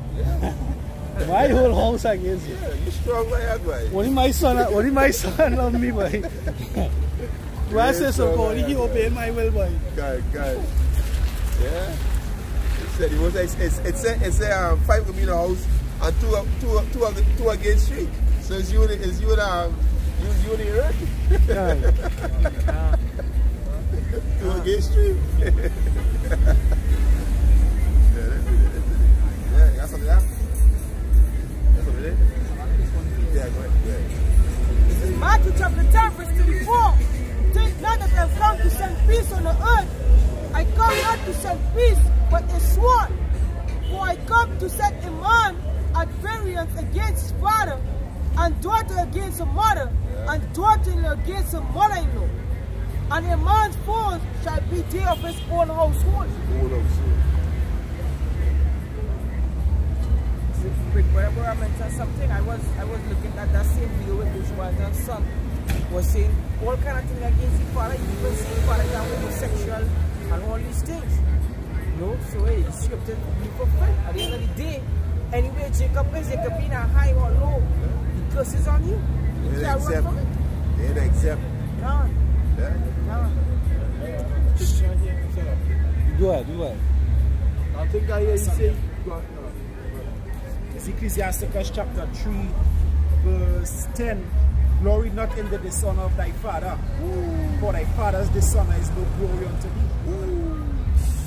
S3: My whole house against you.
S6: Yeah, you strong like that, boy.
S3: Only my son love me, boy. Why I say so, boy? He obey my will, boy.
S6: God. Yeah. It said 5 will be in the house and two against 3. So it's you and the earth. 2 against 3. Yeah, got something else? That's what it is? Yeah, go ahead.
S1: This is Matthew chapter 10, verse 34. Think not that I have come to send peace on the earth. I come not to send peace, but a sword. For I come to set a man at variance against his father, and daughter against a mother, and daughter-in-law against a mother-in-law. And a man's foes shall be they of his own household.
S4: Whenever I mentioned something, I was looking at that same video with Bushwalter's son was saying all kind of things against the father, even saying father is homosexual and all these things. You know, so hey, the scripture be fulfilled. At the end of the day, anyway Jacob is, it could be in a high or low, the curse is on you. You can't run from it.
S6: They ain't exempt.
S1: No.
S6: Yeah.
S1: No.
S3: Do it.
S5: I think I hear you say,
S8: It's Ecclesiasticus chapter 3, verse 10. Glory not in the dishonor of thy father, for thy father's dishonor is no glory unto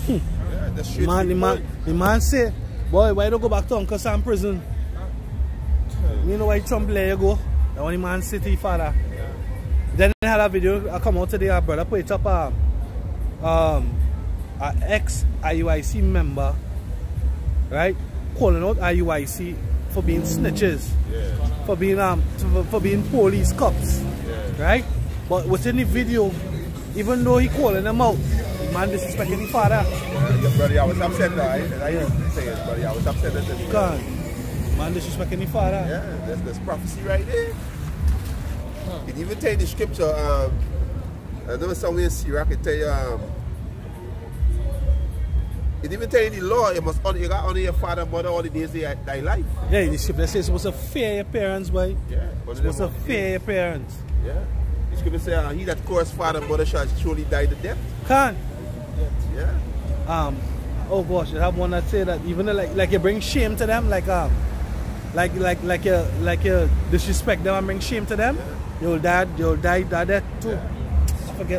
S8: thee.
S6: Yeah, that's straight
S3: The man say, boy, why don't go back to Uncle Sam prison? You know why Trump let you go? That one the man say to his father. Then they had a video I come out today, our brother put it up an ex-IUIC member, right, calling out IUIC for being snitches, for being police cops, right? But within the video, even though he calling them out, the man disrespecting his father.
S6: Yeah, brother, I was upset now. I say it, buddy. I was upset at the
S3: God, man disrespecting his father.
S6: Yeah, there's prophecy right there. It even tell you the scripture. I know somewhere in Syria, I can tell you. It even tell you the law, you must honor your father and mother all the days of thy life.
S3: Yeah, the scripture says you're supposed to fear your parents, boy.
S6: Yeah.
S3: You're supposed to fear your parents.
S6: Yeah. The scripture say, he that curses father and mother shall surely die the death.
S3: Can't.
S6: Yeah.
S3: Oh gosh, I have one that say that even like you bring shame to them, like you disrespect them and bring shame to them, you'll die that death too. Yeah.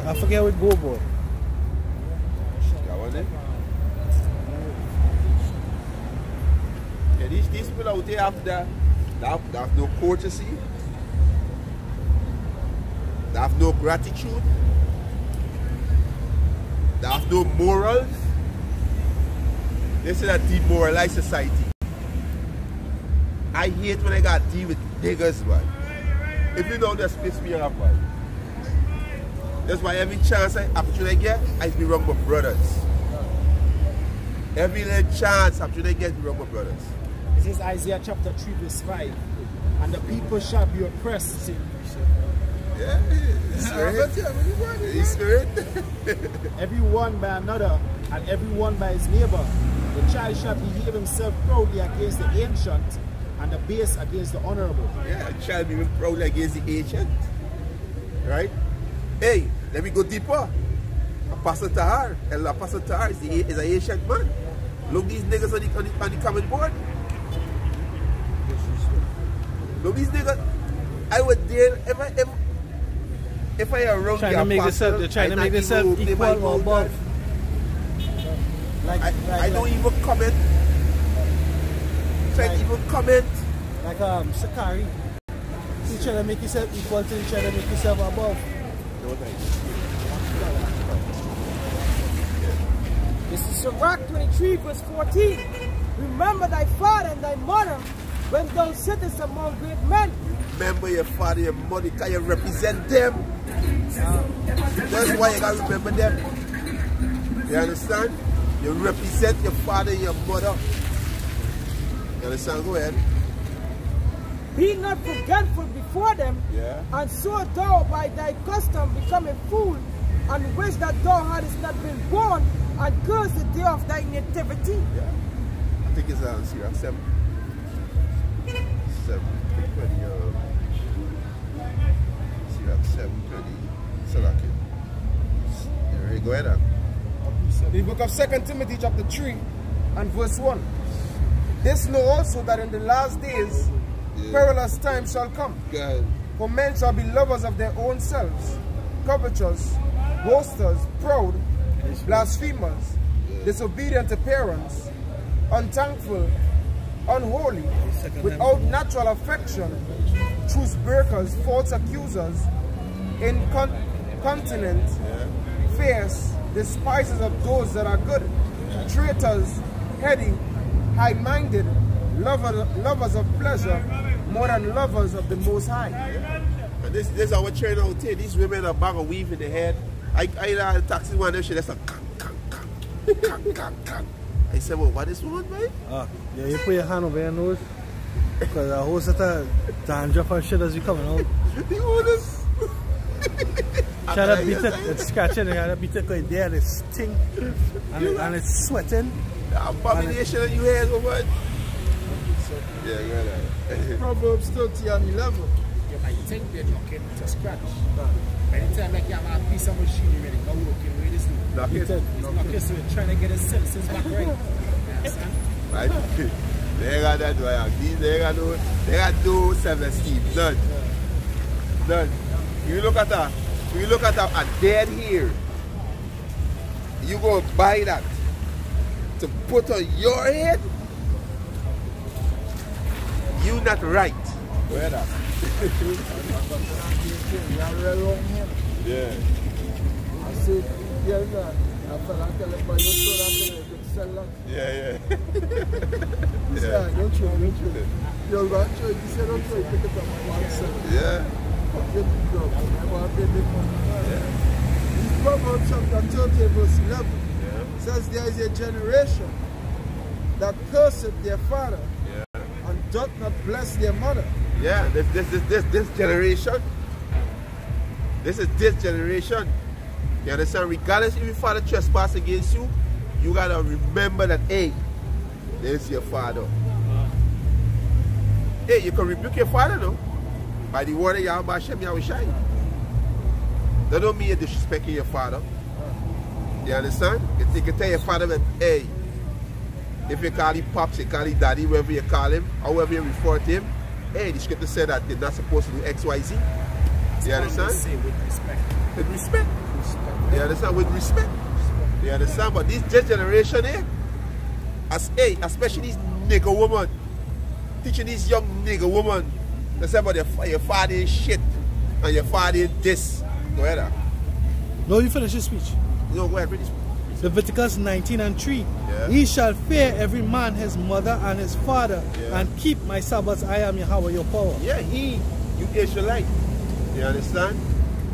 S3: I forget how it go, boy.
S6: That one there? Yeah, these people out there they have no courtesy, they have no gratitude, they have no morals. They say that demoralize society. I hate when I got to deal with niggas, man. If you don't, just piss me off, man. That's why every chance opportunity I get, I be wrong with brothers. Every little chance opportunity I get, be wrong with brothers.
S8: This is Isaiah chapter 3, verse 5. And the people shall be oppressed.
S6: Yeah, His Spirit.
S8: Everyone by another, and everyone by his neighbor. The child shall behave himself proudly against the ancient, and the base against the honorable.
S6: Yeah, a child be proudly against the ancient. Right? Hey, let me go deeper. Apostle Tahar. Apostle Tahar is an ancient man. Look these niggas on the comment board. Look these niggas. I would dare if I around
S3: Trying to make themselves equal or above.
S6: I don't even comment. Try to even comment.
S3: Like Sakari. He's trying to make himself equal to each other, make himself above.
S1: This is Sirach 23, verse 14. Remember thy father and thy mother when thou sittest among great men.
S6: Remember your father, your mother, because you represent them. That's why you gotta remember them. You understand? You represent your father and your mother. You understand? Go ahead.
S1: Be not forgetful before them, and so thou by thy custom become a fool, and wish that thou hadst not been born, and curse the day of thy nativity.
S6: Yeah. I think it's Sirach 7. 7, 20, Sirach 7:20. Salaki. You ready? Go ahead.
S7: The book of 2 Timothy chapter 3 and verse 1. This know also that in the last days perilous times shall come. For men shall be lovers of their own selves, covetous, boasters, proud, blasphemers, disobedient to parents, unthankful, unholy, without natural affection, truce breakers, false accusers, incontinent, fierce, despisers of those that are good, traitors, heady, high-minded, lovers of pleasure, more than lovers of the Most High.
S6: This is our trend out here. These women are bag of weave in the head. I the taxi one, she that's a I said, well, what is one, man?
S3: Yeah, you put your hand over your nose. Because a whole set of dandruff and shit as you coming out.
S6: The oldest.
S3: Try to beat it, it's scratching, you gotta beat it because there it's stink and it's sweating.
S6: The abomination of you hear, woman. Yeah, right.
S5: Proverbs 30 and 11.
S8: like think they're knocking to scratch. Anytime like you have a piece of machinery ready, not working, where this knocking, so you're trying to get his citizens back right.
S6: Right? They got that way. They got no self-esteem. None. None. You look at that. You look at a dead hair. You go buy that to put on your head. You not right. Where that? Yeah.
S5: I said, yeah, man. I fell and tell it, but you saw that you could sell that.
S6: Yeah.
S5: You said, don't throw it. You're going to throw it. You said, don't throw it. Pick it up and one sell it.
S6: Yeah.
S5: Get the job. Never pay the money. This Proverbs chapter 30 verse 11 says there is a generation that curseth their father and doth not bless their mother.
S6: Yeah, this generation. This is this generation. You understand? Regardless if your father trespass against you, you gotta remember that, hey, there's your father. Hey, you can rebuke your father though. By the word of Yahweh Hashem Yahushai. That don't mean you're disrespecting your father. You understand? You can tell your father that, hey, if you call him pops, you call him daddy, wherever you call him, however you refer to him, hey, the scripture said that they're not supposed to do X, Y, Z. You understand?
S8: Say with respect.
S6: With respect. You understand? With respect. You understand? But this generation here, especially these nigger women, teaching these young nigger women, they say about your father is shit and your father is this. Go ahead.
S3: No, you finish your speech.
S6: No, go ahead, read this.
S3: Leviticus 19:3.
S6: Yeah.
S3: He shall fear every man his mother and his father, and keep my Sabbaths. I am Yahweh your power.
S6: Yeah, you Israelite. You understand?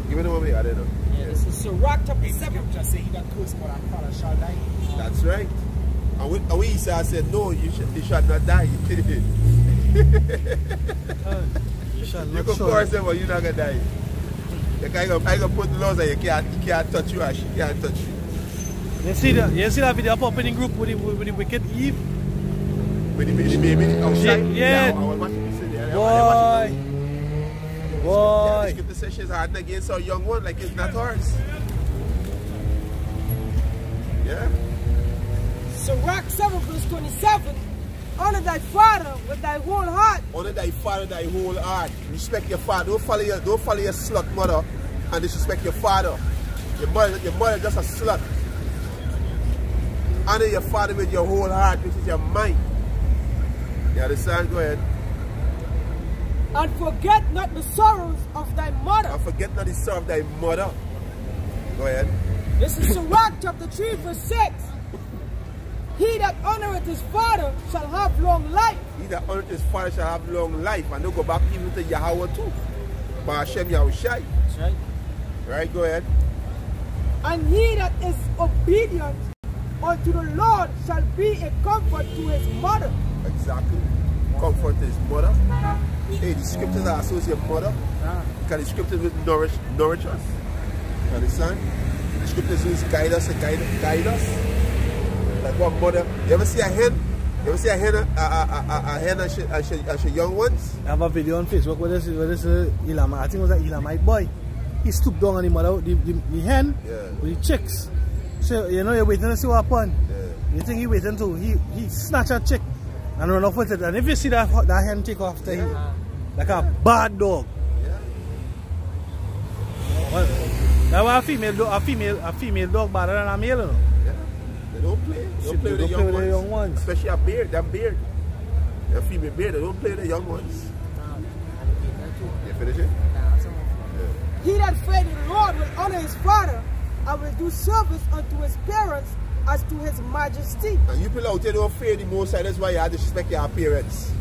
S6: Give me the one I don't know.
S4: Yeah, this is Sirach chapter 7.
S8: Just say he that curse more than father shall die.
S6: That's right. And we said, no, you shall not die.
S3: You shall
S6: You
S3: not
S6: can
S3: surely.
S6: curse them, but you're not going to die. I can put laws that you can't touch you and she can't touch you.
S3: You see that video popping in group with the wicked Eve?
S6: With the baby outside?
S3: Yeah.
S6: I was watching this in there.
S3: Boy.
S6: Yeah,
S3: Boy.
S6: the scripture says she's hard against our young one, like it's not hers. Yeah.
S1: Sirach 7 verse 27. Honor thy father with thy whole heart.
S6: Honor thy father, thy whole heart. Respect your father. Don't follow your slut mother and disrespect your father. Your mother just a slut. Honor your father with your whole heart, which is your mind. You understand? Go ahead.
S1: And forget not the sorrows of thy mother.
S6: And forget not the sorrow of thy mother. Go ahead.
S1: This is Sirach chapter 3 verse 6. He that honoreth his father shall have long life.
S6: He that honoreth his father shall have long life. And don't go back even to Yahweh too. By Hashem Yahushai.
S4: That's right.
S6: Right, go ahead.
S1: And he that is obedient unto the Lord shall be a comfort to his mother.
S6: Exactly. Comfort his mother. Hey, the scriptures are associated with mother. Because the scriptures will nourish us. You understand? The scriptures will guide us and guide us. Like what mother? You ever see a hen? You ever see a hen and she young ones?
S3: I have a video on Facebook where this Elam, I think it was an Elamite boy. He stooped down on the mother, the hen with the chicks. So you know you're waiting to see what happens. Yeah. You think he waiting to he snatch a chick and run off with it. And if you see that hen take off after him, like a bad dog.
S6: Yeah.
S3: Well, now a female dog better than a male, you know?
S6: Yeah. They don't play. They don't play with the young ones. Especially a beard, that beard. A female beard, they don't play with the young ones. You finish it?
S1: He that feareth the Lord will honor his father and will do service unto his parents as to his majesty.
S6: And you people out there don't fear the Most High, that's why you have to disrespect your parents.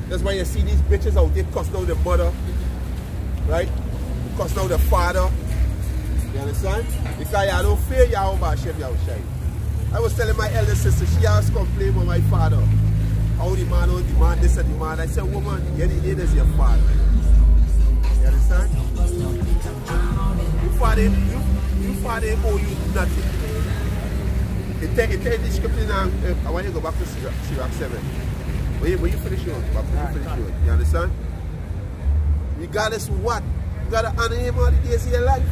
S6: That's why you see these bitches out there cussing out the mother, right? Cussing out the father. You understand? Because you don't fear Yahweh Hashem Yahushai. I was telling my elder sister, she has complained with my father. How the man don't demand this and the man. I said, woman, it is your father. You understand? Your father owe you nothing. It tells the scripture now, I want you to go back to Sirach 7. When you finish your own, you understand? Regardless of what, you gotta honor him all the days of your life.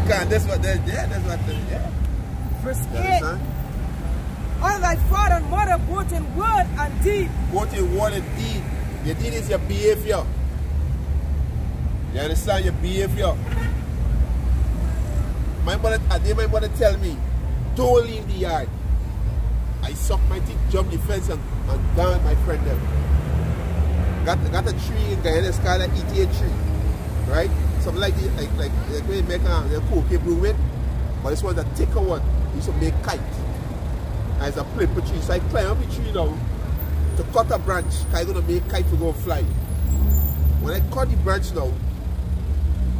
S6: God, that's what they're there. That's what they're there.
S1: Verse 8. Honor thy father and mother both in word and deed.
S6: Both in word and deed. Your deed is your behavior. You understand your behavior? My mother tell me, don't leave the yard. I sucked my teeth, jumped the fence and down my friend them. Got a tree in Guyana, it's called an ETA tree. Right? Something like this, like they make a cocoa blue with, but this one's a thicker one. We used to make kite. And it's a paper tree. So I climb up the tree now to cut a branch, because I'm gonna make kite to go fly. When I cut the branch now,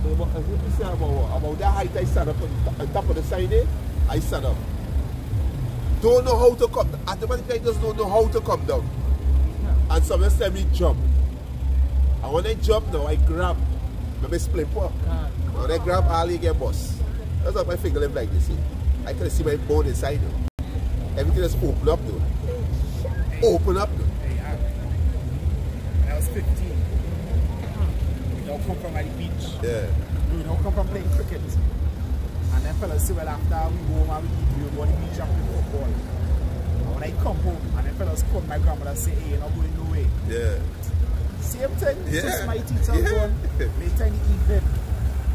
S6: about that height I stand up on top of the sign there, I stand up. Don't know how to come, automatically I just don't know how to come down. And someone tell me jump. And when I jump now, I grab. Maybe split up. When I grab all you get bust. That's why my finger left like this. See? I can see my bone inside now. Everything is open up now. Open up now.
S8: I was 15. We don't come from the beach.
S6: Yeah.
S8: We don't come from playing cricket. And then fellas say, well, after we go home and we eat, we go to the beach and play football. And when I come home, and then fellas come, my grandmother say, hey, you're not going no way.
S6: Yeah.
S8: Same thing.
S6: Yeah.
S8: Just my teacher going, later in the evening,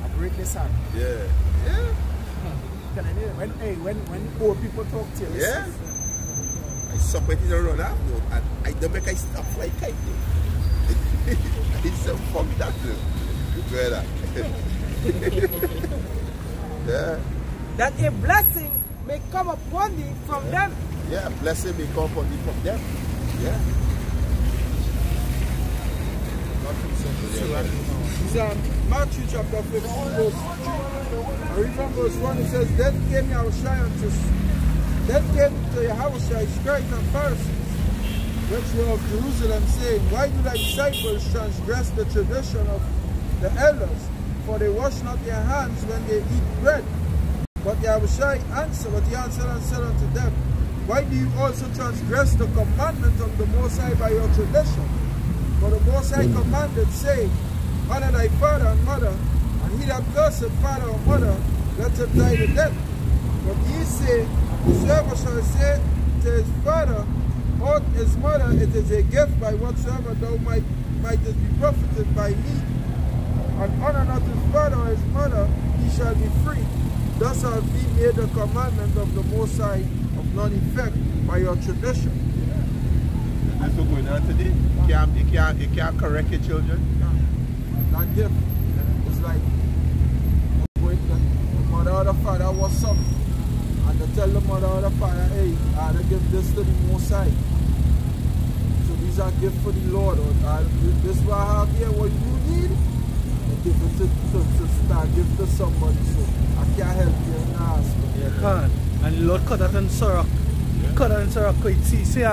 S8: I break this hand.
S6: Yeah. Yeah.
S8: When old people talk to you,
S6: yeah. I suck my teeth and run out though. And I don't make I stop like kite though. It's so fucked up though. Brother. Yeah.
S1: That a blessing may come upon thee from them.
S6: Yeah, blessing may come upon thee from them. Yeah.
S5: It's Matthew chapter 15 verse 3. I read from verse 1, it says, Then came Yahushua to Yahushua, scribes and Pharisees, which were of Jerusalem, saying, Why do thy disciples transgress the tradition of the elders? For they wash not their hands when they eat bread. But Yahushua answered, and said unto them, Why do you also transgress the commandment of the Most High by your tradition? For the Most High commanded, saying, Honor thy father and mother, and he that curseth father or mother, let him die the death. But ye say, Whosoever shall say to his father or his mother, It is a gift by whatsoever thou mightest be profited by me, and honor not his father or his mother, he shall be free. Thus have ye made the commandment of the Most High of none effect by your tradition.
S6: That's what's going on today. You can't correct your children.
S5: That gift. It's like the mother or the father was up, and they tell the mother or the father, hey, I give this to the Most High. So these are gifts for the Lord. Or this is what I have here, what you need. And give it to start, give it to somebody. So I can't help you and ask.
S3: You can't. And the Lord cut that in Sirach. Cut that in Sirach. See,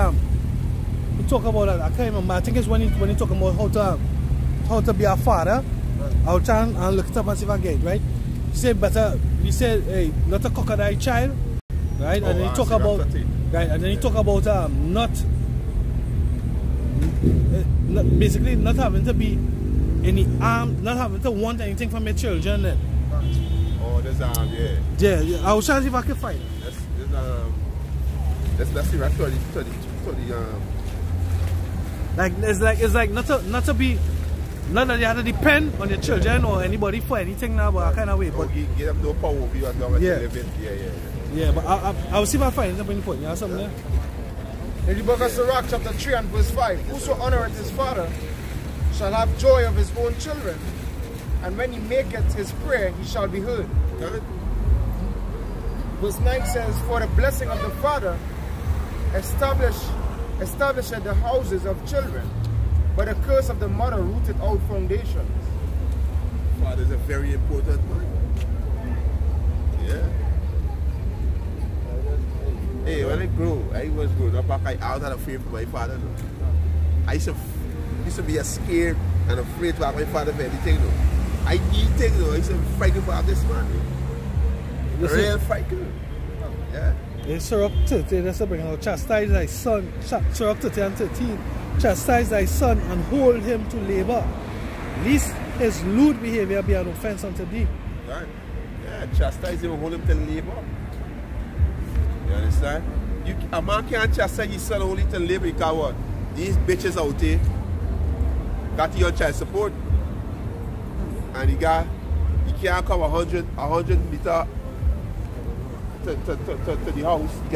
S3: we talk about that. I can't remember. I think it's when you talk about how to be a father. I'll try and look it up and see if I get it, right? You say better. You say, hey, not a crocodile child, right? And then you talk about right, and then you talk about basically not having to be any not having to want anything from your children. Then.
S6: Oh, there's yeah.
S3: Yeah. I was trying to see if I can find it.
S6: Let's see, right? 30.
S3: Like it's like not to be, not that you have to depend on your children or anybody for anything now, but I kind of way. But
S6: give them no power over you as long as you live in. Yeah.
S3: But I'll see if I find something important. You have something there?
S7: In the book of Sirach, chapter 3 and verse 5, Whoso honoreth his father shall have joy of his own children, and when he maketh his prayer, he shall be heard. Verse 9 says, For the blessing of the father establisheth the houses of children, but the curse of the mother rooted out foundations.
S6: Father is a very important man. Yeah. Hey, when I was growing up, I was afraid for my father. No? I used to be scared and afraid to ask my father for anything. No? I need things. No? I used to fight for this man. No? Real fight. Yeah.
S3: In Sirach 30, that's bringing out chastise thy son. Sirach 30 and 13. chastise thy son and hold him to labor, lest his lewd behavior be an offense unto thee.
S6: Right. Yeah, chastise him and hold him to labor. You understand? A man can't chastise his son only to labor because what? These bitches out there got your child support. And he can't come 100 meter to the house. You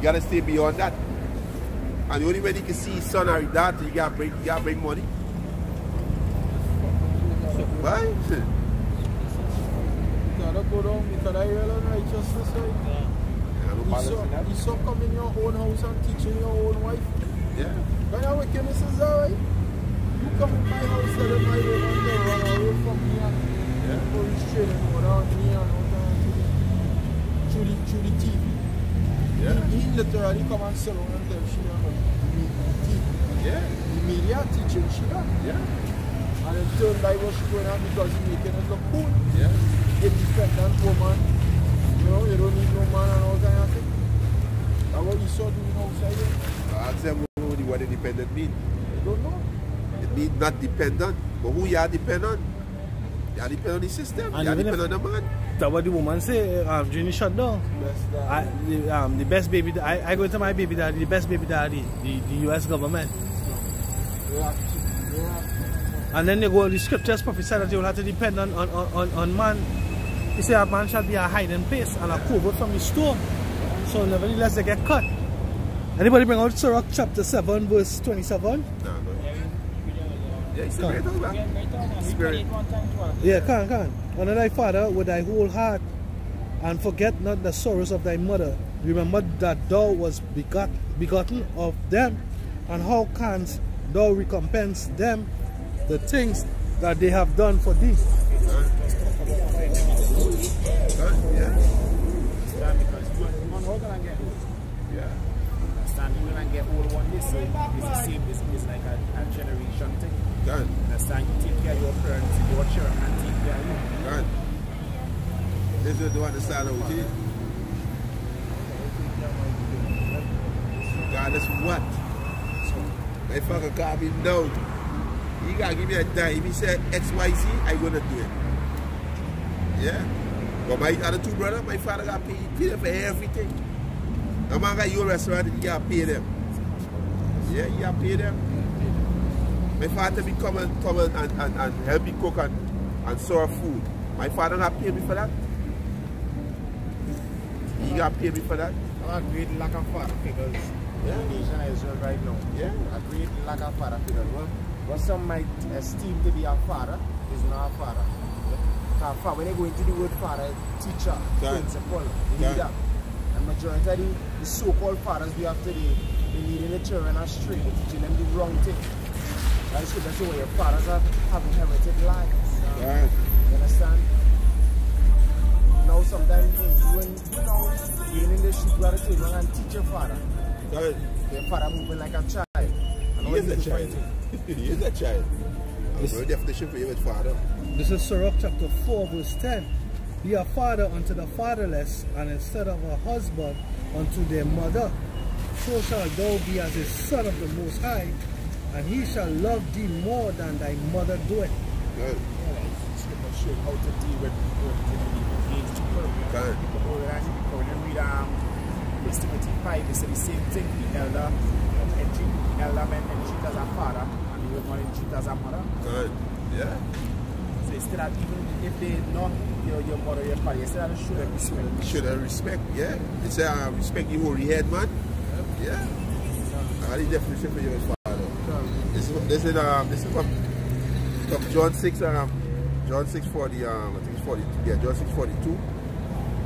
S6: gotta stay beyond that. And the only way he can see his son or his daughter, you gotta bring money. Right?
S5: You gotta go down because I realize righteousness, right? You saw come in your own house and teaching your own wife.
S6: Yeah.
S5: When I wickedness is alright. You come in my house and then my way and they run away from me and police training without me and through the TV.
S6: Yeah.
S5: He literally come and sell on and tell she on the TV.
S6: Yeah.
S5: The media teaching she done.
S6: Yeah.
S5: And then turn like what she going on because he making it look cool.
S6: Yeah.
S5: Independent woman. You know, you don't need no man and all that thing. That's what you saw doing outside here.
S6: Ask them what independent mean.
S5: You don't know.
S6: It means not dependent. But who you are dependent on? You are dependent on the system.
S3: And
S6: you are dependent on the man.
S3: That's what the woman say during the shutdown. The best baby, I go to my baby daddy, the best baby daddy, the US government.
S5: Yeah.
S3: And then they go, the scriptures prophesy that they will have to depend on man. He said a man shall be a hiding place and a covert from the storm. So nevertheless they get cut. Anybody bring out Sirach chapter 7 verse 27?
S6: No. Yeah, he's right over. Spirit.
S3: Yeah, can. Honor thy father with thy whole heart, and forget not the sorrows of thy mother. Remember that thou was begotten of them, and how canst thou recompense them the things that they have done for thee?
S8: Get all one this, so it's the same, it's like a generation thing.
S6: Good.
S8: Understand? You take care of your parents, your children, and take care of you.
S6: Good. This is the understand out here. God, that's what? My fucker call me no. He gotta give me a dime. If he said XYZ, I gonna do it. Yeah? But my other two brothers, my father got paid them for everything. No man got your restaurant, you gotta pay them. Yeah, you gotta pay them. My father be come and help me cook and serve food. My father not pay me for that. He got pay me for that.
S8: A great lack of father figures in the nation of Israel right now.
S6: Yeah.
S8: A great lack of father figures. What some might esteem to be a father is not a father. Yeah? When they go into the word father, teacher, principal, leader. And majority of the so-called fathers we have today, they're leading the children astray, they're teaching them the wrong thing. That's why your fathers have inherited lives. You understand? Now sometimes when you're in the street, you have to take along and teach your father. Your father moving like a child.
S6: He is a child. He is a child. There's no definition for you with father.
S3: This is Sirach chapter 4 verse 10. Be a father unto the fatherless, and instead of a husband unto their mother. So shall thou be as a son of the Most High, and he shall love thee more than thy mother doeth.
S6: Good.
S8: Scripture show how to deal with engaged people. People older than you. When you read 1 Timothy 5, they say the same thing. The elder man treat as a father, and the woman treat as a mother.
S6: Good. Yeah.
S8: So instead of even if they know your mother, your father, instead of show them respect.
S6: Should have respect, yeah. They say respect the hoary head man. Yeah. That's the definition for your father. This is from John 6, John 6:40, I think it's 42. Yeah, John 6:42.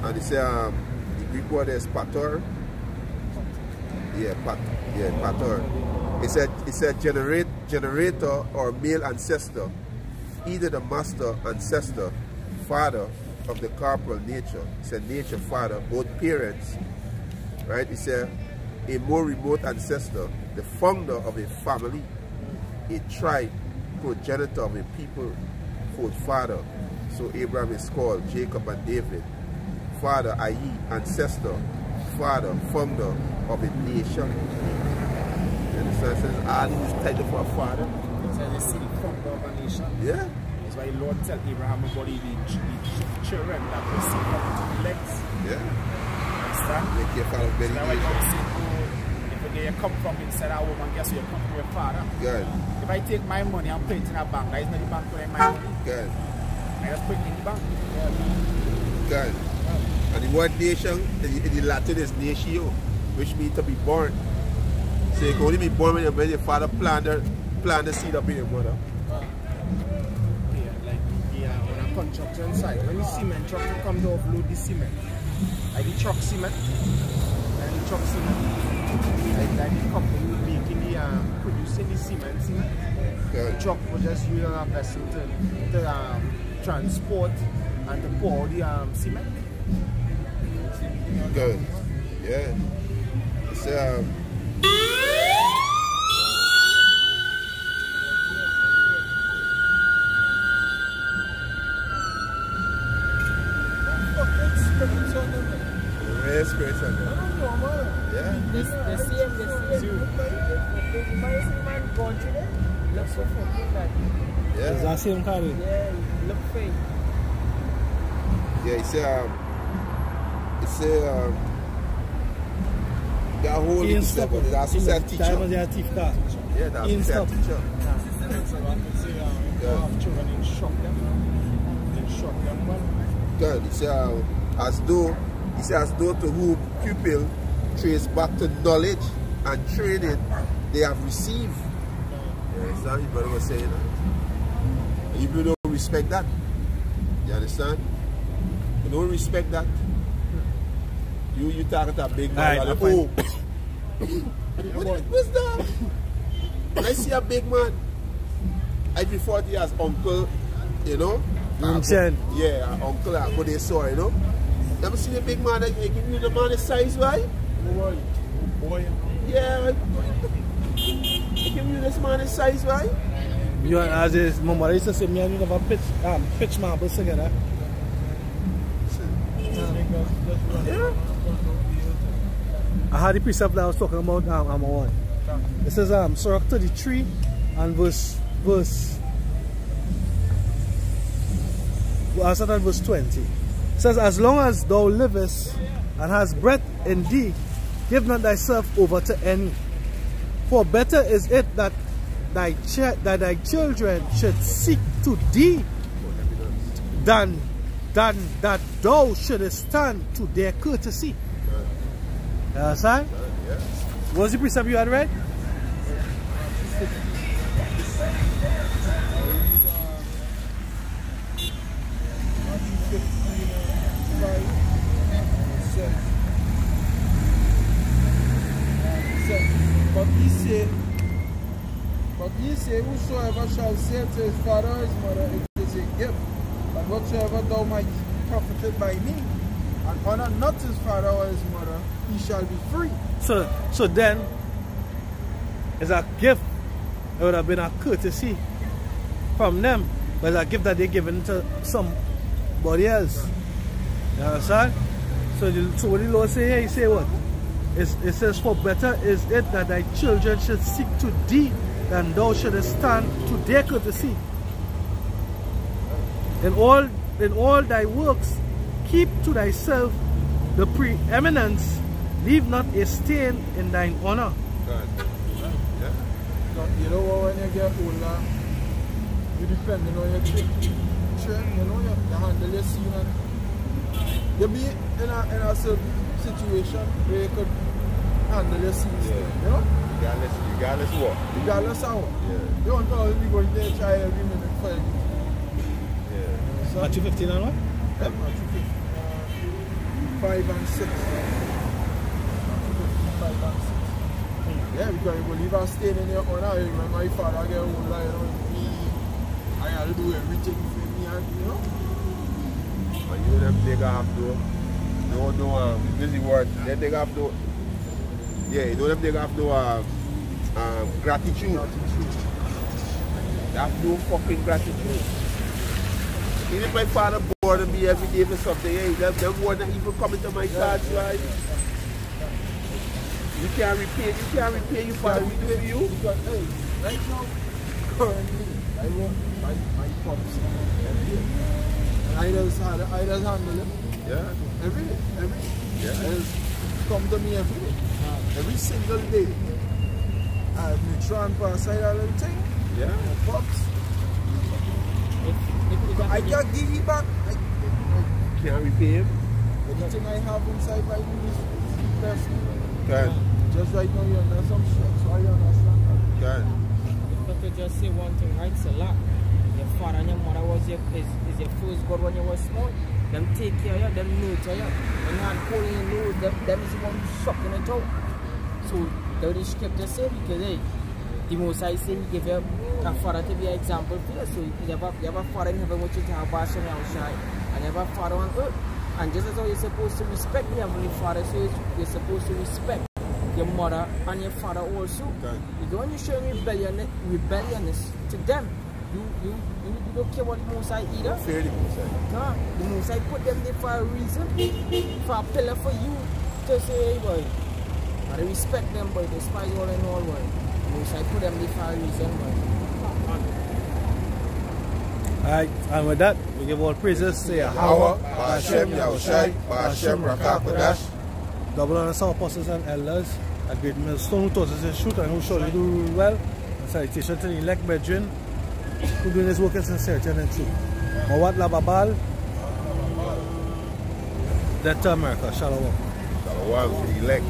S6: And they say the Greek word is pater. Yeah, pater. It's a generator or male ancestor, either the master, ancestor, father of the corporal nature. It's a nature father, both parents, right? It's a more remote ancestor, the founder of a family, a tribe, progenitor of a people, quote, father. So Abraham is called Jacob and David. Father, i.e. ancestor, father, founder of a nation. And the son says, all he was title for a father.
S8: So they see the come of a nation.
S6: Yeah.
S8: That's why the Lord tell Abraham about the children that will see come to the legs.
S6: Yeah.
S8: Understand?
S6: Make your father very
S8: That's why
S6: nation.
S8: God say, if you come from inside a woman, guess where you come from your father.
S6: Good.
S8: If I take my money and put it in a bank, that is not the bank putting my money.
S6: Good.
S8: I just put it in the bank.
S6: Good. And the word nation, in the Latin is natio, which means to be born. So you can only be born when your father plant the seed up in your mother.
S8: Yeah, like on a construction site, when the cement truck comes to offload the cement, like the truck cement, like the company making the producing the cement.
S6: Good.
S8: The truck will just use a vessel to transport and to pour the cement.
S6: Good. Yeah. It's Rare spirits on them. Yeah.
S4: The same. The Morrison man gone today. Looks so fucking like.
S3: Is
S6: Yeah.
S3: that same car?
S4: Yeah, look fake.
S6: Yeah, that whole
S3: Ian
S6: little
S3: stop.
S6: step, that's a
S3: That
S6: teacher.
S3: was your thief car.
S6: Yeah, that's
S3: Ian
S6: a
S3: stop.
S6: teacher.
S8: So I could say have children in shock them. In shock them well.
S6: Good. He said, as though to whom pupil trace back to knowledge and training they have received. You understand? His brother was saying that. And you people don't respect that. You understand? You don't respect that. You talking to a big man.
S3: Right,
S6: Like, oh, what's that? When I see a big man, I prefer to as uncle, you know. Yeah, uncle, I go there, sorry, you know. Never see the big man, I give you the man his size, right?
S8: Boy.
S6: Yeah, I give you this man his size, right?
S3: You and as his mama used to say, me and you never pitch marbles together.
S6: Yeah.
S3: I had the precept that I was talking about, I'm one. It says, Sirach 33 and verse, I said that verse 20. It says, as long as thou livest and hast breath in thee, give not thyself over to any. For better is it that thy children should seek to thee than that thou shouldest stand to their courtesy. You understand?
S6: Yeah.
S3: What's the precept you had read?
S5: But ye say, whosoever shall say to his father or his mother, it is a gift, and whatsoever thou might profited by me, and honor not his father or his mother, he shall be free.
S3: So then, it's a gift. It would have been a courtesy from them, but it's a gift that they're giving to somebody else. You understand? So what the Lord say here, he say what? It says, for better is it that thy children should seek to thee than thou shouldest stand to their courtesy. In all thy works, keep to thyself the preeminence, leave not a stain in thine honor.
S6: Good. Yeah.
S5: You know what, when you get older, you depend on your trend, you know, you handle your scene, and you be in a situation where you could handle your scene, you know?
S6: Regardless what?
S5: Regardless of what.
S6: Yeah.
S5: You don't always be going there try every minute for you.
S6: Yeah.
S5: So,
S3: Are you 15 and what?
S5: I'm not too big. 5 and 6. 5 and 6. Yeah, because you go leave and stay in your honor. You remember my father get old, like, you know, me, I had to do everything for me, and you know.
S6: And you know them they have to no busy word. Then they have to you know them they have no gratitude. They have no fucking gratitude. Even if my father bored me every day for something, hey, them word not even coming to my thoughts, right? You can't repay you for what we do to you.
S5: Because, hey, right now, currently, I work my pops every day. And I just handle them.
S6: Yeah.
S5: Every day.
S6: Yeah.
S5: I just come to me every day. Every single day. I have me try and pass side all the thing.
S6: Yeah.
S5: My pops. I can't give you back.
S6: Can't repay him.
S5: Anything I have inside my business is personal.
S6: Can.
S5: Just right now you're under some stress, so I understand that.
S6: Can.
S4: If I could just say one thing, right? It's a lot. Your father and your mother is your first God when you were small. Them take care of you, them nurture you. When you had cold in your nose, them is the one sucking it out. So the rich kept the same because hey, the most I say he give you a father to be an example for you. So you have a father in heaven which is how Bashan Yahushai, and you have a father on earth. And just as how you're supposed to respect the Heavenly Father, so you're supposed to respect your mother and your father also.
S6: Okay.
S4: Because when you show rebelliousness to them, you don't care what the Most High either.
S6: Fear the Most High.
S4: Nah, the Most High put them there for a reason, for a pillar for you to say, hey boy, I respect them, boy, despise all and all, boy. The Most High put them there for a reason, boy.
S3: Alright, and with that, we give all praises to
S6: Yahweh,
S3: Yahweh,
S6: Hashem, Yahushai, Hashem, Rakakadash.
S3: double honor some apostles and elders, a great millstone who taught us his truth and who surely do well. And salutation to the elect brethren who doing his work in sincerity and in truth. Mawat Lababal, death to America, Shalom.
S6: Shalom to the elect.